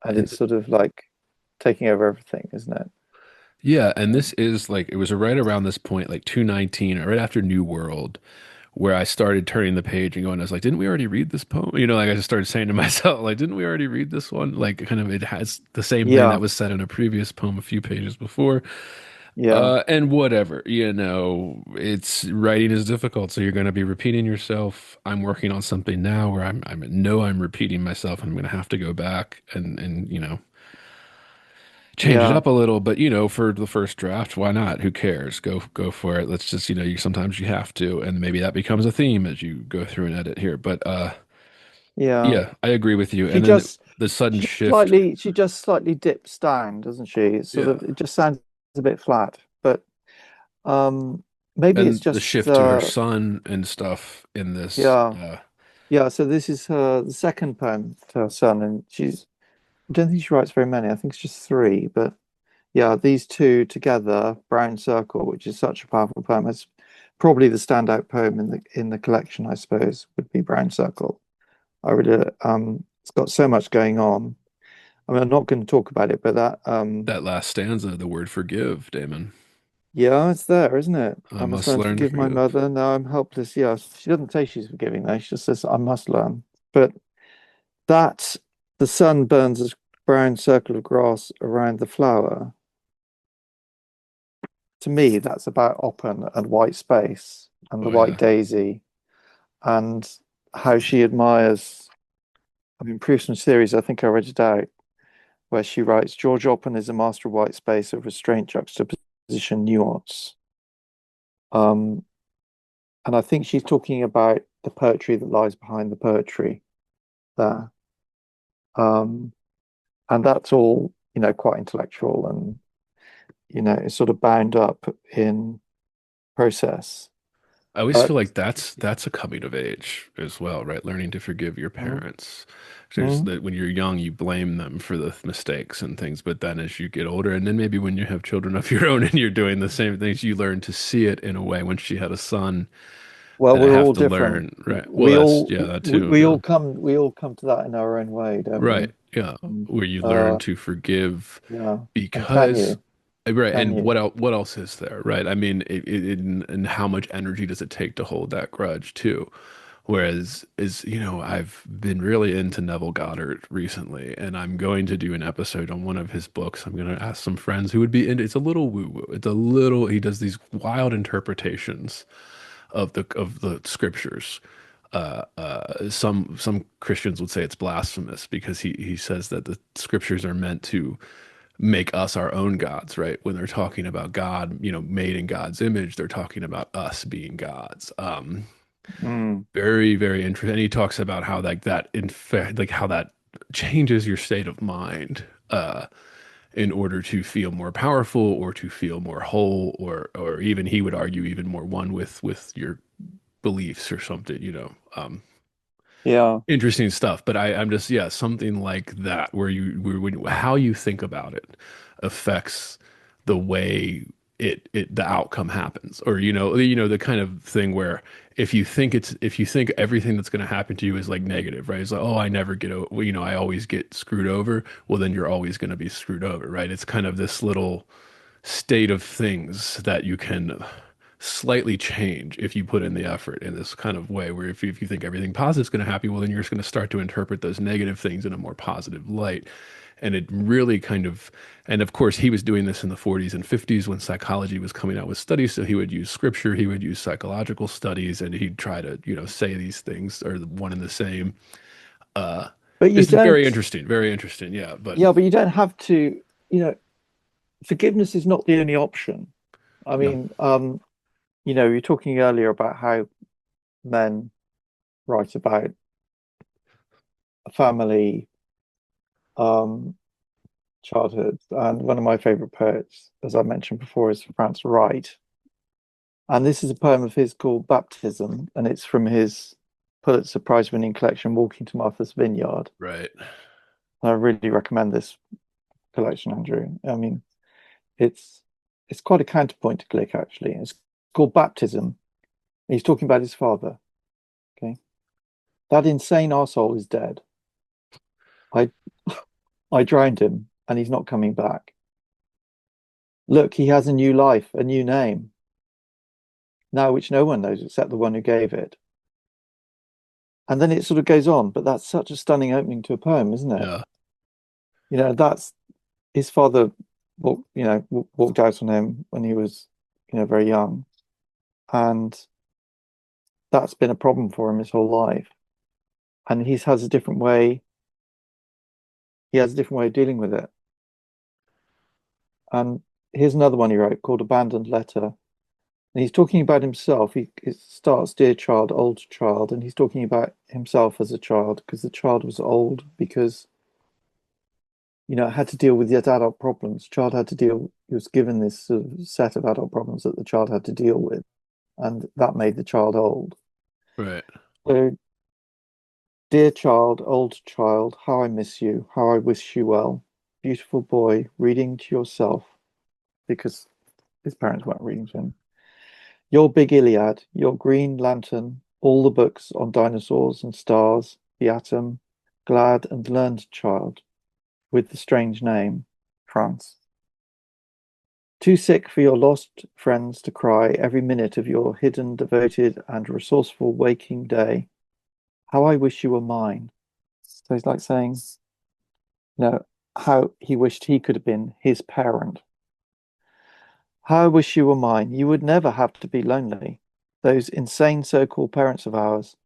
and And it's sort of like taking over everything, isn't it? yeah, and this is like it was right around this point, like 219, or right after New World, where I started turning the page and going, I was like, didn't we already read this poem? Like I just started saying to myself, like, didn't we already read this one? Like kind of it has the same thing that Yeah, was said in a previous poem a few pages before. yeah, And whatever, it's writing is difficult, so you're going to be repeating yourself. I'm working on something now where I know I'm repeating myself, and I'm going to have to go back and change it yeah, up a little. But for the first draft, why not? Who cares? Go for it. Let's just, sometimes you have to, and maybe that becomes a theme as you go through and edit here. But yeah. yeah, I agree with you. She And then just the sudden shift, she just slightly dips down, doesn't she? It's sort yeah, of it just sounds a bit flat, but um maybe it's and the just shift to her son and stuff in this. yeah. Yeah, so this is her the second poem to her son, and I don't think she writes very many. I think it's just three, but yeah, these two together, Brown Circle, which is such a powerful poem, it's probably the standout poem in the collection, I suppose, would be Brown Circle. I really it's got so much going on. I mean, I'm not going to talk about it, but That last stanza, the word forgive, Damon. yeah, it's there, isn't it? I I must must learn to learn to forgive my forgive. mother. Now I'm helpless. Yeah, she doesn't say she's forgiving though. She just says I must learn. But that the sun burns a brown circle of grass around the flower. To me, that's about open and white space and the Oh white yeah. daisy and how she admires. I mean, Proofs and Theories, I think I read it out, where she writes, George Oppen is a master of white space, of restraint, juxtaposition, nuance. Um, and I think she's talking about the poetry that lies behind the poetry there. Um, and that's all, quite intellectual and, it's sort of bound up in process. I always feel But like that's a coming of age as well, right? Learning to forgive your mm, parents. There's mm, that when you're young, you blame them for the mistakes and things, but then as you get older, and then maybe when you have children of your own and you're doing the same things, you learn to see it in a way. When she had a son, well, and I we're have all to different. learn, right? Well, that's yeah, that too, yeah. We all come to that in our own way, don't Right. we? Yeah. And, Where you learn to forgive yeah. And can because you? right. Can And you? what else is there, right? I mean, and how much energy does it take to hold that grudge too? Whereas I've been really into Neville Goddard recently, and I'm going to do an episode on one of his books. I'm going to ask some friends who would be into it's a little woo-woo. It's a little he does these wild interpretations of the scriptures. Some Christians would say it's blasphemous because he says that the scriptures are meant to make us our own gods, right? When they're talking about God, made in God's image, they're talking about us being gods. Mm, Very, very interesting. And he talks about how like that in fact like how that changes your state of mind. in order to feel more powerful or to feel more whole or even he would argue even more one with your beliefs or something, Yeah. interesting stuff. But I'm just, yeah, something like that where how you think about it affects the way the outcome happens, or the kind of thing where if you think everything that's going to happen to you is like negative, right? It's like, oh, I never get over, I always get screwed over. Well, then you're always going to be screwed over, right? It's kind of this little state of things that you can slightly change if you put in the effort in this kind of way where if you think everything positive is going to happen, well, then you're just going to start to interpret those negative things in a more positive light. And it really kind of, and of course, he was doing this in the 40s and 50s when psychology was coming out with studies. So he would use scripture, he would use psychological studies, and he'd try to, say these things are one and the same. Uh, But you it's don't, very interesting, very interesting. Yeah. But yeah, but you don't have to, you know, forgiveness is not the only option. I no, mean, you're talking earlier about how men write about a family, um, childhood. And one of my favorite poets, as I mentioned before, is Franz Wright. And this is a poem of his called Baptism, and it's from his Pulitzer Prize winning collection, Walking to Martha's Vineyard. right. I really recommend this collection, Andrew. I mean, it's it's quite a counterpoint to Glick, actually. It's called Baptism. He's talking about his father. Okay. That insane arsehole is dead. I I drowned him and he's not coming back. Look, he has a new life, a new name, now which no one knows except the one who gave it. And then it sort of goes on, but that's such a stunning opening to a poem, isn't it? Yeah. That's his father walked out on him when he was, very young. And that's been a problem for him his whole life. And he has a different way of dealing with it. And here's another one he wrote called Abandoned Letter. And he's talking about himself. It starts, Dear child, old child, and he's talking about himself as a child because the child was old because, it had to deal with yet adult problems. Child had to deal, he was given this sort of set of adult problems that the child had to deal with, and that made the child old. Right. So, dear child, old child, how I miss you, how I wish you well. Beautiful boy, reading to yourself because his parents weren't reading to him. Your big Iliad, your Green Lantern, all the books on dinosaurs and stars, the atom, glad and learned child, with the strange name, France. Too sick for your lost friends to cry every minute of your hidden, devoted, and resourceful waking day. How I wish you were mine. So he's like saying, how he wished he could have been his parent. How I wish you were mine. You would never have to be lonely. Those insane so-called parents of ours,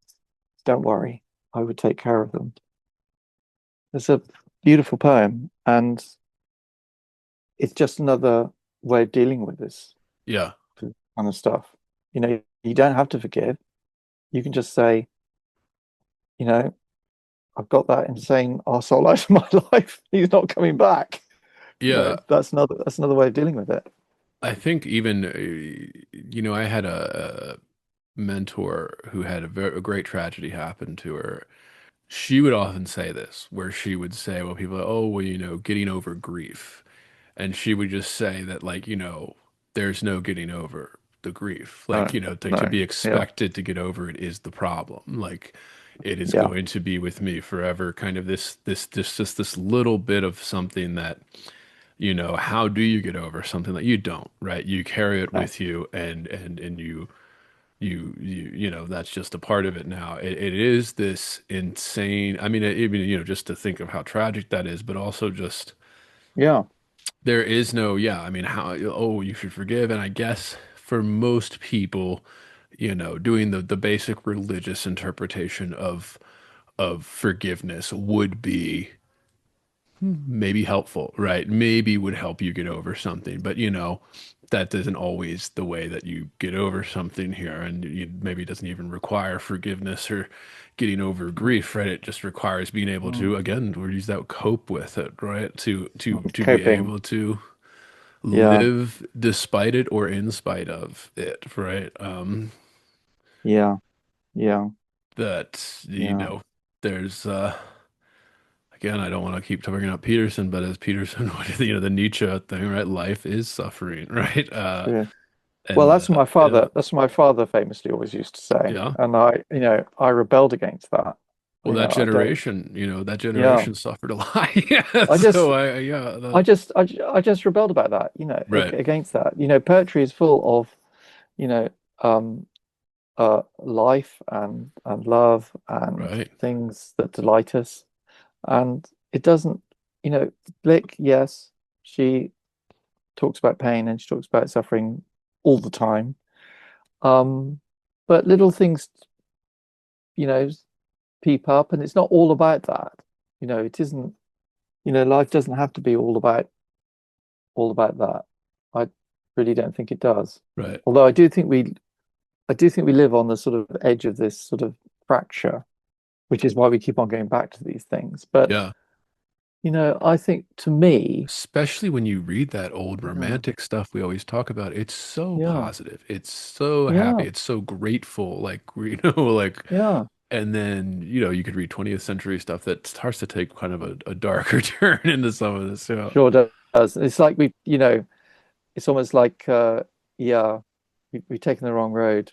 don't worry, I would take care of them. It's a beautiful poem, and it's just another way of dealing with this Yeah. kind of stuff. You don't have to forgive. You can just say, you know, I've got that insane arsehole out of my life. He's not coming back. Yeah. That's another way of dealing with it. I think even, I had a mentor who had a great tragedy happen to her. She would often say this, where she would say, well, people are, oh, well, getting over grief. And she would just say that, like, there's no getting over the grief. Like, No, to no, be yeah, expected to get over it is the problem. Like, it is yeah, going to be with me forever. Kind of just this little bit of something that, how do you get over something that you don't, right? You carry it no, with you and that's just a part of it now. It is this insane, I mean, even, just to think of how tragic that is, but also just yeah, there is no, yeah, I mean, how, oh, you should forgive. And I guess for most people, doing the basic religious interpretation of forgiveness would be maybe helpful, right? Maybe would help you get over something, but that isn't always the way that you get over something here, and maybe doesn't even require forgiveness or getting over grief, right? It just requires being able Mm. to, again, we use that cope with it, right? To be Coping. able to Yeah, live despite it or in spite of it, right? yeah, yeah, That yeah, there's again, I don't want to keep bringing up Peterson, but as Peterson, the Nietzsche thing, right? Life is suffering, right? yeah. Well, And yeah, that's what my father famously always used to say. yeah. And I rebelled against that. Well, that I don't, generation, that yeah. generation suffered a lot. Yeah. I just, So yeah, I just rebelled about that, right, against that. Poetry is full of, you know, um, life and love and right, things that delight us. And it doesn't, Blick, yes, she talks about pain and she talks about suffering all the time. Um, but little things, you know, peep up, and it's not all about that. It isn't, life doesn't have to be all about that. I really don't think it does. right. Although I do think we live on the sort of edge of this sort of fracture, which is why we keep on going back to these things. But, Yeah. I think to me, Especially when you read that old yeah, romantic stuff we always talk about, it's so yeah, positive. It's so happy. yeah, It's so grateful. Like, like, yeah, and then, you could read 20th century stuff that starts to take kind of a darker turn into some of this. Yeah. sure does. It's like it's almost like, yeah, we've taken the wrong road.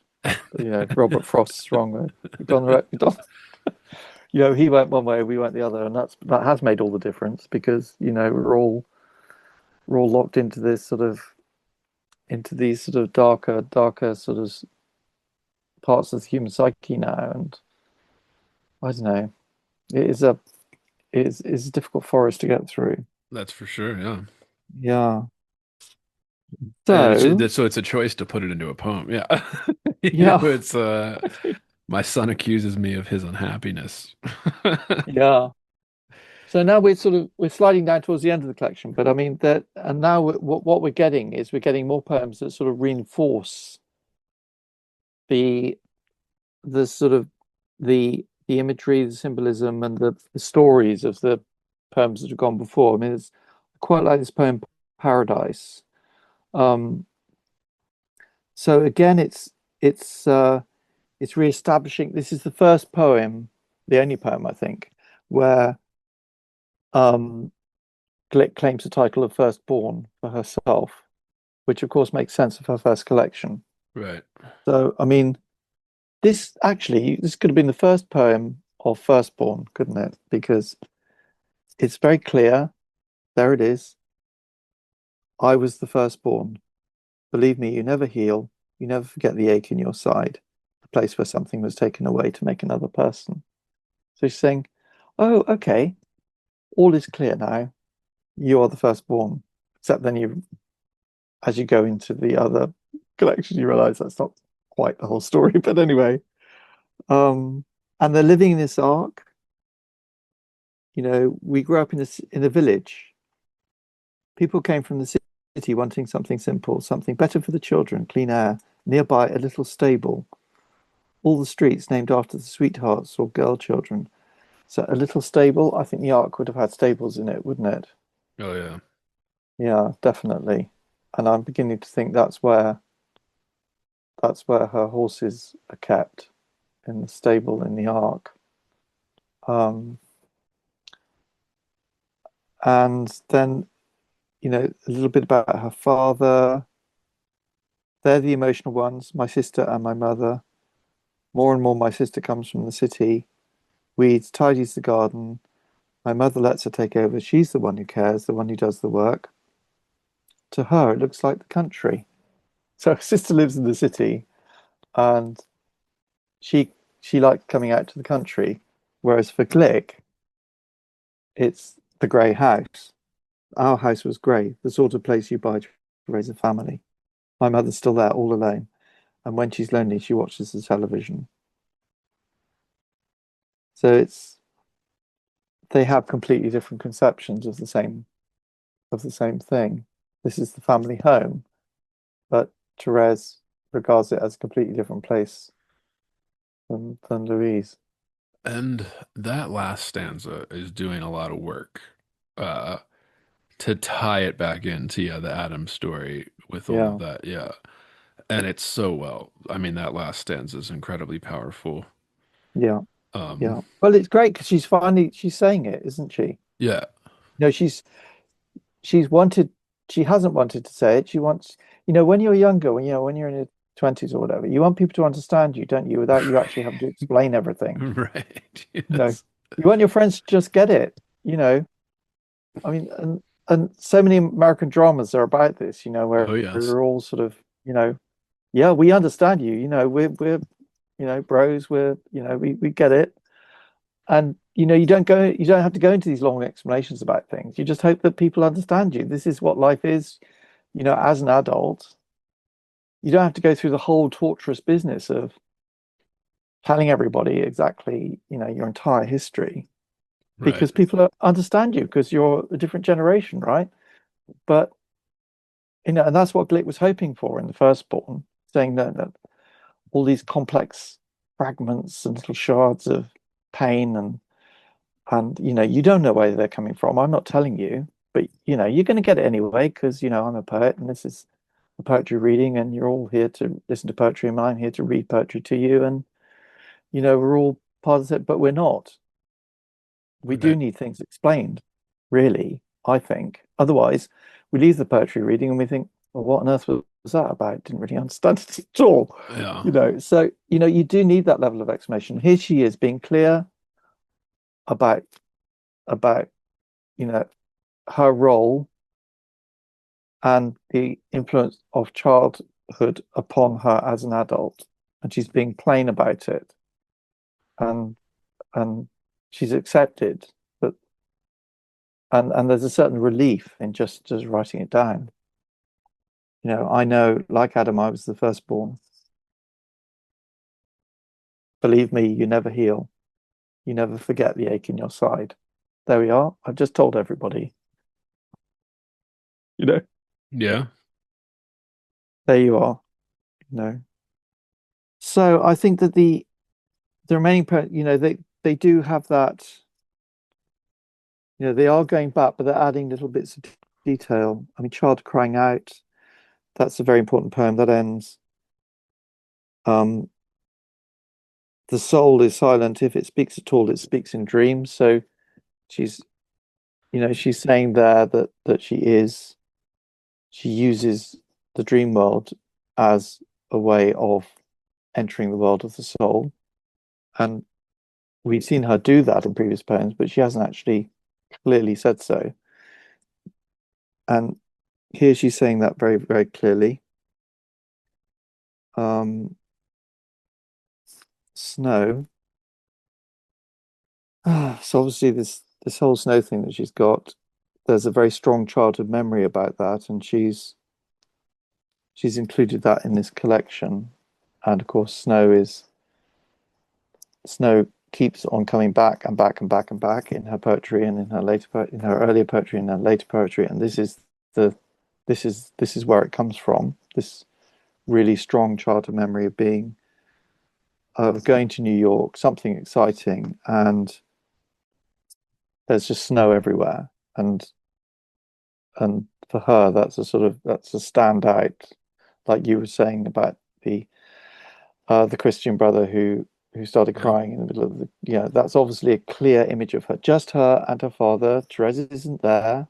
Robert Frost's wrong road. We've gone the right, we've done, he went one way, we went the other, and that has made all the difference because, we're all locked into these sort of darker sort of parts of the human psyche now, and I don't know. It is a it's a difficult forest to get through. That's for sure. Yeah. Yeah. And So, so it's a choice to put it into a poem. Yeah. yeah, It's my son accuses me of his unhappiness. yeah. So now we're sliding down towards the end of the collection, but I mean that, and now what we're getting is we're getting more poems that sort of reinforce the the sort of the imagery, the symbolism, and the stories of the poems that have gone before. I mean, it's quite like this poem Paradise. Um, so again, it's reestablishing. This is the first poem, the only poem I think, where um, Glick claims the title of firstborn for herself, which of course makes sense of her first collection. Right. So I mean, this could have been the first poem of firstborn, couldn't it? Because it's very clear. There it is. I was the firstborn. Believe me, you never heal. You never forget the ache in your side, the place where something was taken away to make another person. So she's saying, oh, okay, all is clear now. You are the firstborn. Except then as you go into the other collection, you realize that's not quite the whole story. But anyway, um, and they're living in this ark. We grew up in a village. People came from the city wanting something simple, something better for the children, clean air, nearby a little stable. All the streets named after the sweethearts or girl children. So a little stable, I think the Ark would have had stables in it, wouldn't it? Oh yeah. Yeah, definitely. And I'm beginning to think that's where her horses are kept, in the stable in the Ark. Um, and then, a little bit about her father. They're the emotional ones, my sister and my mother. More and more, my sister comes from the city, weeds, tidies the garden. My mother lets her take over. She's the one who cares, the one who does the work. To her, it looks like the country. So her sister lives in the city, and she she likes coming out to the country, whereas for Glick, it's the grey house. Our house was grey, the sort of place you buy to raise a family. My mother's still there, all alone, and when she's lonely, she watches the television. So they have completely different conceptions of the same thing. This is the family home, but Therese regards it as a completely different place than Louise. And that last stanza is doing a lot of work uh to tie it back into the Adam story with all of Yeah, that. Yeah. And it's so well. I mean, that last stanza is incredibly powerful. yeah, Um, yeah. Well, it's great because she's saying it, isn't she? yeah. You know, she's wanted she hasn't wanted to say it. She wants, when you're younger, when you're in your 20s or whatever, you want people to understand you, don't you, without you actually having to explain everything. Right. You know, Yes. you want your friends to just get it, you know. I mean, and so many American dramas are about this, Oh, where yes. we're all sort of, yeah, we understand you, we're bros, we get it. And you don't have to go into these long explanations about things. You just hope that people understand you. This is what life is, as an adult. You don't have to go through the whole torturous business of telling everybody exactly, your entire history Right. because understand you because you're a different generation, right? But and that's what Glick was hoping for in the firstborn, saying that all these complex fragments and little shards of pain and you don't know where they're coming from. I'm not telling you, but you're going to get it anyway because I'm a poet and this is a poetry reading, and you're all here to listen to poetry, and I'm here to read poetry to you, and we're all part of it, but we're not. We do Right. need things explained, really, I think. Otherwise, we leave the poetry reading and we think, well, what on earth was that about? Didn't really understand it at all. Yeah. So, you do need that level of explanation. Here she is being clear about about, you know, her role and the influence of childhood upon her as an adult. And she's being plain about it. And and she's accepted that and there's a certain relief in just writing it down. I know, like Adam, I was the firstborn. Believe me, you never heal. You never forget the ache in your side. There we are. I've just told everybody. You know, Yeah. there you are. You know. So I think that the remaining they do have that. They are going back, but they're adding little bits of detail. I mean, Child Crying Out. That's a very important poem that ends. Um, the soul is silent. If it speaks at all, it speaks in dreams. So she's she's saying there that she uses the dream world as a way of entering the world of the soul. And we've seen her do that in previous poems, but she hasn't actually clearly said so. And here she's saying that very, very clearly. Snow. So obviously this whole snow thing that she's got, there's a very strong childhood memory about that, and she's included that in this collection. And of course, snow keeps on coming back and back and back and back in her poetry and in her in her earlier poetry and her later poetry. And the this is where it comes from. This really strong childhood memory of being of going to New York, something exciting, and there's just snow everywhere. And for her, that's a standout, like you were saying about the Christian brother who started Yep. crying in the middle of the that's obviously a clear image of her, just her and her father. Therese isn't there.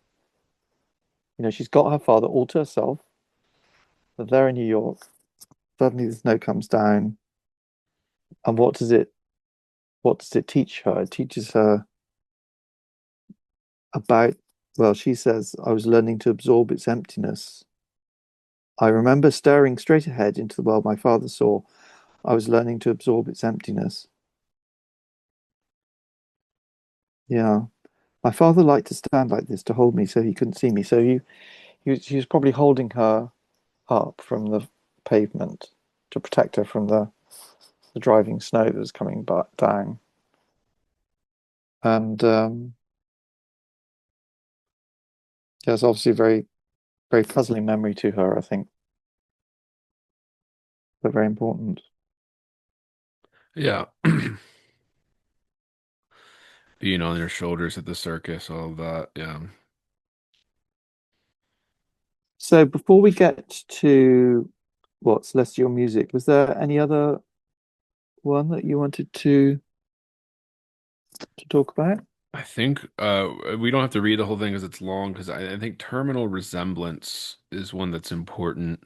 She's got her father all to herself. They're there in New York. Suddenly the snow comes down, and what does it teach her? It teaches her about, well, she says, I was learning to absorb its emptiness. I remember staring straight ahead into the world my father saw. I was learning to absorb its emptiness. Yeah. My father liked to stand like this to hold me so he couldn't see me. So he was probably holding her up from the pavement to protect her from the driving snow that was coming back down. And There's obviously a very puzzling memory to her, I think, but very important. Yeah. Being on your shoulders at the circus, all of that. Yeah. So before we get to what celestial music, was there any other one that you wanted to talk about? I think we don't have to read the whole thing because it's long because I think terminal resemblance is one that's important.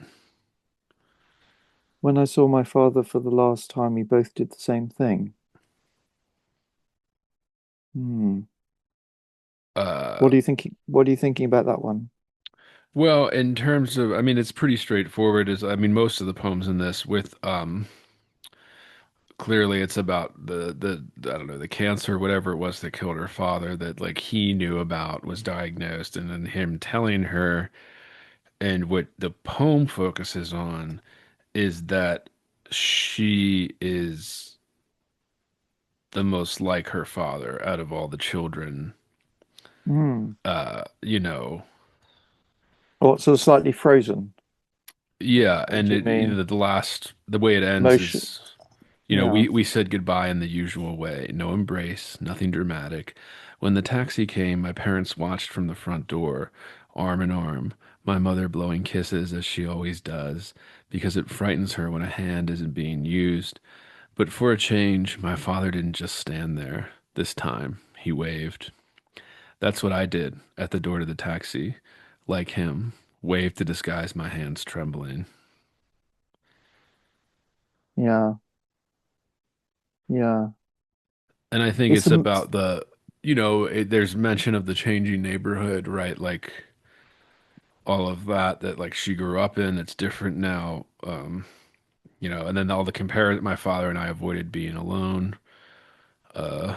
When I saw my father for the last time, we both did the same thing. Hmm. Uh What are you thinking about that one? well, in terms of I mean it's pretty straightforward as I mean most of the poems in this with clearly it's about the I don't know the cancer whatever it was that killed her father that like he knew about was diagnosed and then him telling her and what the poem focuses on is that she is the most like her father out of all the children. Hmm. You know, Or sort of slightly frozen? yeah, Or and do you it, you know, mean the last, the way it ends motion? is, you know, Yeah. we said goodbye in the usual way, no embrace, nothing dramatic. When the taxi came, my parents watched from the front door, arm in arm, my mother blowing kisses as she always does, because it frightens her when a hand isn't being used. But for a change, my father didn't just stand there. This time, he waved. That's what I did at the door to the taxi. Like him, waved to disguise my hands trembling. Yeah. Yeah. And I think It's it's a about the, there's mention of the changing neighborhood, right? Like all of that, that like she grew up in, it's different now. And then all the compare my father and I avoided being alone. Uh,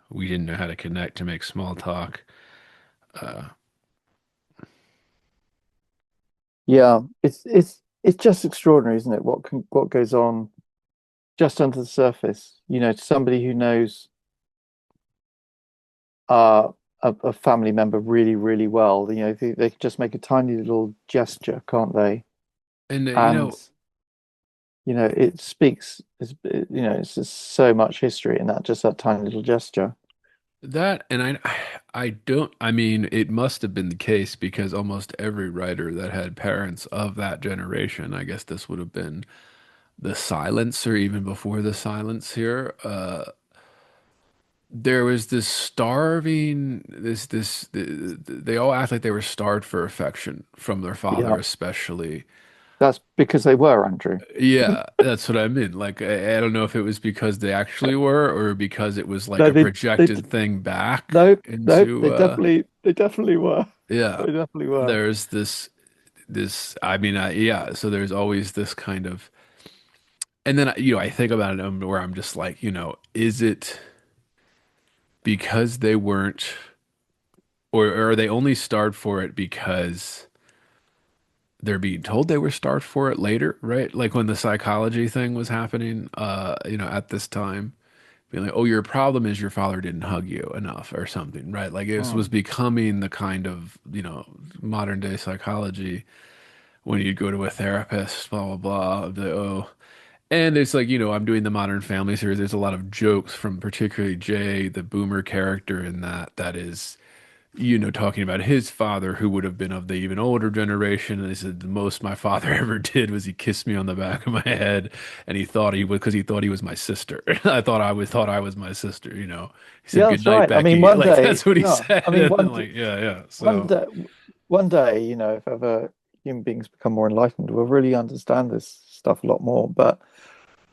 we didn't know how to connect to make small talk. Uh, Yeah, it's just extraordinary, isn't it? What goes on just under the surface? You know, to somebody who knows uh a family member really, really well, you know, they can just make a tiny little gesture, can't they? and And you know, it speaks. You know, it's just so much history in that just that tiny little gesture. that, and I don't, I mean, it must have been the case because almost every writer that had parents of that generation, I guess this would have been the silence or even before the silence here, there was this starving, they all act like they were starved for affection from their father, Yeah, especially. that's because they were, Andrew. Yeah, that's what I mean. Like, I don't know if it was because they actually were or because it was like No, a they projected thing back no, no, into, they definitely were. yeah, They definitely were. there's I mean, yeah, so there's always this kind of, and then, I think about it where I'm just like, is it because they weren't, or are they only starved for it because they're being told they were starved for it later, right? Like when the psychology thing was happening, at this time, being like, oh, your problem is your father didn't hug you enough or something, right? Like this was Mm. becoming the kind of, modern day psychology when you'd go to a therapist, blah, blah, blah, oh. And it's like, I'm doing the Modern Family series. There's a lot of jokes from particularly Jay, the boomer character in that is talking about his father, who would have been of the even older generation. And he said the most my father ever did was he kissed me on the back of my head, and he thought he was because he thought he was my sister. Thought I was my sister. He said Yeah, good that's night, right. I mean, Becky. one Like day, that's what he no, said, I mean, and then like yeah, yeah. one So day, one day, you know, if ever human beings become more enlightened, we'll really understand this stuff a lot more. But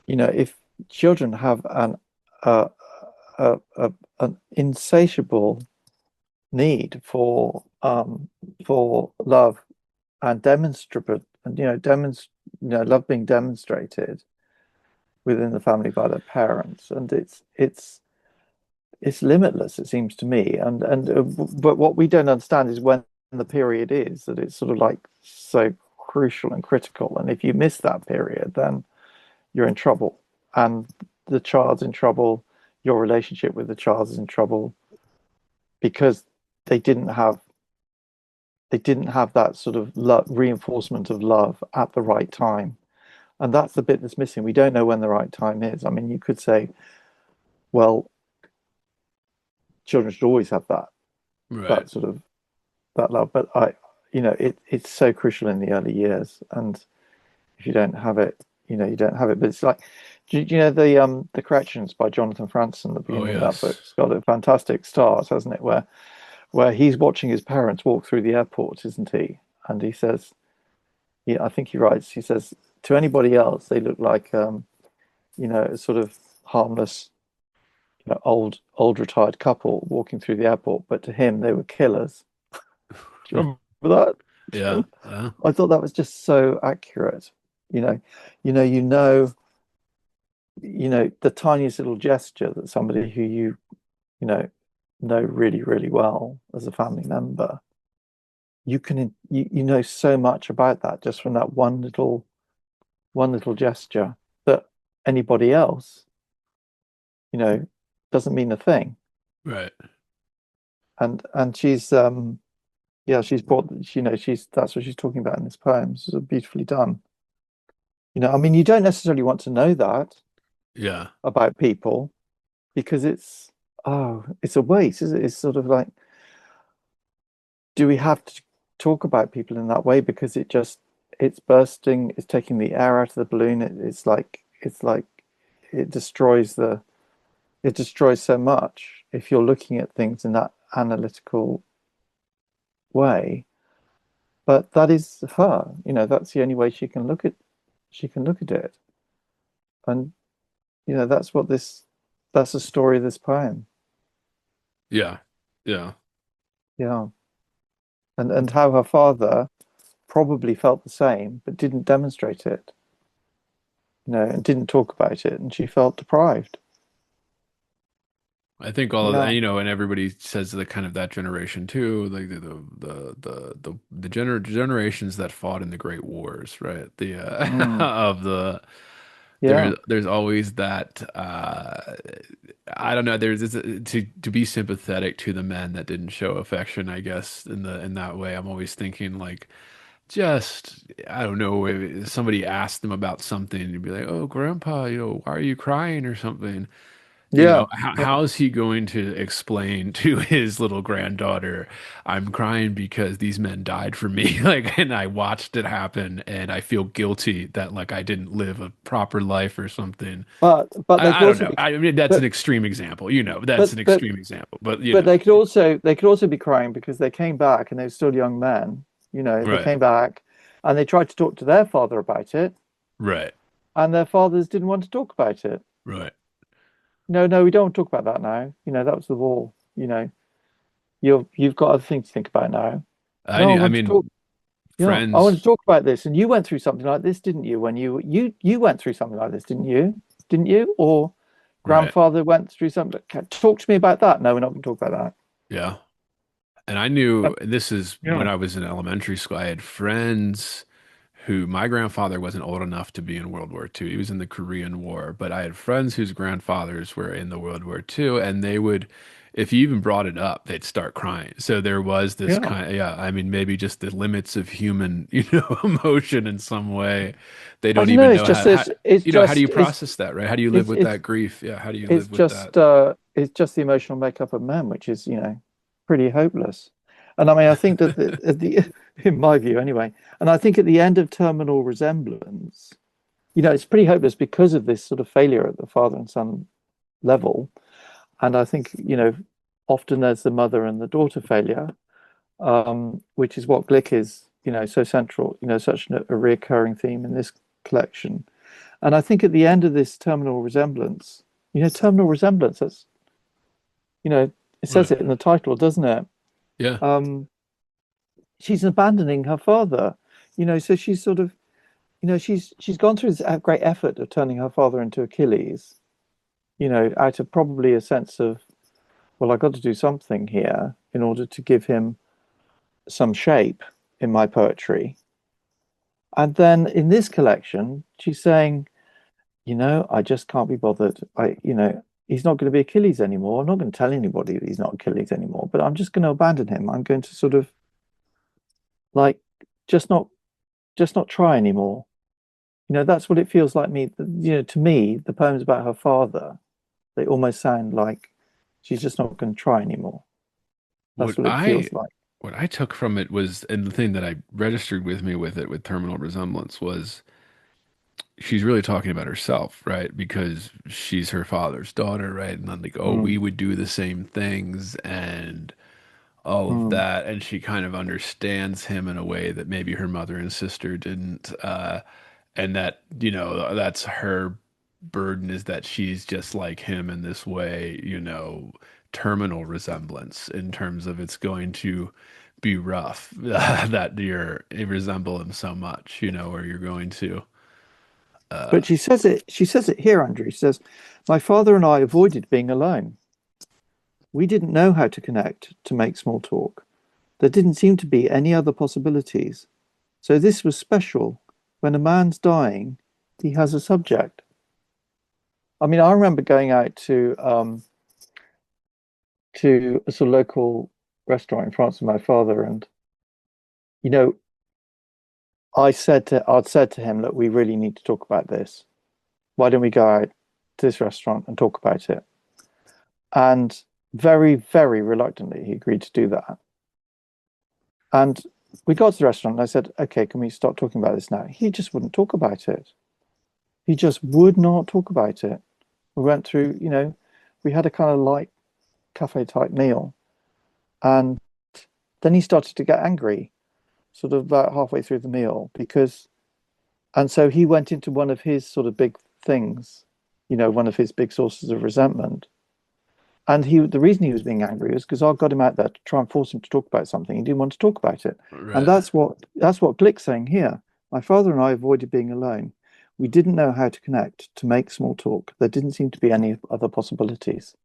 you know, if children have uh, an insatiable need for love and demonstrable, and love being demonstrated within the family by their parents, and it's limitless, it seems to me. But what we don't understand is when the period is that it's sort of like so crucial and critical. And if you miss that period, then you're in trouble, and the child's in trouble. Your relationship with the child is in trouble because they didn't have they didn't have that sort of reinforcement of love at the right time. And that's the bit that's missing. We don't know when the right time is. I mean, you could say, well, children should always have Right. that sort of that love, but it's so crucial in the early years, and if you don't have it, you don't have it. But it's like, do you know the Corrections by Jonathan Franzen, the Oh beginning of that book? yes. It's got a fantastic start, hasn't it? Where he's watching his parents walk through the airport, isn't he? And he says, yeah, I think he writes, he says, to anybody else, they look like a sort of harmless, old retired couple walking through the airport, but to him, they were killers. Do you remember Yeah. that? Yeah. I thought that was just so accurate. You know, you know, you know, the tiniest little gesture that somebody who you know really, really well as a family member, you know so much about that just from that one little gesture that anybody else, you know, doesn't mean a thing. Right. And she's yeah, she's brought, she's that's what she's talking about in this poem. It's so beautifully done. I mean, you don't necessarily want to know that Yeah. about people because it's a waste, is it? It's sort of like, do we have to talk about people in that way because it's bursting, it's taking the air out of the balloon. It's like it destroys so much if you're looking at things in that analytical way. But that is her, that's the only way she can look at it. And that's the story of this poem. Yeah. Yeah. Yeah. And how her father probably felt the same, but didn't demonstrate it, and didn't talk about it, and she felt deprived. I think all of that, Yeah. and everybody says the kind of that generation too, like the generations that fought in the Great Wars, right? The Mm. of the Yeah. there's always that I don't know, there's to be sympathetic to the men that didn't show affection, I guess in that way. I'm always thinking like just I don't know if somebody asked them about something and you'd be like, "Oh, grandpa, why are you crying or something?" Yeah. Yeah. How is he going to explain to his little granddaughter, I'm crying because these men died for me, like, and I watched it happen, and I feel guilty that like I didn't live a proper life or something. But they could I don't also know. be I mean, that's an but extreme example, that's but an but extreme example, but but they could also be crying because they came back and they were still young men. They right, came back and they tried to talk to their father about it, right, and their fathers didn't want to talk about it. right. No, no, we don't want to talk about that now. That was the war. You've got other things to think about now. No, I I want to talk. mean, Yeah, I want to friends, talk about this. And you went through something like this, didn't you? When you went through something like this, didn't you? Didn't you? Or right, grandfather went through something. Talk to me about that. No, we're not going to talk about that. yeah. And I knew Um, this is when yeah. I was in elementary school. I had friends who my grandfather wasn't old enough to be in World War II. He was in the Korean War, but I had friends whose grandfathers were in the World War II, and they would, if you even brought it up, they'd start crying. So there was this Yeah. kind yeah, I mean, maybe just the limits of human, emotion in some way. They I don't don't know. even It's know just this. It's how do you just process that, right? How do you live it's with it's that grief? Yeah, how do you it's live with that? just it's just the emotional makeup of men, which is pretty hopeless. And I mean, I think that in my view anyway, and I think at the end of Terminal Resemblance, it's pretty hopeless because of this sort of failure at the father and son level. And I think, often there's the mother and the daughter failure, which is what Glick is, so central, such a recurring theme in this collection. And I think at the end of this terminal resemblance, you know, it says Right. it in the title, doesn't it? Yeah. Um, she's abandoning her father, so she's sort of, she's gone through this great effort of turning her father into Achilles, out of probably a sense of, well, I've got to do something here in order to give him some shape in my poetry. And then in this collection, she's saying, I just can't be bothered. He's not going to be Achilles anymore. I'm not going to tell anybody that he's not Achilles anymore, but I'm just going to abandon him. I'm going to sort of like just not just not try anymore. That's what it feels like me. To me, the poems about her father, they almost sound like she's just not going to try anymore. What That's what it I feels like. what I took from it was, and the thing that I registered with me with it with terminal resemblance was she's really talking about herself, right? Because she's her father's daughter, right? And then like, oh, Mm, we would do the same things and all of mm. that, and she kind of understands him in a way that maybe her mother and sister didn't, and that, that's her burden, is that she's just like him in this way, terminal resemblance in terms of it's going to be rough, that you resemble him so much, or you're going to, uh, But she says it here, Andrew. She says, "My father and I avoided being alone. We didn't know how to connect, to make small talk. There didn't seem to be any other possibilities. So this was special. When a man's dying, he has a subject." I mean, I remember going out to a sort of local restaurant in France with my father, and you know, I'd said to him, "Look, we really need to talk about this. Why don't we go out to this restaurant and talk about it?" And very, very reluctantly, he agreed to do that. And we got to the restaurant, and I said, "Okay, can we start talking about this now?" He just wouldn't talk about it. He just would not talk about it. We went through, we had a kind of light cafe type meal, and then he started to get angry, sort of about halfway through the meal, and so he went into one of his sort of big things, one of his big sources of resentment. And the reason he was being angry was because I got him out there to try and force him to talk about something. He didn't want to talk about it. And right. that's what Glick's saying here. My father and I avoided being alone. We didn't know how to connect, to make small talk. There didn't seem to be any other possibilities.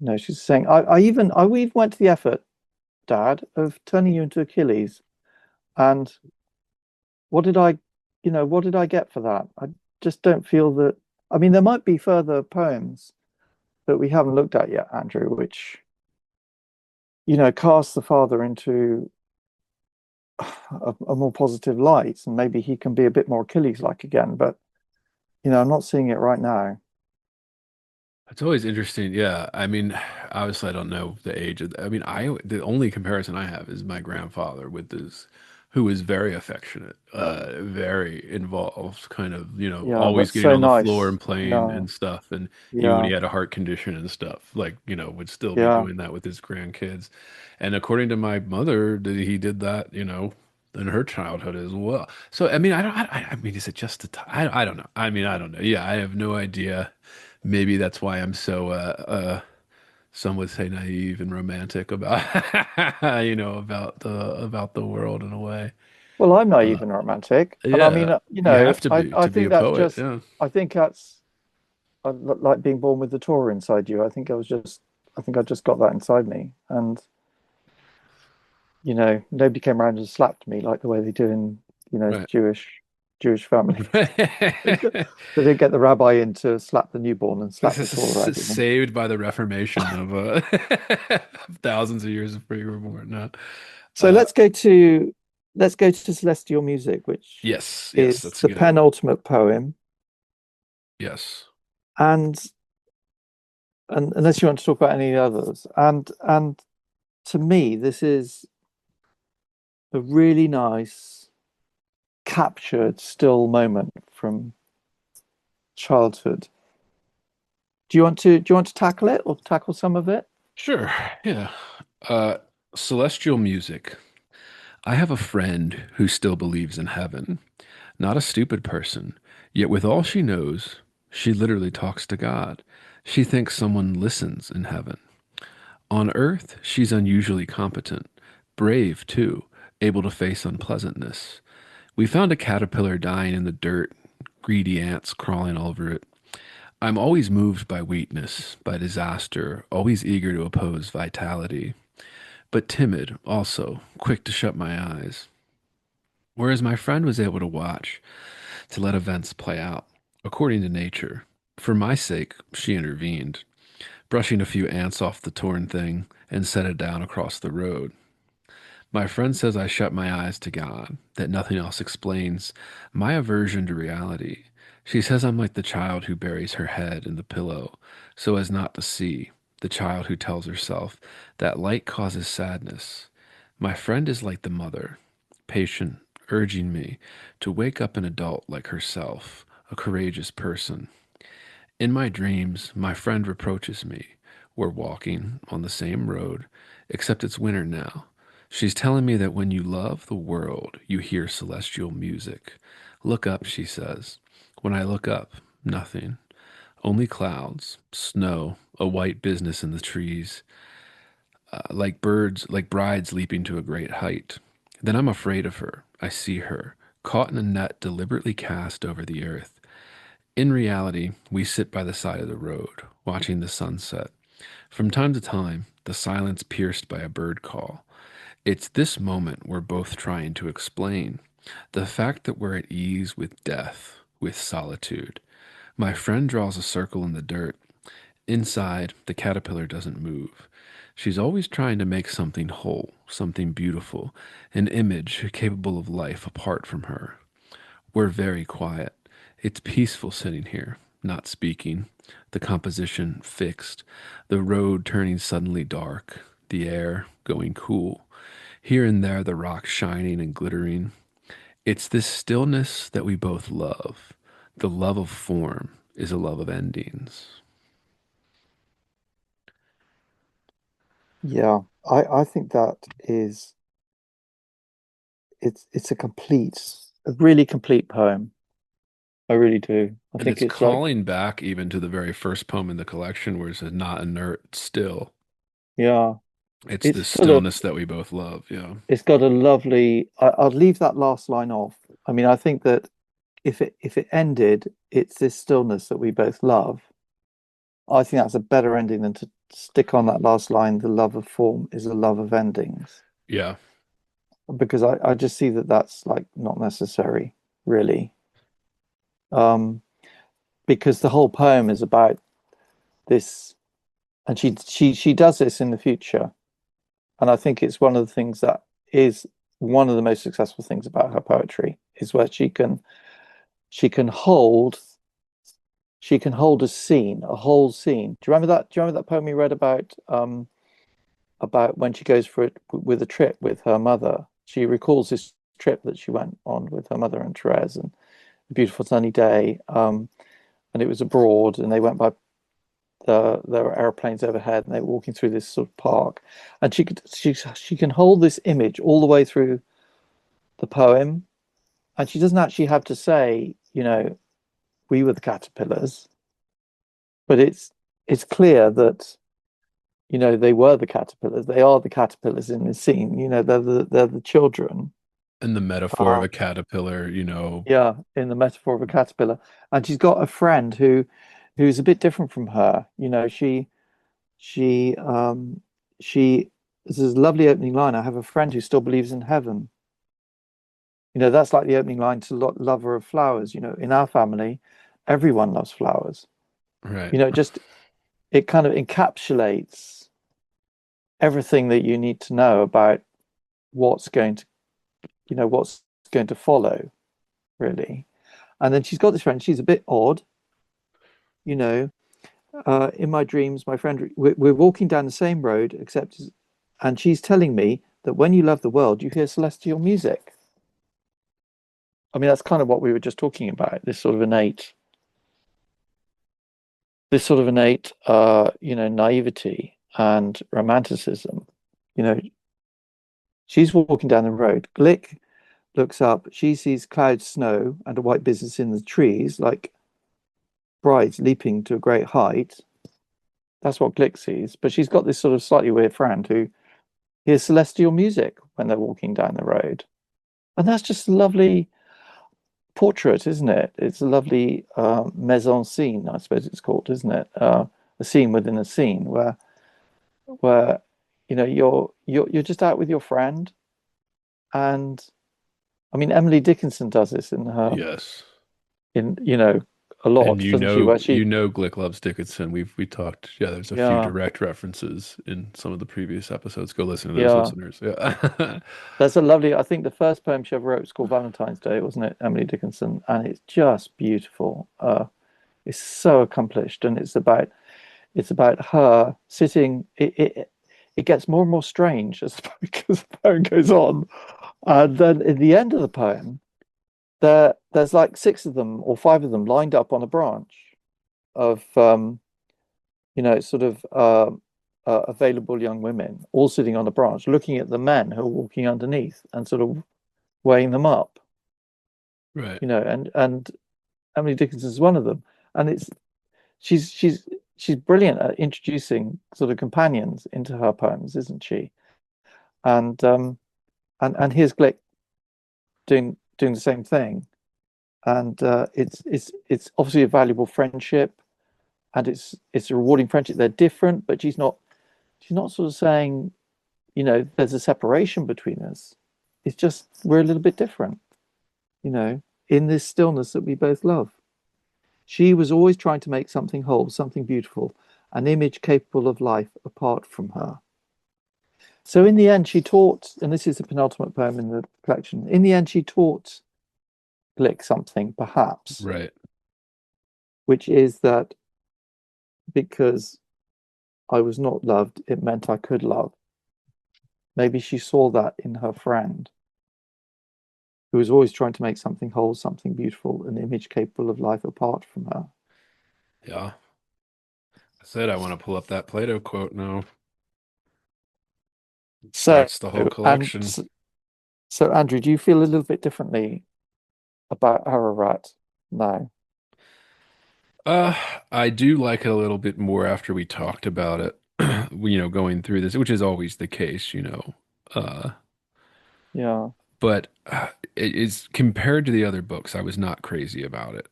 No, she's saying, we even went to the effort, Dad, of turning you into Achilles. And what did I, what did I get for that? I just don't feel that. I mean, there might be further poems that we haven't looked at yet, Andrew, which, cast the father into a more positive light, and maybe he can be a bit more Achilles-like again. But I'm not seeing it right now. It's always interesting. Yeah. I mean, obviously I don't know the age of, I mean, the only comparison I have is my grandfather with his, who was very affectionate, very involved, kind of, Yeah, always that's getting so on the floor nice. and playing Yeah, and stuff. And even when he yeah, had a heart condition and stuff, like, would still be yeah. doing that with his grandkids. And according to my mother, he did that, in her childhood as well. So, I mean, I mean, is it just I don't know. I mean, I don't know. Yeah, I have no idea. Maybe that's why I'm so some would say naive and romantic about about the world in a way. Well, I'm Uh naive and romantic, and I mean, yeah, you have to be I to be think a that's poet. just, Yeah. I think that's like being born with the Torah inside you. I think I just got that inside me, and nobody came around and slapped me like the way they do in, Right. Jewish families. They didn't get the rabbi in to slap the newborn and slap This the is Torah out of them. saved by the Reformation of of thousands of years of pre born. No. So Uh let's go to Celestial Music, which yes, yes, is that's a the good idea. penultimate poem. Yes. And unless you want to talk about any others, and to me, this is a really nice captured still moment from childhood. Do you want to tackle it or tackle some of it? Sure. Yeah. Uh Celestial music. I have a friend who still believes in heaven. Not a stupid person, yet with all she knows, she literally talks to God. She thinks someone listens in heaven. On earth, she's unusually competent, brave too, able to face unpleasantness. We found a caterpillar dying in the dirt, greedy ants crawling over it. I'm always moved by weakness, by disaster, always eager to oppose vitality, but timid also, quick to shut my eyes. Whereas my friend was able to watch, to let events play out according to nature. For my sake, she intervened, brushing a few ants off the torn thing and set it down across the road. My friend says I shut my eyes to God, that nothing else explains my aversion to reality. She says I'm like the child who buries her head in the pillow so as not to see, the child who tells herself that light causes sadness. My friend is like the mother, patient, urging me to wake up an adult like herself, a courageous person. In my dreams, my friend reproaches me. We're walking on the same road, except it's winter now. She's telling me that when you love the world, you hear celestial music. Look up, she says. When I look up, nothing. Only clouds, snow, a white business in the trees, like birds, like brides leaping to a great height. Then I'm afraid of her. I see her, caught in a net deliberately cast over the earth. In reality, we sit by the side of the road, watching the sunset. From time to time, the silence pierced by a bird call. It's this moment we're both trying to explain. The fact that we're at ease with death, with solitude. My friend draws a circle in the dirt. Inside, the caterpillar doesn't move. She's always trying to make something whole, something beautiful, an image capable of life apart from her. We're very quiet. It's peaceful sitting here, not speaking, the composition fixed, the road turning suddenly dark, the air going cool, here and there the rocks shining and glittering. It's this stillness that we both love. The love of form is a love of endings. Yeah, I think that is it's a really complete poem. I really do. I And think it's it's like, calling back even to the very first poem in the collection where it says, not inert, still. yeah, It's it's the full of stillness that we both love. Yeah. it's got a lovely I'll leave that last line off. I mean, I think that if it ended, it's this stillness that we both love. I think that's a better ending than to stick on that last line, the love of form is a love of endings. Yeah. Because I just see that that's like not necessary, really. Um, because the whole poem is about this, and she does this in the future, and I think it's one of the things that is one of the most successful things about her poetry is where she can hold she can hold a scene, a whole scene. Do you remember that? Do you remember that poem we read about when she goes for it with a trip with her mother? She recalls this trip that she went on with her mother and Therese, and a beautiful sunny day. And it was abroad, and they went by there were airplanes overhead, and they were walking through this sort of park, and she can hold this image all the way through the poem, and she doesn't actually have to say, we were the caterpillars, but it's clear that they were the caterpillars. They are the caterpillars in this scene. They're the children. And the metaphor of Uh, a caterpillar, yeah, in the metaphor of a caterpillar, and she's got a friend who's a bit different from her. She she This is a lovely opening line. I have a friend who still believes in heaven. That's like the opening line to Lover of Flowers. In our family, everyone loves flowers. right? Just it kind of encapsulates everything that you need to know about what's going to, what's going to follow, really. And then she's got this friend. She's a bit odd, you know. In my dreams, my friend, we're walking down the same road, and she's telling me that when you love the world, you hear celestial music. I mean, that's kind of what we were just talking about. This sort of innate, naivety and romanticism. You know, she's walking down the road. Glick looks up. She sees clouds, snow, and a white business in the trees, like brides leaping to a great height. That's what Glick sees. But she's got this sort of slightly weird friend who hears celestial music when they're walking down the road. And that's just a lovely portrait, isn't it? It's a lovely mise en scene, I suppose it's called, isn't it? A scene within a scene where you're just out with your friend, and I mean Emily Dickinson does this in her Yes. in you know a And lot, doesn't she? Where you she, know Glick loves Dickinson. We talked. Yeah, there's a few yeah, direct references in some of the previous episodes. Go listen to those, yeah. listeners. Yeah. There's a lovely, I think the first poem she ever wrote was called Valentine's Day, wasn't it? Emily Dickinson. And it's just beautiful. It's so accomplished, and it's about her sitting. It gets more and more strange as because the poem goes on, and then in the end of the poem, there's like six of them or five of them lined up on a branch of sort of available young women, all sitting on a branch, looking at the men who are walking underneath and sort of weighing them up. Right. And Emily Dickinson is one of them, and it's she's she's she's brilliant at introducing sort of companions into her poems, isn't she? And here's Glick doing the same thing, and it's obviously a valuable friendship, and it's a rewarding friendship. They're different, but she's not sort of saying, there's a separation between us. It's just we're a little bit different, in this stillness that we both love. She was always trying to make something whole, something beautiful, an image capable of life apart from her. So in the end, she taught, and this is the penultimate poem in the collection. In the end, she taught Glick something, perhaps, Right. which is that because I was not loved, it meant I could love. Maybe she saw that in her friend, who was always trying to make something whole, something beautiful, an image capable of life apart from her. Yeah. I said I want to pull up that Plato quote now. It So, starts the whole and collection. so, Andrew, do you feel a little bit differently about Ararat now? Uh, I do like it a little bit more after we talked about it, going through this,. Which is always the case. Uh, Yeah, but it is compared to the other books, I was not crazy about it.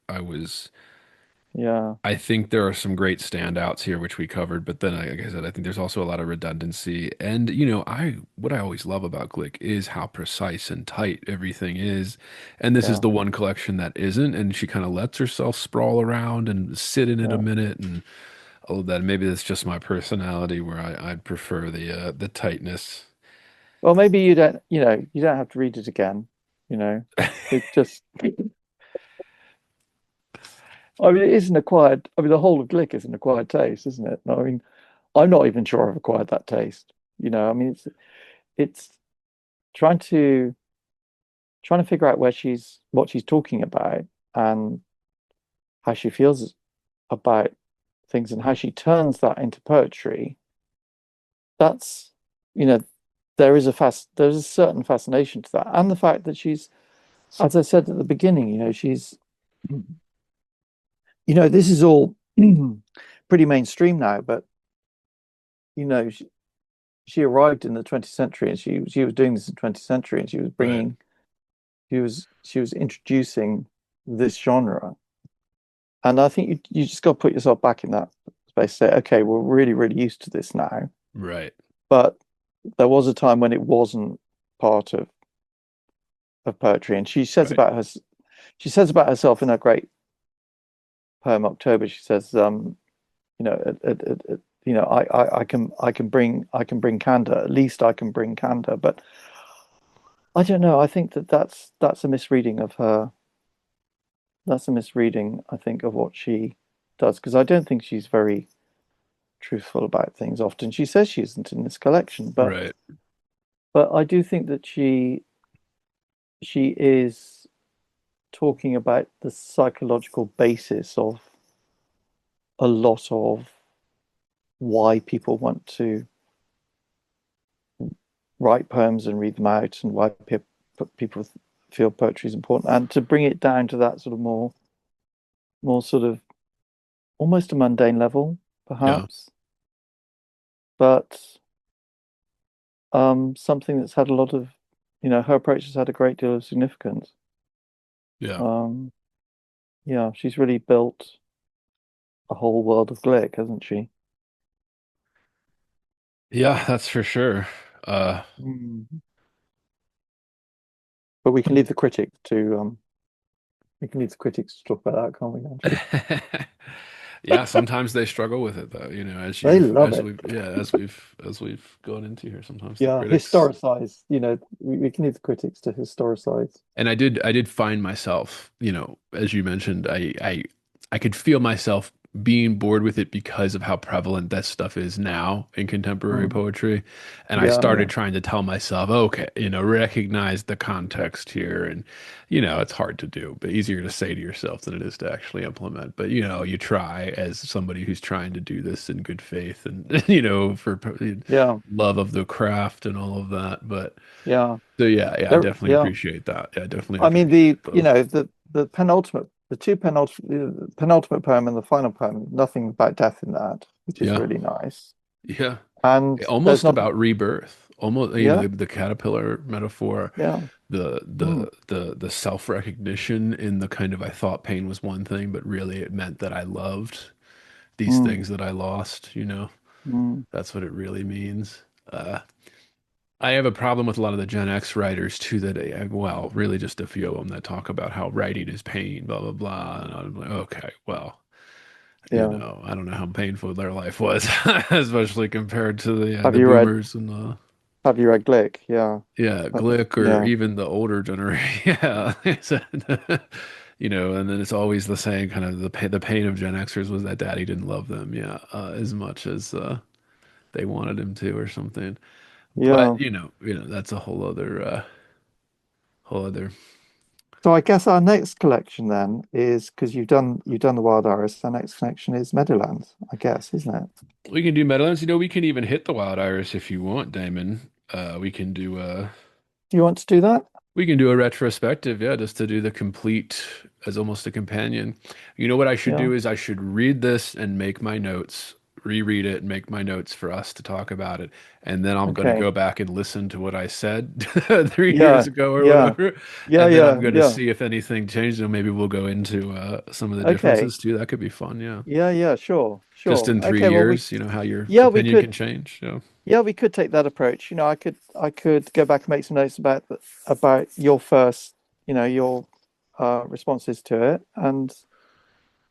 yeah, I think there are some great standouts here, which we covered, but then, like I said, I think there's also a lot of redundancy. And, what I always love about Glick is how precise and tight everything is. And this is yeah, the one collection that isn't, and she kind of lets herself sprawl around and sit in it a yeah. minute and all of that. Maybe that's just my personality where I'd prefer the tightness. Well, maybe you don't have to read it again. It just, I mean, it is an acquired, I mean, the whole of Glick is an acquired taste, isn't it? I mean, I'm not even sure I've acquired that taste. I mean, it's trying to trying to figure out what she's talking about and how she feels about things and how she turns that into poetry. That's, you know, there's a certain fascination to that. And the fact that she's, as I said at the beginning, this is all pretty mainstream now, but she arrived in the 20th century and she was doing this in the 20th century and Right. she was introducing this genre. And I think you just got to put yourself back in that space, say, okay, we're really, really used to this now. Right. But there was a time when it wasn't part of poetry. And Right. she says about herself in her great poem October, she says, I can bring candor. At least I can bring candor. But I don't know. I think that's a misreading of her. That's a misreading, I think, of what she does because I don't think she's very truthful about things often. She says she isn't in this collection, but Right. I do think that she is talking about the psychological basis of a lot of why people want to write poems and read them out and why people feel poetry is important and to bring it down to that sort of more sort of almost a mundane level Yeah. perhaps, but something that's had a lot of, her approach has had a great deal of significance. Yeah. um yeah, she's really built a whole world of Glick, hasn't she? Yeah, that's for sure. Uh, Mm. But we can leave the critic to We can need the critics to talk about that, can't we, Andrew? Yeah, sometimes they struggle with it though, They love it. as we've gone into here, sometimes the Yeah, critics. historicize. We can need the critics to historicize. And I did find myself, as you mentioned, I could feel myself being bored with it because of how prevalent that stuff is now in contemporary Mm. poetry. And I Yeah, started yeah, trying to tell myself, okay, recognize the context here. And, it's hard to do, but easier to say to yourself than it is to actually implement. But, you try as somebody who's trying to do this in good faith and, for yeah, love of the craft and all of that. But yeah. so yeah, I There, definitely yeah. appreciate that. Yeah, I definitely I mean, appreciate both. the two penultimate poem and the final poem, nothing about death in that, which is Yeah, really nice. yeah. And there's Almost not, about rebirth. Almost, yeah, the caterpillar metaphor, yeah, the mm, the self-recognition in the kind of I thought pain was one thing, but really it meant that I loved these mm, things that I lost. mm, That's what it really means. Uh, I have a problem with a lot of the Gen X writers too, that well, really just a few of them that talk about how writing is pain, blah blah blah. And I'm like, okay, well, yeah. I don't know how painful their life was, especially compared to the Have the you read boomers and the Have you read Glick? Yeah, yeah, that, Glick or yeah, even the older generation. Yeah. And then it's always the same kind of the pain of Gen Xers was that daddy didn't love them, yeah, as much as they wanted him to or something. But yeah. that's a whole other. So I guess our next collection then is because you've done the Wild Iris. Our next collection is Meadowlands, I guess, isn't it? We can do Meadowlands. We can even hit the Wild Iris if you want, Damon. We can do Do you want to do that? a retrospective, yeah, just to do the complete as almost a companion. What I should Yeah. do is I should read this and make my notes, reread it and make my notes for us to talk about it. And then I'm going to Okay. go back and listen to what I said 3 years Yeah. ago or Yeah. whatever. Yeah. And then I'm Yeah. going to Yeah. see if anything changed. And maybe we'll go into some of the Okay. differences too. That could be fun, yeah. Yeah. Yeah. Sure. Just Sure. in three Okay. Well, we years, how your yeah we opinion can could change. Yeah. yeah we could take that approach. I could go back and make some notes about your first your responses to it, and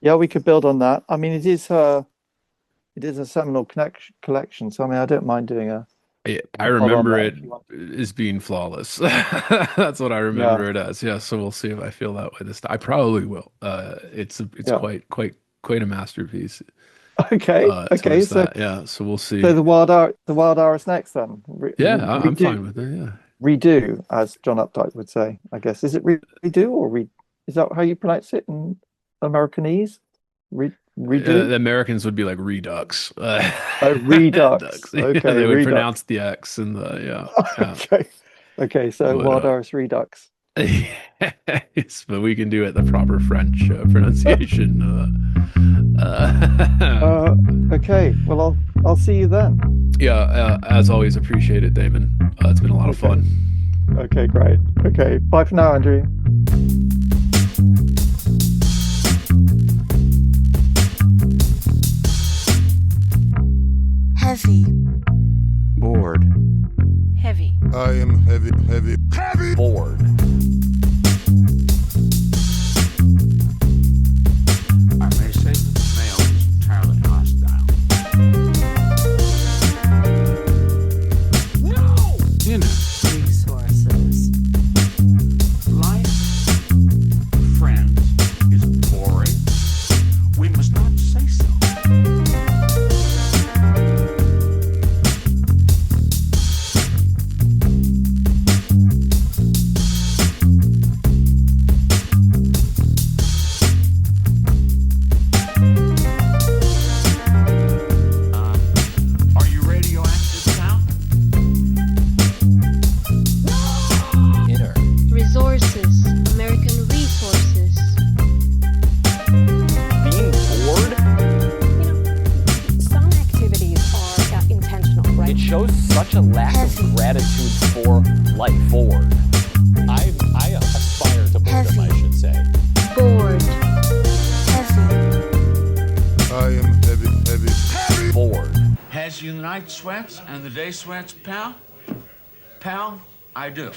yeah we could build on that. I mean it is a seminal collection, so I mean I don't mind doing I a pod on remember that it if you want. as being flawless. That's what I Yeah. remember it as. Yeah, so we'll see if I feel that way this time. I probably will. It's Yeah. quite a masterpiece. Okay. Okay. Towards So that. Yeah, so we'll so see. the Wild Hour is next then. Yeah, I'm fine Redo with it. Yeah. redo, as John Updike would say. I guess is it redo or re? Is that how you pronounce it in Americanese? The Redo? Americans would be like redux. Oh, Redux. Ducks. Yeah, Okay, they would Redux. pronounce the X and the yeah. Okay. Okay, so But Wild Hour is Redux. yes, but we can do it the proper French pronunciation. Uh, okay. Well, I'll see you then. Yeah, as always, appreciate it, Damon. It's been a lot of Okay. fun. Okay, great. Okay, bye for now, Andrew. Heavy. bored, Heavy. I am heavy. bored, I may say that the male is entirely hostile. No! Resources. Life, friends, is boring. We must not say so. Are you radioactive now? inner, Resources. American resources. Being bored, Some activities are intentional, right? it shows such a lack Heavy. of gratitude for life. Bored. I aspire to boredom, I Heavy. should say. Bored. Heavy. I am heavy. Bored. Has you the night sweats and the day sweats, pal? Pal, I do.